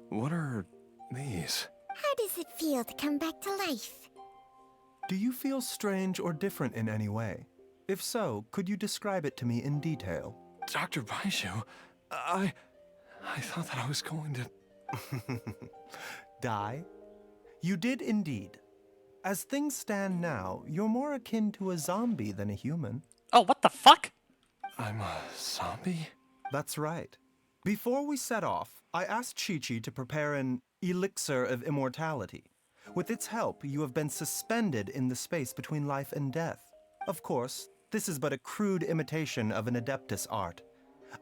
What are these? How does it feel to come back to life? Do you feel strange or different in any way? If so, could you describe it to me in detail? Dr. Baiju, I thought that I was going to... Die? You did indeed. As things stand now, you're more akin to a zombie than a human. Oh, what the fuck? I'm a zombie? That's right. Before we set off, I asked Chi-Chi to prepare an elixir of immortality. With its help, you have been suspended in the space between life and death. Of course, this is but a crude imitation of an Adeptus art.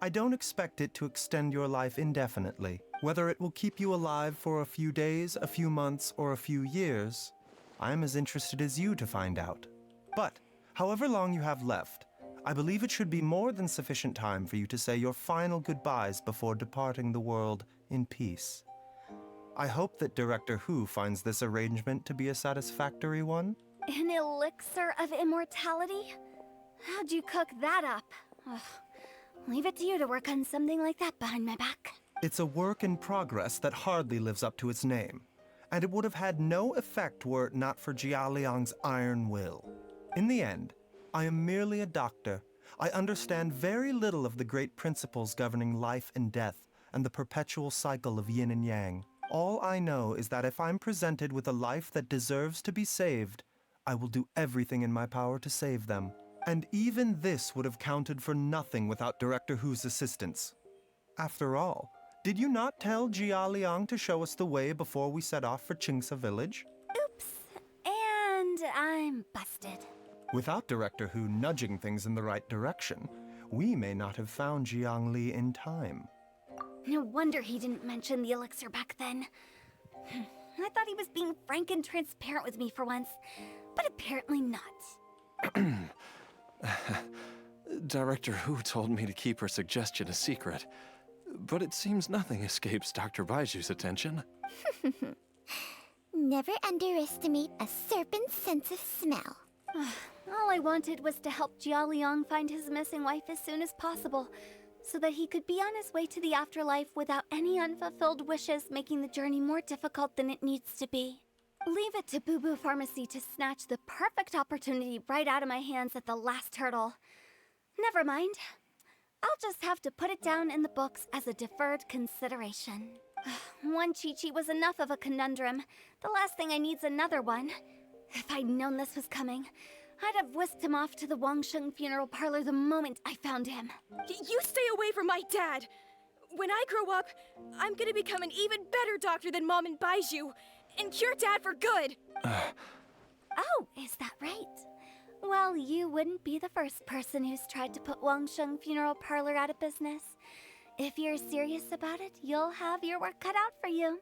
I don't expect it to extend your life indefinitely. Whether it will keep you alive for a few days, a few months, or a few years, I'm as interested as you to find out. But, however long you have left, I believe it should be more than sufficient time for you to say your final goodbyes before departing the world in peace. I hope that Director Hu finds this arrangement to be a satisfactory one. An elixir of immortality? How'd you cook that up? Ugh. Leave it to you to work on something like that behind my back. It's a work in progress that hardly lives up to its name, and it would have had no effect were it not for Jialiang's iron will. In the end, I am merely a doctor. I understand very little of the great principles governing life and death and the perpetual cycle of yin and yang. All I know is that if I'm presented with a life that deserves to be saved, I will do everything in my power to save them. And even this would have counted for nothing without Director Hu's assistance. After all, did you not tell Jia Liang to show us the way before we set off for Qingce Village? Oops. And I'm busted. Without Director Hu nudging things in the right direction, we may not have found Jiangli in time. No wonder he didn't mention the elixir back then. I thought he was being frank and transparent with me for once, but apparently not. Director Hu told me to keep her suggestion a secret, but it seems nothing escapes Dr. Baiju's attention. Never underestimate a serpent's sense of smell. All I wanted was to help Jia Liang find his missing wife as soon as possible, so that he could be on his way to the afterlife without any unfulfilled wishes making the journey more difficult than it needs to be. Leave it to Boo Boo Pharmacy to snatch the perfect opportunity right out of my hands at the last hurdle. Never mind. I'll just have to put it down in the books as a deferred consideration. One Chi-Chi was enough of a conundrum. The last thing I need's another one. If I'd known this was coming, I'd have whisked him off to the Wangsheng funeral parlor the moment I found him. You stay away from my dad! When I grow up, I'm gonna become an even better doctor than Mom and Baizhu, and cure Dad for good! Oh, is that right? Well, you wouldn't be the first person who's tried to put Wangsheng funeral parlor out of business. If you're serious about it, you'll have your work cut out for you.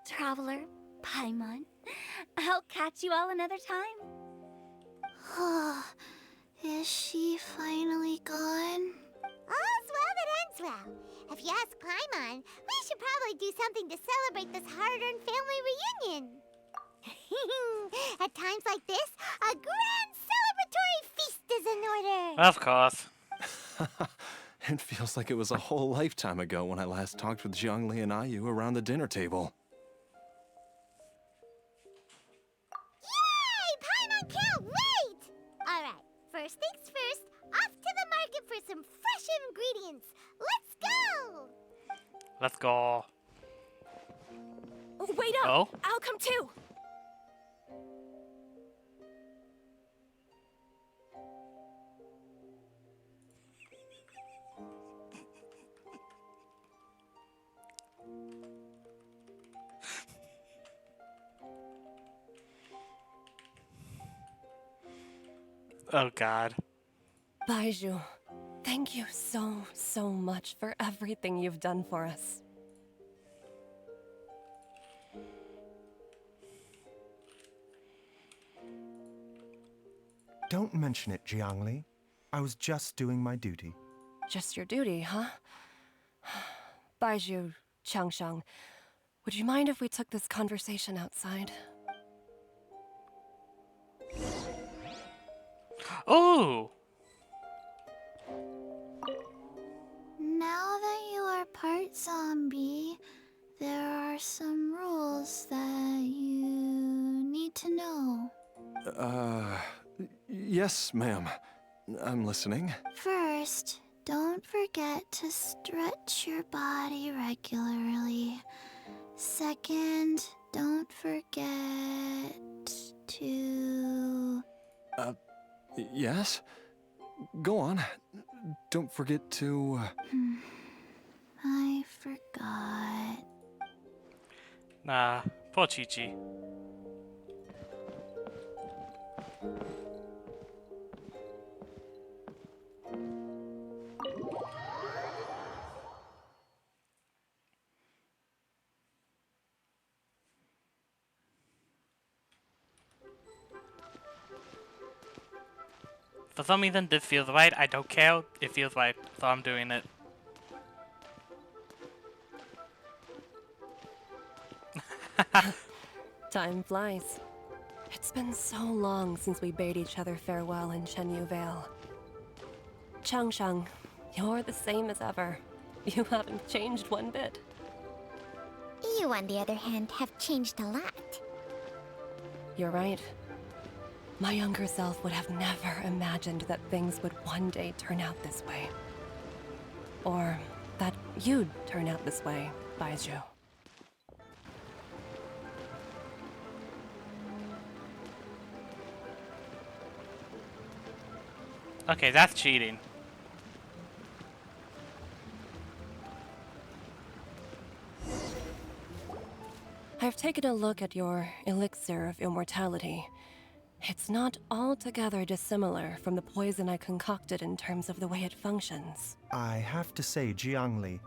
Traveler, Paimon, I'll catch you all another time. Is she finally gone? All's well that ends well. If you ask Paimon, we should probably do something to celebrate this hard-earned family reunion. At times like this, a grand celebratory feast is in order. Of course. It feels like it was a whole lifetime ago when I last talked with Zhongli and Ayu around the dinner table. Yay! Paimon can't wait! Alright, first things first, off to the market for some fresh ingredients. Let's go! Let's go. Wait up! Oh? I'll come too! Oh god. Baizhu, thank you so much for everything you've done for us. Don't mention it, Jiangli. I was just doing my duty. Just your duty, huh? Baizhu, Changshang, would you mind if we took this conversation outside? Oh! Now that you are part zombie, there are some rules that you need to know. Yes, ma'am. I'm listening. First, don't forget to stretch your body regularly. Second, don't forget to... Yes? Go on. Don't forget to... I forgot. Nah, poor Chi-Chi. For some reason, this feels right. I don't care. It feels right, so I'm doing it. Time flies. It's been so long since we bade each other farewell in Shenyu Vale. Changshang, you're the same as ever. You haven't changed one bit. You, on the other hand, have changed a lot. You're right. My younger self would have never imagined that things would one day turn out this way. Or that you'd turn out this way, Baizhu. Okay, that's cheating. I've taken a look at your elixir of immortality. It's not altogether dissimilar from the poison I concocted in terms of the way it functions. I have to say, Jiangli,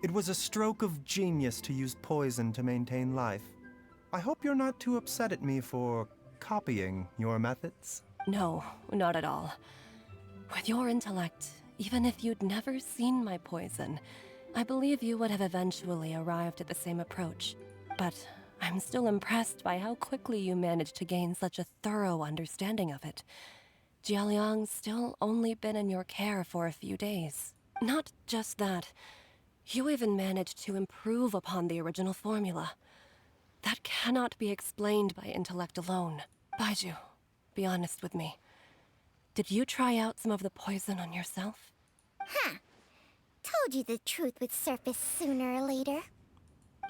it was a stroke of genius to use poison to maintain life. I hope you're not too upset at me for copying your methods. No, not at all. With your intellect, even if you'd never seen my poison, I believe you would have eventually arrived at the same approach. But I'm still impressed by how quickly you managed to gain such a thorough understanding of it. Jialiang's still only been in your care for a few days. Not just that, you even managed to improve upon the original formula. That cannot be explained by intellect alone. Baizhu, be honest with me. Did you try out some of the poison on yourself? Huh. told you the truth would surface sooner or later.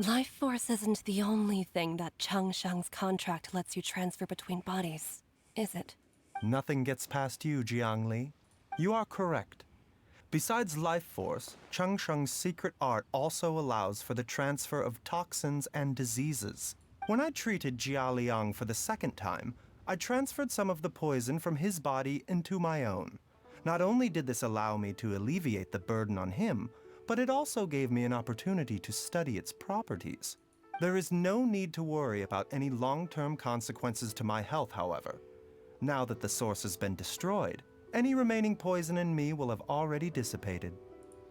Life force isn't the only thing that Changsheng's contract lets you transfer between bodies, is it? Nothing gets past you, Jiangli. You are correct. Besides life force, Changsheng's secret art also allows for the transfer of toxins and diseases. When I treated Jia Liang for the second time, I transferred some of the poison from his body into my own. Not only did this allow me to alleviate the burden on him, but it also gave me an opportunity to study its properties. There is no need to worry about any long-term consequences to my health, however. Now that the source has been destroyed, any remaining poison in me will have already dissipated.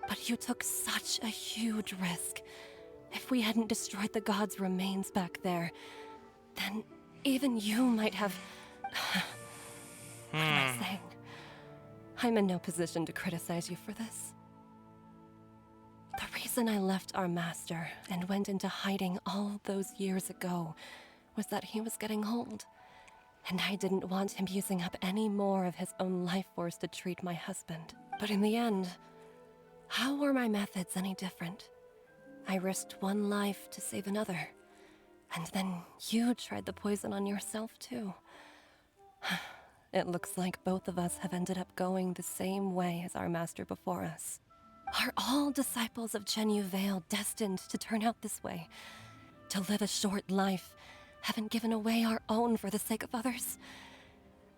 But you took such a huge risk. If we hadn't destroyed the god's remains back there, then even you might have... What am I saying? I'm in no position to criticize you for this. The reason I left our master and went into hiding all those years ago was that he was getting old, and I didn't want him using up any more of his own life force to treat my husband. But in the end, how were my methods any different? I risked one life to save another, and then you tried the poison on yourself too. It looks like both of us have ended up going the same way as our master before us. Are all disciples of Chenyu Vale destined to turn out this way? To live a short life, having given away our own for the sake of others?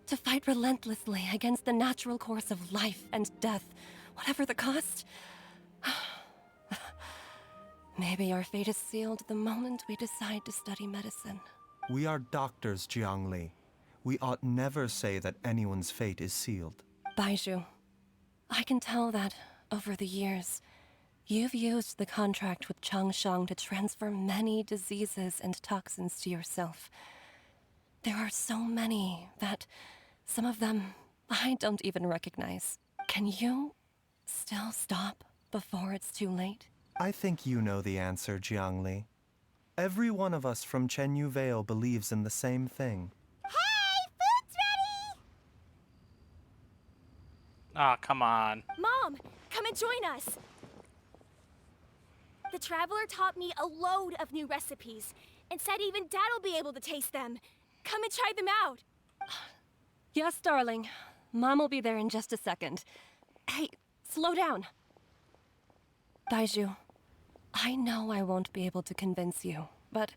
To fight relentlessly against the natural course of life and death, whatever the cost? Maybe our fate is sealed the moment we decide to study medicine. We are doctors, Jiangli. We ought never say that anyone's fate is sealed. Baizhu, I can tell that, over the years, you've used the contract with Changsheng to transfer many diseases and toxins to yourself. There are so many that some of them I don't even recognize. Can you still stop before it's too late? I think you know the answer, Jiangli. Every one of us from Chenyu Vale believes in the same thing. Ah, come on. Mom, come and join us. The Traveler taught me a load of new recipes and said even Dad will be able to taste them. Come and try them out. Yes, darling. Mom will be there in just a second. Hey, slow down. Baizhu, I know I won't be able to convince you, but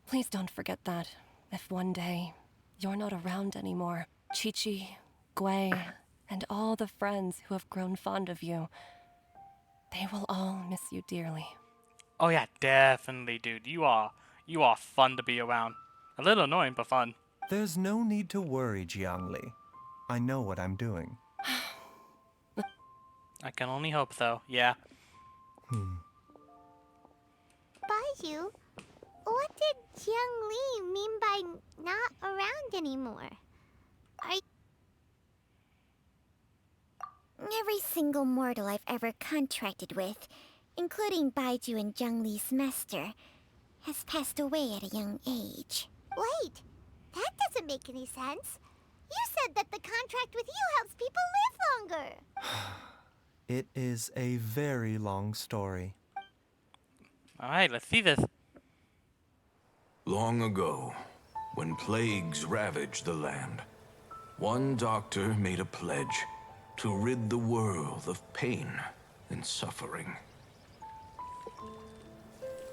please don't forget that if one day you're not around anymore, Chi-Chi, Gui, and all the friends who have grown fond of you, they will all miss you dearly. Oh yeah, definitely, dude. You are fun to be around. A little annoying, but fun. There's no need to worry, Jiangli. I know what I'm doing. I can only hope so, yeah. Baizhu, what did Jiang Li mean by not around anymore? Every single mortal I've ever contracted with, including Baizhu and Jiang Li's master, has passed away at a young age. Wait, that doesn't make any sense. You said that the contract with you helps people live longer. It is a very long story. Alright, let's see this. Long ago, when plagues ravaged the land, one doctor made a pledge to rid the world of pain and suffering.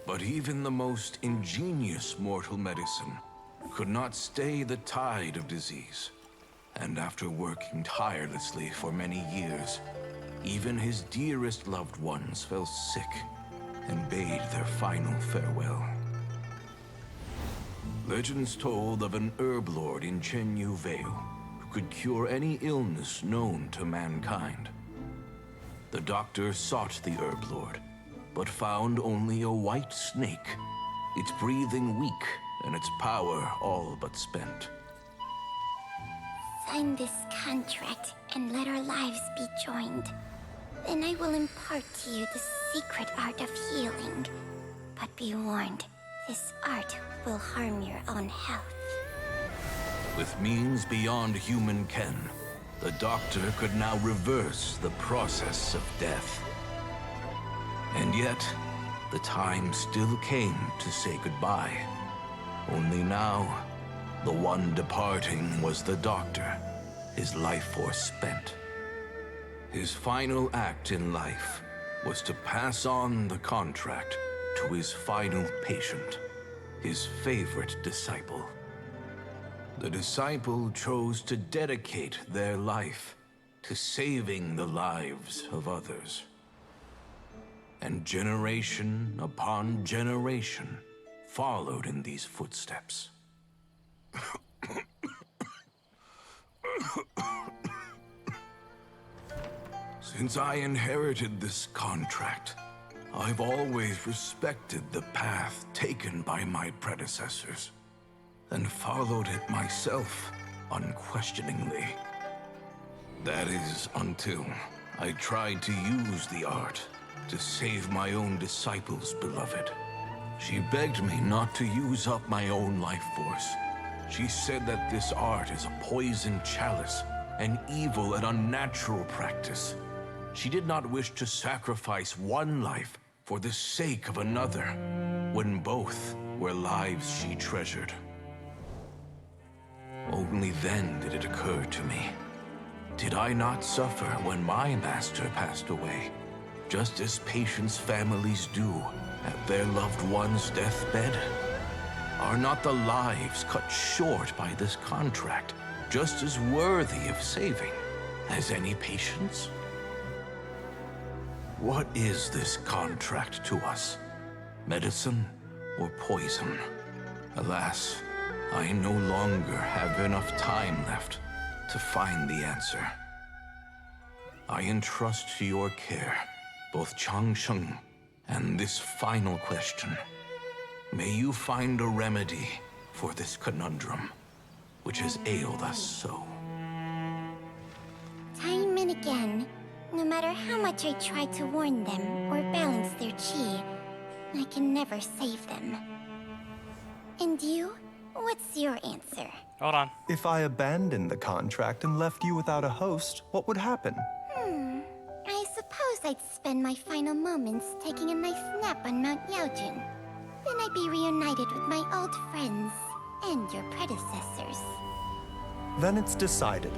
But even the most ingenious mortal medicine could not stay the tide of disease. And after working tirelessly for many years, even his dearest loved ones fell sick and bade their final farewell. Legends told of an herb lord in Chenyu Vale who could cure any illness known to mankind. The doctor sought the herb lord, but found only a white snake, its breathing weak and its power all but spent. Sign this contract and let our lives be joined. Then I will impart to you the secret art of healing. But be warned, this art will harm your own health. With means beyond human ken, the doctor could now reverse the process of death. And yet, the time still came to say goodbye. Only now, the one departing was the doctor, his life force spent. His final act in life was to pass on the contract to his final patient, his favorite disciple. The disciple chose to dedicate their life to saving the lives of others. And generation upon generation followed in these footsteps. Since I inherited this contract, I've always respected the path taken by my predecessors, and followed it myself unquestioningly. That is, until I tried to use the art to save my own disciple's beloved. She begged me not to use up my own life force. She said that this art is a poisoned chalice, an evil and unnatural practice. She did not wish to sacrifice one life for the sake of another, when both were lives she treasured. Only then did it occur to me. Did I not suffer when my master passed away, just as patients' families do at their loved one's deathbed? Are not the lives cut short by this contract just as worthy of saving as any patients? What is this contract to us? Medicine or poison? Alas, I no longer have enough time left to find the answer. I entrust to your care both Changsheng and this final question. May you find a remedy for this conundrum, which has ailed us so. Time and again, no matter how much I try to warn them or balance their chi, I can never save them. And you? What's your answer? Hold on. If I abandoned the contract and left you without a host, what would happen? I suppose I'd spend my final moments taking a nice nap on Mount Yaojun. Then I'd be reunited with my old friends and your predecessors. Then it's decided.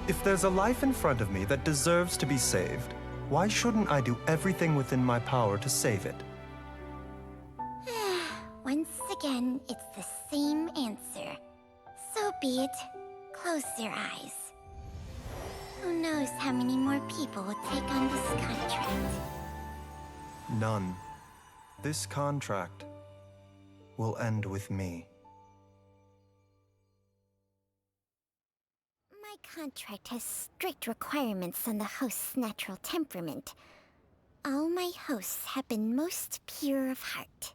If there's a life in front of me that deserves to be saved, why shouldn't I do everything within my power to save it? Once again, it's the same answer. So be it. Close your eyes. Who knows how many more people will take on this contract? None. This contract will end with me. My contract has strict requirements on the host's natural temperament. All my hosts have been most pure of heart.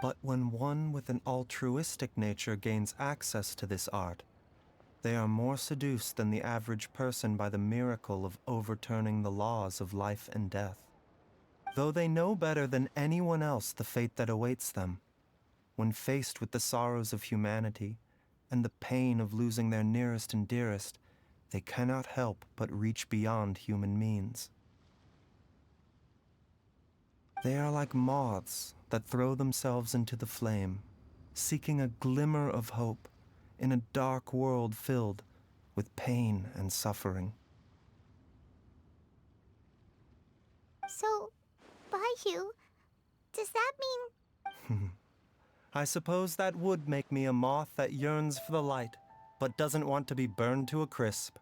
But when one with an altruistic nature gains access to this art, they are more seduced than the average person by the miracle of overturning the laws of life and death. Though they know better than anyone else the fate that awaits them, when faced with the sorrows of humanity and the pain of losing their nearest and dearest, they cannot help but reach beyond human means. They are like moths that throw themselves into the flame, seeking a glimmer of hope in a dark world filled with pain and suffering. So, Baiyu, does that mean... I suppose that would make me a moth that yearns for the light, but doesn't want to be burned to a crisp.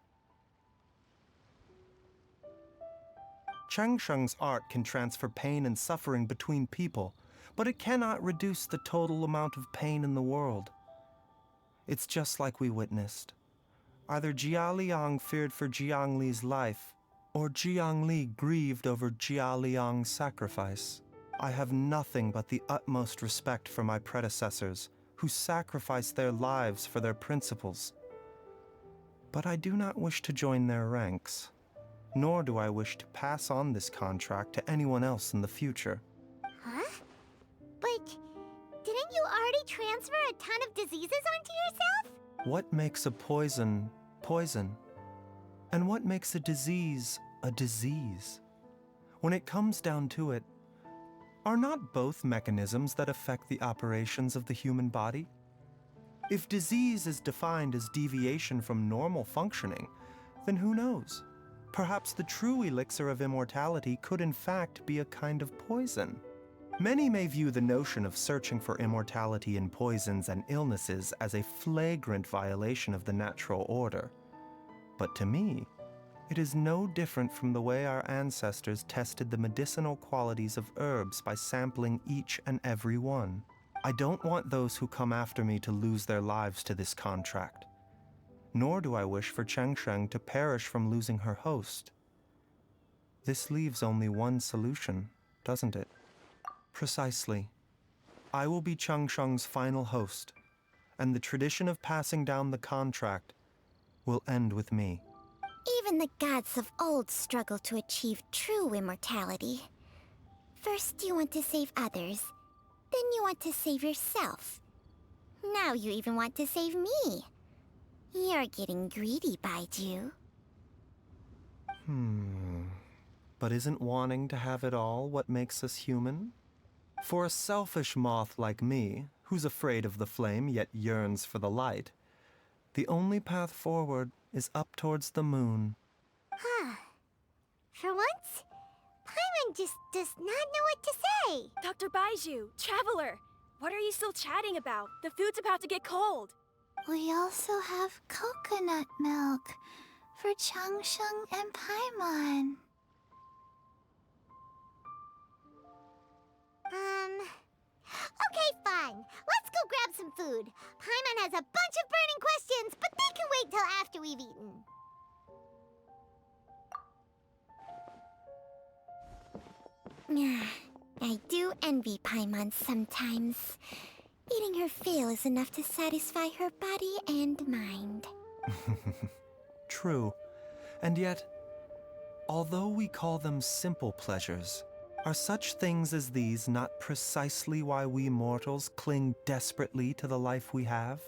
Changsheng's art can transfer pain and suffering between people, but it cannot reduce the total amount of pain in the world. It's just like we witnessed. Either Jia Liang feared for Jiang Li's life, or Jiang Li grieved over Jia Liang's sacrifice. I have nothing but the utmost respect for my predecessors, who sacrificed their lives for their principles. But I do not wish to join their ranks, nor do I wish to pass on this contract to anyone else in the future. Huh? But didn't you already transfer a ton of diseases onto yourself? What makes a poison poison? And what makes a disease a disease? When it comes down to it, are not both mechanisms that affect the operations of the human body? If disease is defined as deviation from normal functioning, then who knows? Perhaps the true elixir of immortality could in fact be a kind of poison. Many may view the notion of searching for immortality in poisons and illnesses as a flagrant violation of the natural order. But to me, it is no different from the way our ancestors tested the medicinal qualities of herbs by sampling each and every one. I don't want those who come after me to lose their lives to this contract. Nor do I wish for Chengsheng to perish from losing her host. This leaves only one solution, doesn't it? Precisely. I will be Chengsheng's final host, and the tradition of passing down the contract will end with me. Even the gods of old struggle to achieve true immortality. First you want to save others, then you want to save yourself. Now you even want to save me. You're getting greedy, Baiju. But isn't wanting to have it all what makes us human? For a selfish moth like me, who's afraid of the flame yet yearns for the light, the only path forward is up towards the moon. Huh. For once, Paimon just does not know what to say. Dr. Baiju, Traveler, what are you still chatting about? The food's about to get cold. We also have coconut milk for Changsheng and Paimon. Okay, fine. Let's go grab some food. Paimon has a bunch of burning questions, but they can wait till after we've eaten. I do envy Paimon sometimes. Eating her fill is enough to satisfy her body and mind. True. And yet, although we call them simple pleasures, are such things as these not precisely why we mortals cling desperately to the life we have?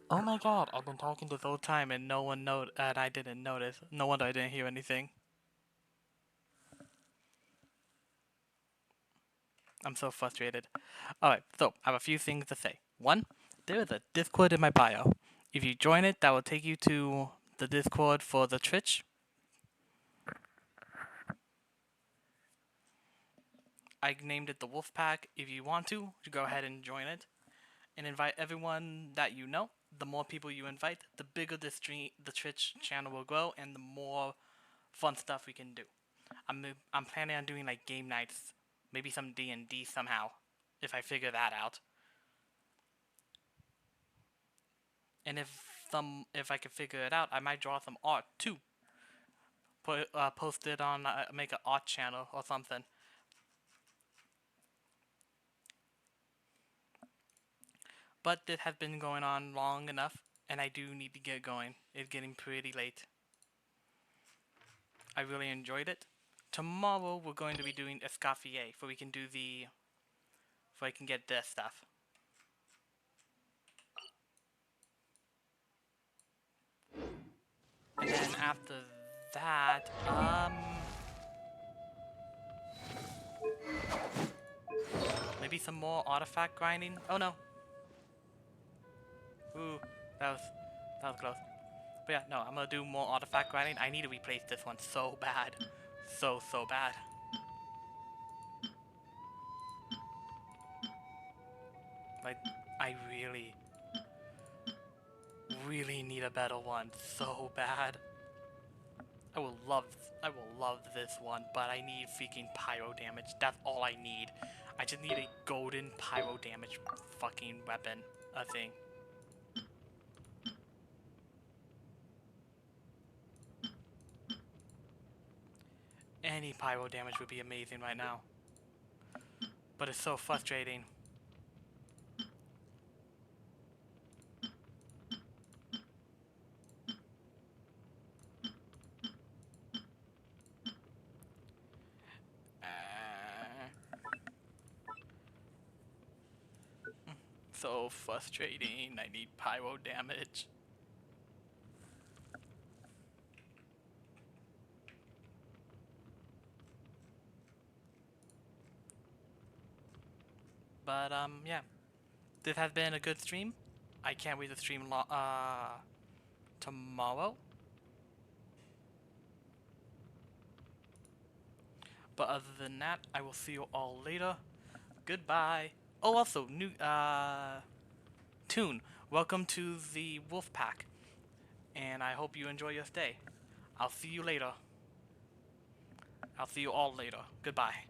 Oh my god, I've been talking this whole time and no one and I didn't notice. No wonder I didn't hear anything. I'm so frustrated. Alright, so I have a few things to say. One, there is a Discord in my bio. If you join it, that will take you to the Discord for the Twitch. I named it the Wolfpack. If you want to, go ahead and join it. And invite everyone that you know. The more people you invite, the bigger the Twitch channel will grow, and the more fun stuff we can do. I'm planning on doing like game nights, maybe some D&D somehow, if I figure that out. And if I can figure it out, I might draw some art too. Post it on make an art channel or something. But it has been going on long enough, and I do need to get going. It's getting pretty late. I really enjoyed it. Tomorrow we're going to be doing Escoffier, so we can do so I can get this stuff. And then after that, maybe some more artifact grinding. Oh no. Ooh, that was close. But yeah, no, I'm gonna do more artifact grinding. I need to replace this one so bad. So bad. Like, I really need a better one so bad. I will love this one, but I need freaking pyro damage. That's all I need. I just need a golden pyro damage fucking weapon, thing. Any pyro damage would be amazing right now. But it's so frustrating. So frustrating. I need pyro damage. But yeah. This has been a good stream. I can't wait to stream tomorrow. But other than that, I will see you all later. Goodbye. Oh, also, new Toon, welcome to the Wolfpack, and I hope you enjoy your stay. I'll see you later. I'll see you all later. Goodbye.